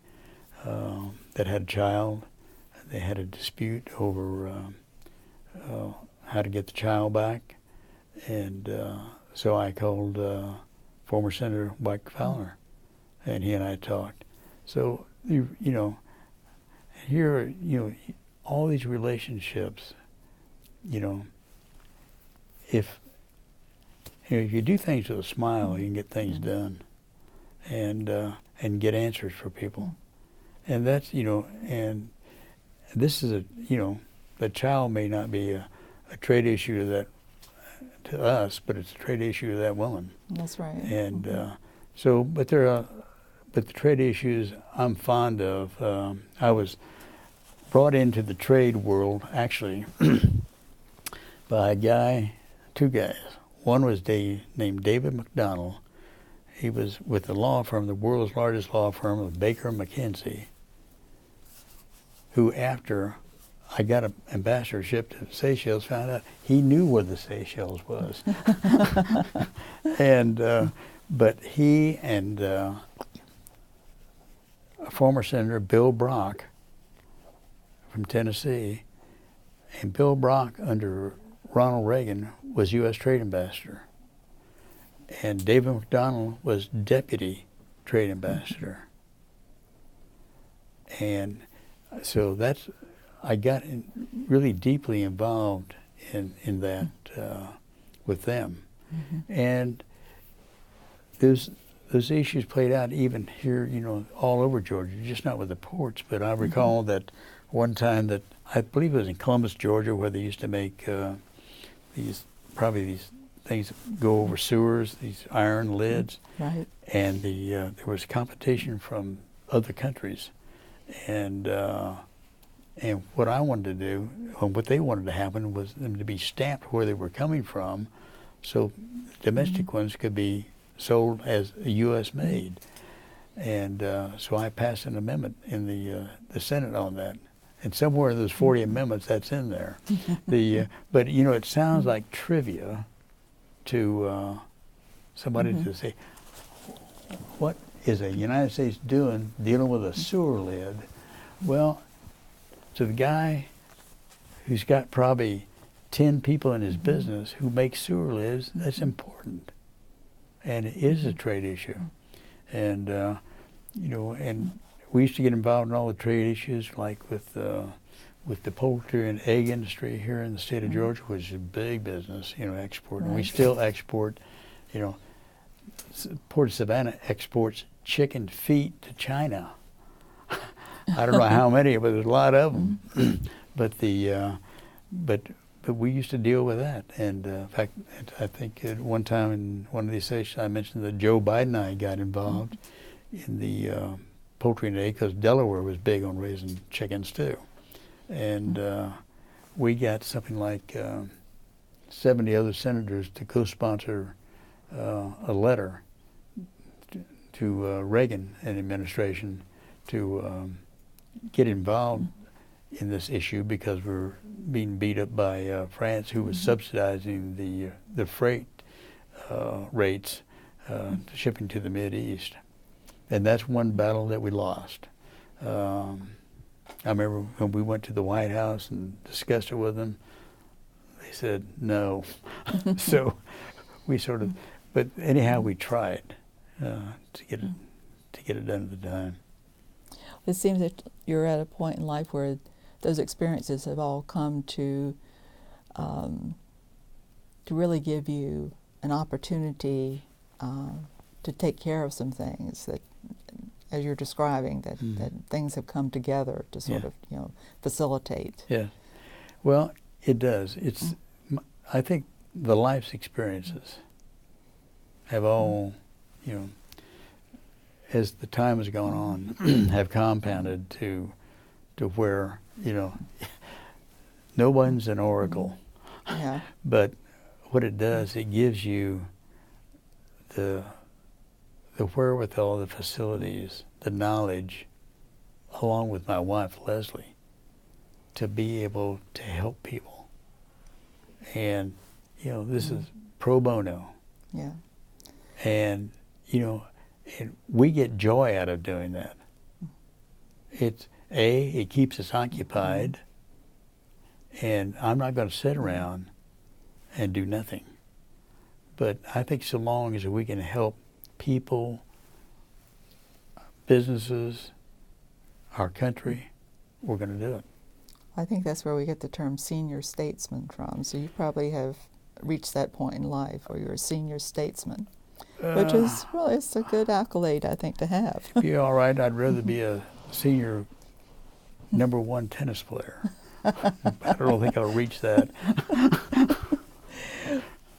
that had a child. They had a dispute over how to get the child back, and so I called former Senator Mike Fowler, and he and I talked. So here, all these relationships, if you do things with a smile, you can get things done, and get answers for people, and that's and this is the child may not be a trade issue to us, but it's a trade issue to that woman. That's right. And but the trade issues I'm fond of. I was brought into the trade world actually by two guys. One was named David McDonald. He was with the law firm, the world's largest law firm of Baker McKenzie, who after I got an ambassadorship to Seychelles, found out he knew where the Seychelles was. And but he and a former Senator Bill Brock from Tennessee, and Bill Brock under Ronald Reagan was U.S. Trade Ambassador, and David McDonald was Deputy Trade Ambassador. And so I got really deeply involved in that with them. Mm-hmm. And those issues played out even here, all over Georgia, just not with the ports. But I recall that one time that I believe it was in Columbus, Georgia, where they used to make these things that go over sewers, these iron lids. Right. And there was competition from other countries, and what I wanted to do, and what they wanted to happen, was them to be stamped where they were coming from, so domestic ones could be sold as U.S. made. And so I passed an amendment in the Senate on that. And somewhere in those 40 amendments, that's in there. But it sounds like trivia to somebody to say, what is the United States dealing with a sewer lid? Well, to the guy who's got probably 10 people in his business who make sewer lids, that's important. And it is a trade issue. And, and we used to get involved in all the trade issues, like with the poultry and egg industry here in the state of Georgia, which is a big business, export. Right. And we still export, Port of Savannah exports chicken feet to China. I don't know how many, but there's a lot of them. But we used to deal with that. And in fact, I think at one time in one of these sessions I mentioned that Joe Biden and I got involved in the poultry and egg, because Delaware was big on raising chickens too. And we got something like 70 other senators to co-sponsor a letter to Reagan and the administration to get involved in this issue, because we're being beat up by France, who was subsidizing the freight rates shipping to the Mideast. And that's one battle that we lost. I remember when we went to the White House and discussed it with them, they said no. So we sort of, but anyhow, we tried to get it done at the time. It seems that you're at a point in life where those experiences have all come to really give you an opportunity to take care of some things that, as you're describing, that things have come together to sort of facilitate. Yeah. Well, it does. It's I think the life's experiences have all, as the time has gone on, have compounded to where, no one's an oracle. Yeah. But what it does, it gives you the wherewithal, the facilities, the knowledge, along with my wife, Leslie, to be able to help people. And, this is pro bono. Yeah. And, and we get joy out of doing that. It keeps us occupied, and I'm not going to sit around and do nothing. But I think so long as we can help people, businesses, our country, we're going to do it. I think that's where we get the term senior statesman from. So you probably have reached that point in life where you're a senior statesman, which is, well, it's a good accolade, I think, to have. To be all right, I'd rather be a senior #1 tennis player. I don't think I'll reach that.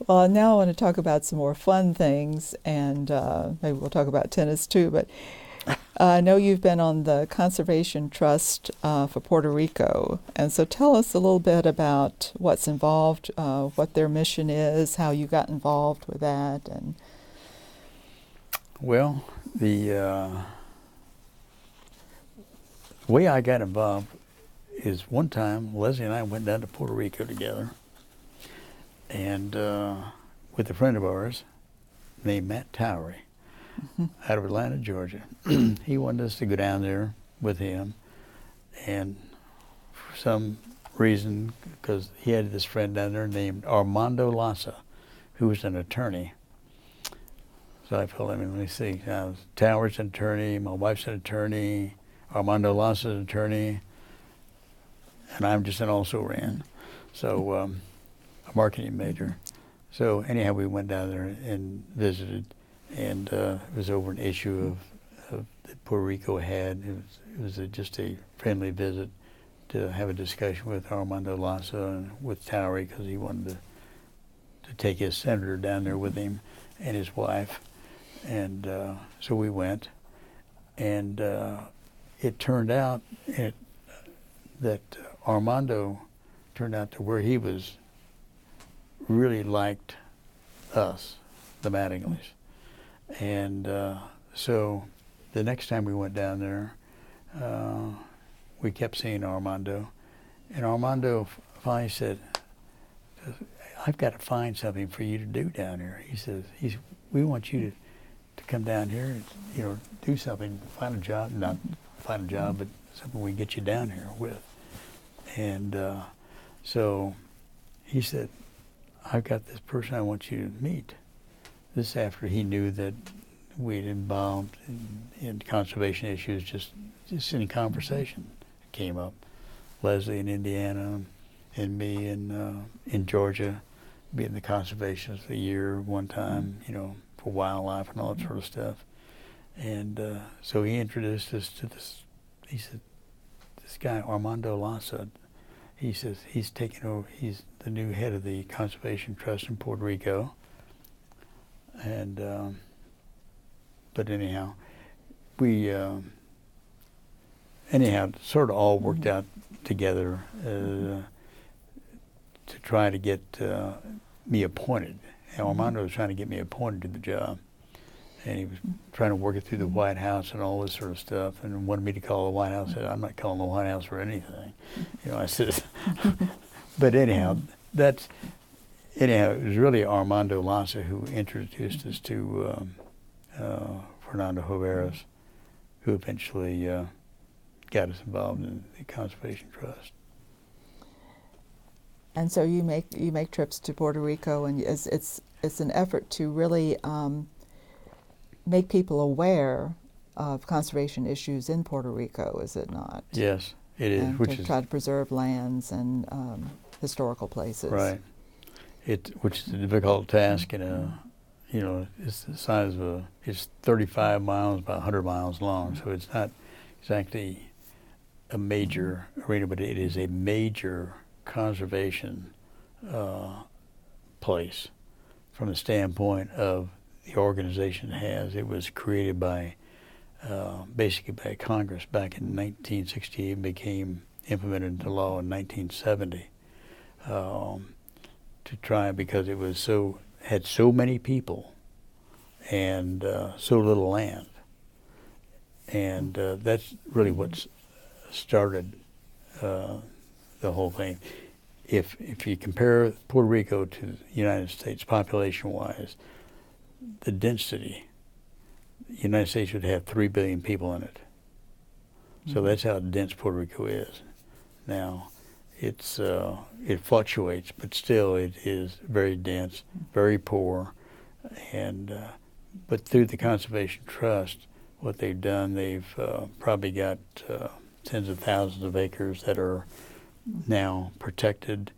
Well, now I want to talk about some more fun things, and maybe we'll talk about tennis too, but I know you've been on the Conservation Trust for Puerto Rico, and so tell us a little bit about what's involved, what their mission is, how you got involved with that, and. Well, the way I got involved is one time Leslie and I went down to Puerto Rico together, and with a friend of ours named Matt Towery, out of Atlanta, Georgia. He wanted us to go down there with him, and for some reason, because he had this friend down there named Armando Lassa, who was an attorney. So I told him, let me see, Tower's an attorney, my wife's an attorney, Armando Lassa's an attorney, and I'm just an also-ran, so a marketing major. So anyhow, we went down there and visited, and it was over an issue of that Puerto Rico had. It was just a friendly visit to have a discussion with Armando Lassa and with Towery, because he wanted to take his senator down there with him and his wife. And so we went, and it turned out that Armando turned out to where he was really liked us, the Mattingleys. And so the next time we went down there, we kept seeing Armando. And Armando finally said, I've got to find something for you to do down here. He says, we want you to come down here and, do something, find a job, not find a job, but something we can get you down here with. And so he said, I've got this person I want you to meet. This after he knew that we'd involved in conservation issues, just in conversation. It came up. Leslie in Indiana and me in Georgia being the conservationist of the year one time, for wildlife and all that sort of stuff. And so he introduced us to this. He said, this guy, Armando Lassa, he says he's taking over, he's the new head of the Conservation Trust in Puerto Rico. And, but anyhow, we, sort of all worked out together to try to get me appointed. And Armando was trying to get me appointed to the job. And he was trying to work it through the White House and all this sort of stuff, and wanted me to call the White House. I said, I'm not calling the White House for anything. I said, but anyhow, it was really Armando Lassa who introduced us to Fernando Joveras, who eventually got us involved in the Conservation Trust. And so you make trips to Puerto Rico, and it's an effort to really make people aware of conservation issues in Puerto Rico, is it not? Yes, it is. And to try to preserve lands and historical places. Right. Which is a difficult task, it's the size of it's 35 miles, about 100 miles long, so it's not exactly a major arena, but it is a major conservation place from the standpoint of the organization it has. It was created basically by Congress back in 1968 and became implemented into law in 1970 to try, because it was had so many people and so little land. And that's really what started the whole thing. If you compare Puerto Rico to the United States population-wise, the density, the United States would have 3 billion people in it. So that's how dense Puerto Rico is. Now, it fluctuates, but still it is very dense, very poor, and but through the Conservation Trust, what they've done, they've probably got tens of thousands of acres that are now protected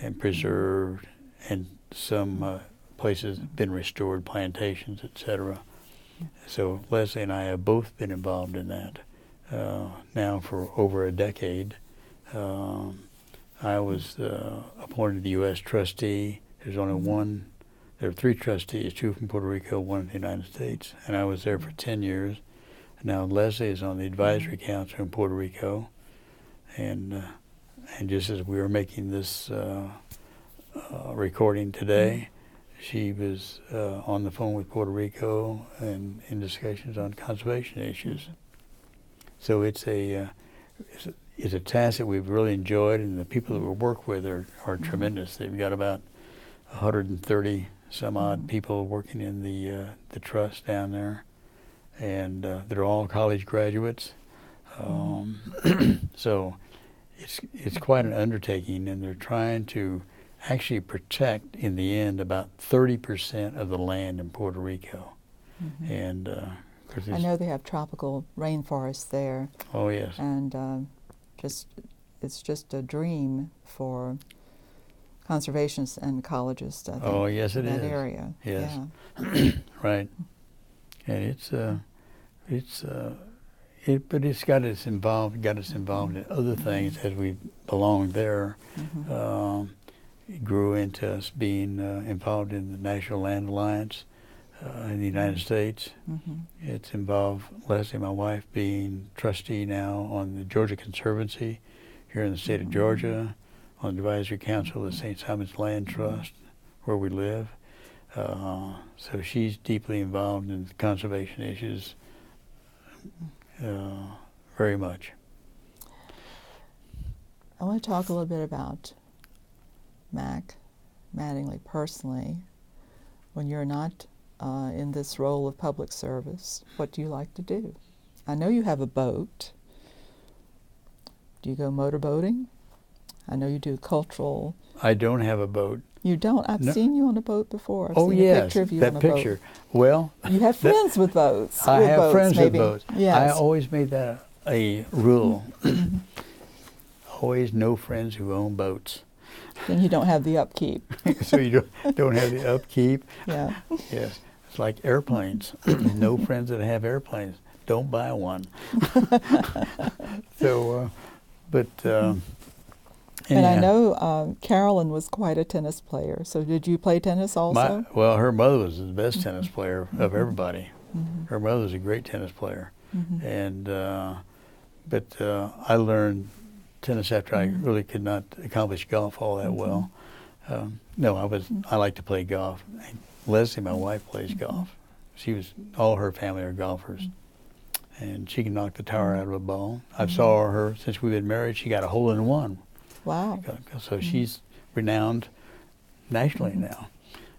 and preserved, and some places have been restored, plantations, etc. So Leslie and I have both been involved in that now for over a decade. I was appointed the U.S. trustee. There's only one. There are 3 trustees, 2 from Puerto Rico, 1 in the United States, and I was there for 10 years. Now Leslie is on the advisory council in Puerto Rico, and just as we were making this recording today, she was on the phone with Puerto Rico and in discussions on conservation issues. So it's a task that we've really enjoyed, and the people that we work with are tremendous. They've got about 130 some odd people working in the trust down there, and they're all college graduates. So it's quite an undertaking, and they're trying to actually protect, in the end, about 30% of the land in Puerto Rico. And I know they have tropical rainforests there. Oh yes. And it's just a dream for conservationists and ecologists. I think, oh yes, it in is. that area. Yes. Yeah. Right. And but it's got us involved in other things as we belonged there. It grew into us being involved in the National Land Alliance in the United States. It's involved Leslie, my wife, being trustee now on the Georgia Conservancy here in the state of Georgia, on the advisory council of the St. Simon's Land Trust, where we live. So she's deeply involved in conservation issues very much. I want to talk a little bit about Mack Mattingly personally. When you're not in this role of public service, what do you like to do? I know you have a boat. Do you go motorboating? I know you do cultural. I don't have a boat. You don't? I've seen you on a boat before. I've oh seen yes, a picture of you that on a picture. Boat. Well, you have friends with boats. I with have boats, friends maybe. with boats. Yes. I always made that a rule. Always no friends who own boats. Then you don't have the upkeep. So you don't have the upkeep. Yeah. Yes. It's like airplanes. No friends that have airplanes. Don't buy one. So, but and I know Carolyn was quite a tennis player. So did you play tennis also? Well, her mother was the best tennis player of everybody. Her mother was a great tennis player, and but I learned tennis after I really could not accomplish golf all that well. No, I like to play golf. Leslie, my wife, plays golf. All her family are golfers, and she can knock the tower out of a ball. I saw her since we've been married. She got a hole-in-one. Wow! So she's renowned nationally now,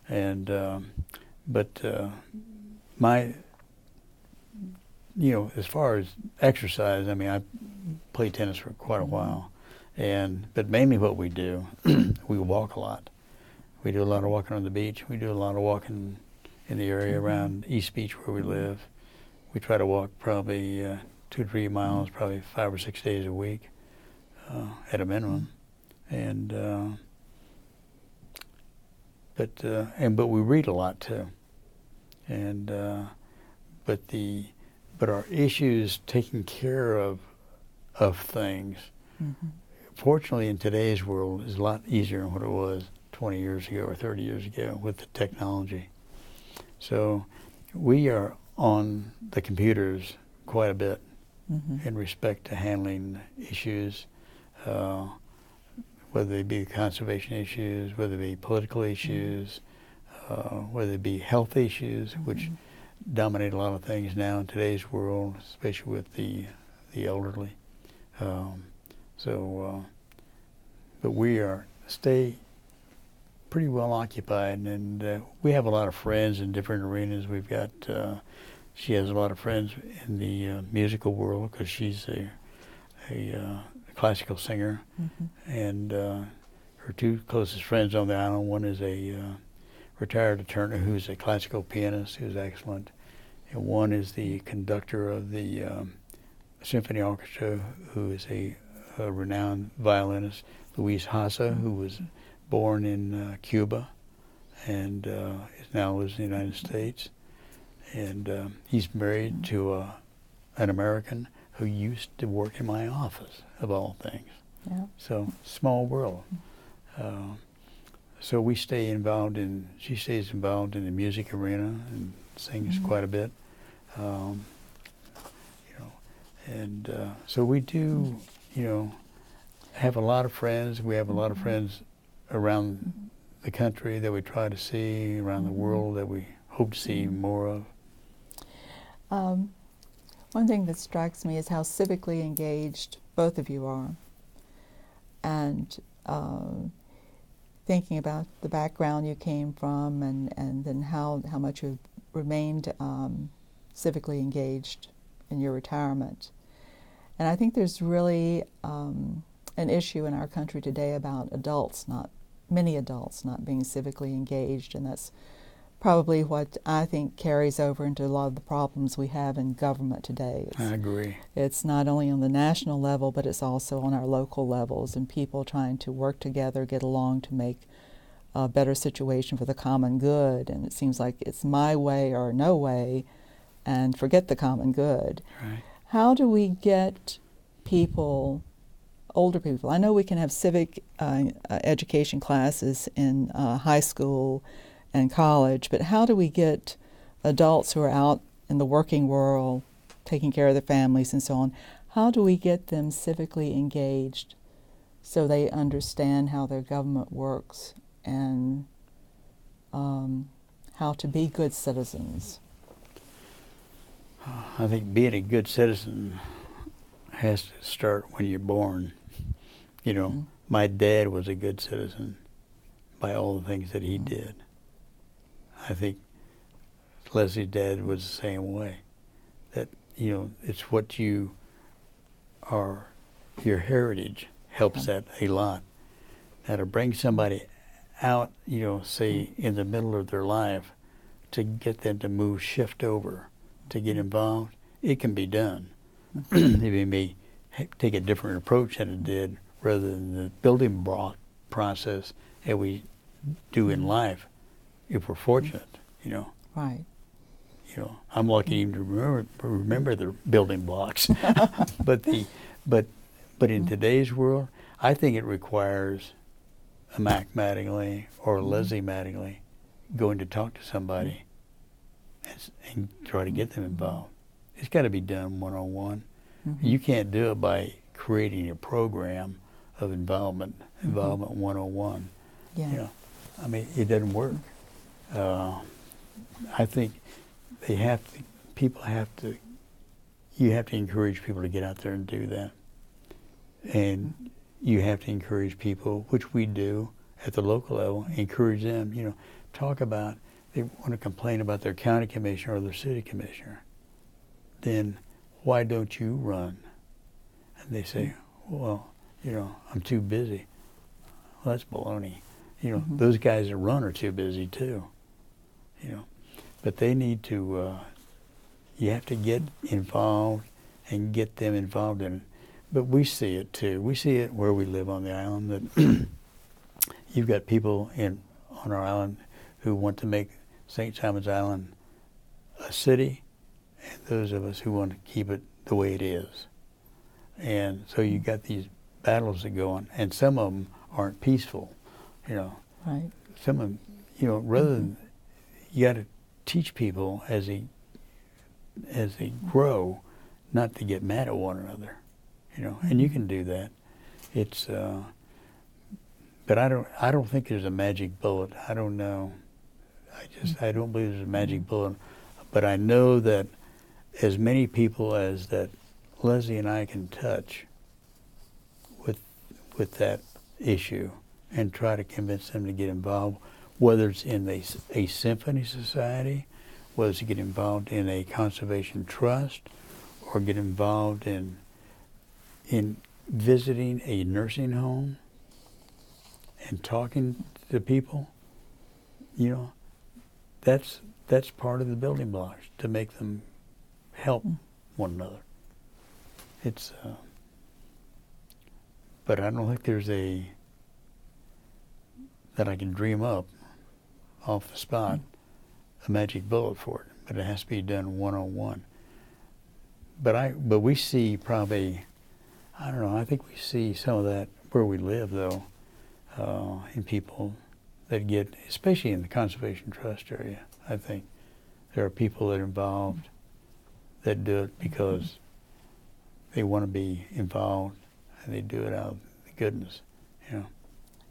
and but as far as exercise, I mean, I played tennis for quite a while, but mainly what we do, we walk a lot. We do a lot of walking on the beach. We do a lot of walking in the area around East Beach where we live. We try to walk probably 2 to 3 miles, probably 5 or 6 days a week at a minimum, and but we read a lot too, and but our issues taking care of things, fortunately in today's world, is a lot easier than what it was 20 years ago or 30 years ago with the technology. So we are on the computers quite a bit in respect to handling issues, whether they be conservation issues, whether they be political issues, whether they be health issues, which dominate a lot of things now in today's world, especially with the elderly. but we stay pretty well occupied, and we have a lot of friends in different arenas. We've got, she has a lot of friends in the musical world because she's a classical singer, and her two closest friends on the island, one is a retired attorney who's a classical pianist who's excellent, and one is the conductor of the symphony orchestra who is a renowned violinist, Luis Hassa, who was born in Cuba and now lives in the United States. And he's married to an American who used to work in my office, of all things. Yeah. So, small world. So we stay involved she stays involved in the music arena and sings quite a bit. So we do, have a lot of friends. We have a lot of friends around the country that we try to see, around the world that we hope to see more of. One thing that strikes me is how civically engaged both of you are. And thinking about the background you came from and then how much you've remained civically engaged in your retirement. And I think there's really an issue in our country today about many adults not being civically engaged, and that's probably what I think carries over into a lot of the problems we have in government today. I agree. It's not only on the national level, but it's also on our local levels, and people trying to work together, get along to make a better situation for the common good. And it seems like it's my way or no way, and forget the common good. Right. How do we get people, older people? I know we can have civic education classes in high school and college, but how do we get adults who are out in the working world, taking care of their families and so on, how do we get them civically engaged so they understand how their government works and how to be good citizens? I think being a good citizen has to start when you're born. My dad was a good citizen by all the things that he did. I think Leslie's dad was the same way. That, it's what you are, your heritage helps that a lot. Now to bring somebody out, say in the middle of their life, to get them to shift over, to get involved, it can be done. It may take a different approach than it did, rather than the building block process that we do in life, if we're fortunate, Right. I'm lucky even to remember the building blocks. but in today's world, I think it requires a Mack Mattingly or a Leslie Mattingly going to talk to somebody and try to get them involved. It's got to be done one-on-one. You can't do it by creating a program of involvement one-on-one. Yeah. It doesn't work. I think you have to encourage people to get out there and do that. And you have to encourage people, which we do at the local level, encourage them, talk about, they want to complain about their county commissioner or their city commissioner. Then why don't you run? And they say, well, I'm too busy. Well, that's baloney. Those guys that run are too busy too. But they need to, you have to get involved and get them involved in it. But we see it too. We see it where we live on the island, that you've got people on our island who want to make St. Simon's Island a city, and those of us who want to keep it the way it is. And so you got these battles that go on, and some of them aren't peaceful, Right. Some of them, rather than, you got to teach people as they grow not to get mad at one another, and you can do that. It's, but I don't think there's a magic bullet. I don't know. I don't believe there's a magic bullet, but I know that as many people as that Leslie and I can touch with that issue and try to convince them to get involved, whether it's in a symphony society, whether it's to get involved in a conservation trust, or get involved in visiting a nursing home and talking to people. You know, that's part of the building blocks to make them help one another. It's but I don't think there's that I can dream up off the spot a magic bullet for it, but it has to be done one-on-one. But we see probably, I don't know, I think we see some of that where we live, though, in people that get, especially in the Conservation Trust area. I think there are people that are involved that do it because they want to be involved, and they do it out of the goodness, you know.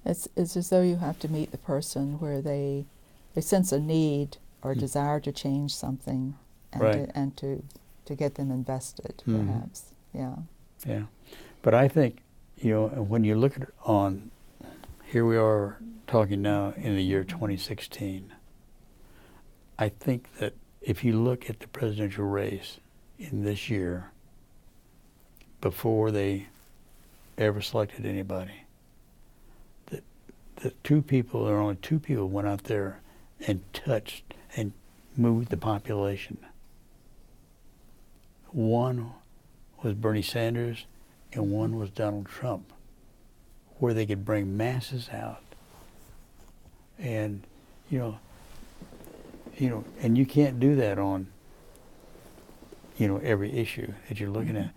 It's as though you have to meet the person where they sense a need or desire to change something, and right. to get them invested, perhaps. Yeah. Yeah. But I think, you know, when you look at here we are talking now in the year 2016, I think that if you look at the presidential race in this year, before they ever selected anybody, there are only two people went out there and touched and moved the population. One was Bernie Sanders, and one was Donald Trump, where they could bring masses out. And, you know, and you can't do that on, every issue that you're looking at.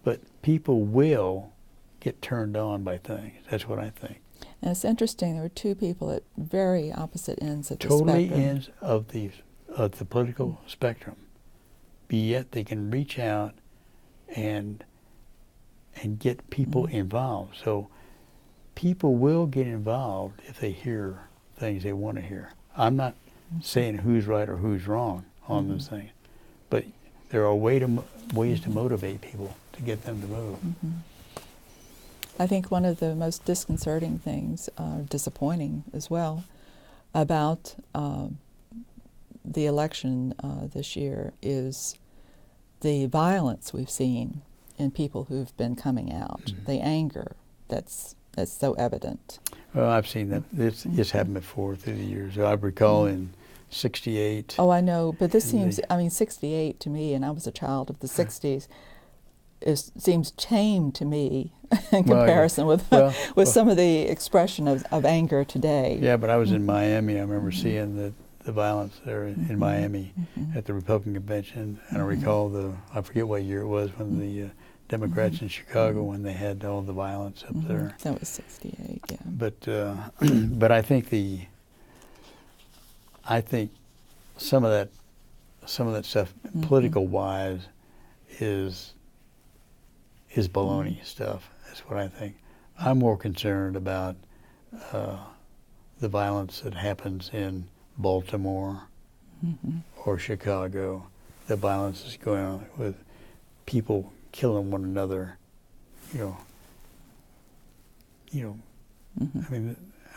But people will get turned on by things. That's what I think. And it's interesting, there were two people at very opposite ends of the spectrum. Totally ends of the political spectrum. But yet they can reach out and get people involved. So people will get involved if they hear things they want to hear. I'm not saying who's right or who's wrong on those things, but there are ways to motivate people to get them to move. I think one of the most disconcerting things, disappointing as well, about the election this year is the violence we've seen in people who've been coming out, the anger that's so evident. Well, I've seen that. It's happened before through the years. I recall in '68. Oh, I know, but this seems, 68 to me, and I was a child of the 60s, seems tame to me in comparison with some of the expression of anger today. Yeah, but I was in Miami. I remember seeing the violence there in Miami at the Republican convention, and I recall I forget what year it was, when the Democrats in Chicago, when they had all the violence up there. That was '68, yeah. But I think some of that stuff, political wise, is baloney stuff. That's what I think. I'm more concerned about the violence that happens in Baltimore or Chicago. The violence is going on with people killing one another. I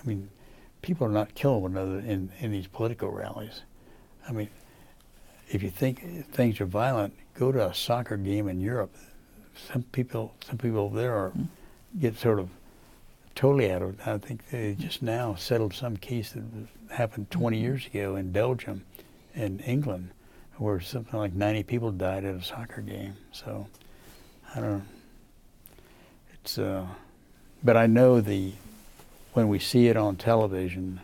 mean, people are not killing one another in these political rallies. I mean, if you think things are violent, go to a soccer game in Europe. Some people there get sort of totally out of it. I think they just now settled some case that happened 20 years ago in Belgium and England, where something like 90 people died at a soccer game. So, I don't know. It's, but I know when we see it on television,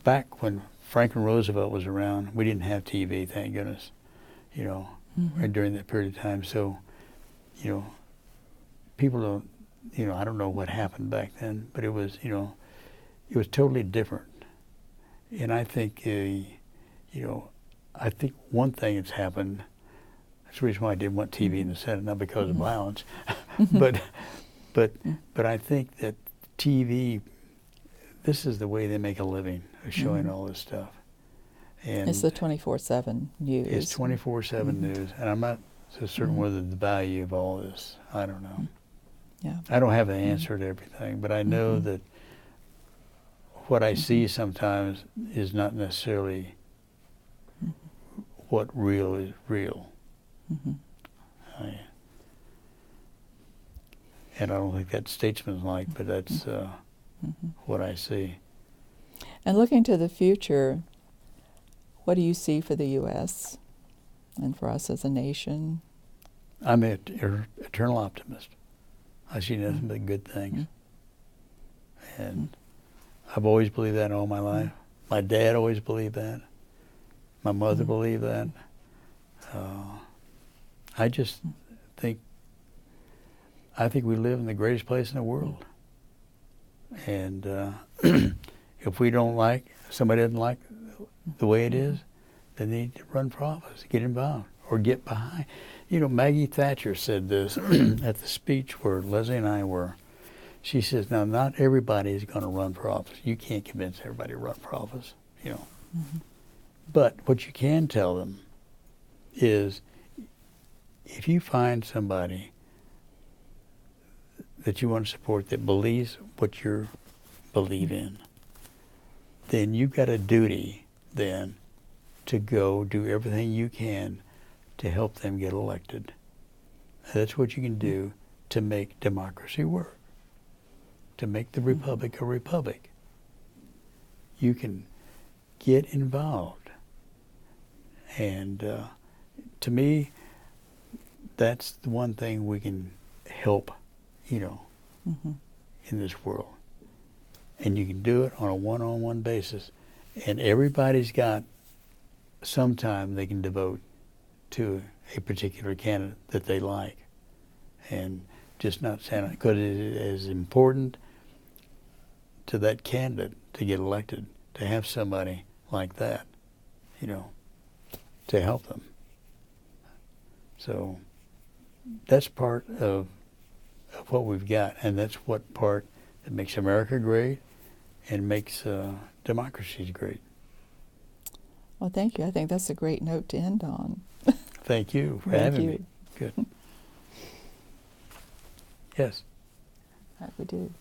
back when Franklin Roosevelt was around, we didn't have TV, thank goodness, right during that period of time. So, people don't, I don't know what happened back then, but it was totally different. And I think, I think one thing that's happened, that's the reason why I didn't want TV in the Senate, not because of violence, but I think that TV, this is the way they make a living, of showing all this stuff. And it's the 24/7 news. It's 24/7 news, and I'm not so certain whether the value of all this, I don't know. Yeah. I don't have the answer to everything, but I know that what I see sometimes is not necessarily what real is real. And I don't think that's statesmanlike, but that's what I see. And looking to the future, what do you see for the U.S. and for us as a nation? I'm an eternal optimist. I see nothing but good things. And I've always believed that all my life. My dad always believed that. My mother believed that. I just think we live in the greatest place in the world. And if we don't like, somebody doesn't like the way it is, then they need to run for office, get involved, or get behind. You know, Maggie Thatcher said this at the speech where Leslie and I were. She says, now, not everybody is going to run for office. You can't convince everybody to run for office, you know. But what you can tell them is if you find somebody that you want to support that believes what you believe in, then you've got a duty then to go do everything you can to help them get elected. And that's what you can do to make democracy work, to make the republic a republic. You can get involved. And to me, that's the one thing we can help, you know, in this world. And you can do it on a one-on-one basis. And everybody's got some time they can devote to a particular candidate that they like. And just not saying, because it is important to that candidate to get elected, to have somebody like that, you know, to help them. So that's part of what we've got, and that's what part that makes America great and makes democracies great. Well, thank you. I think that's a great note to end on. Thank you for having me. Good. Yes. We do.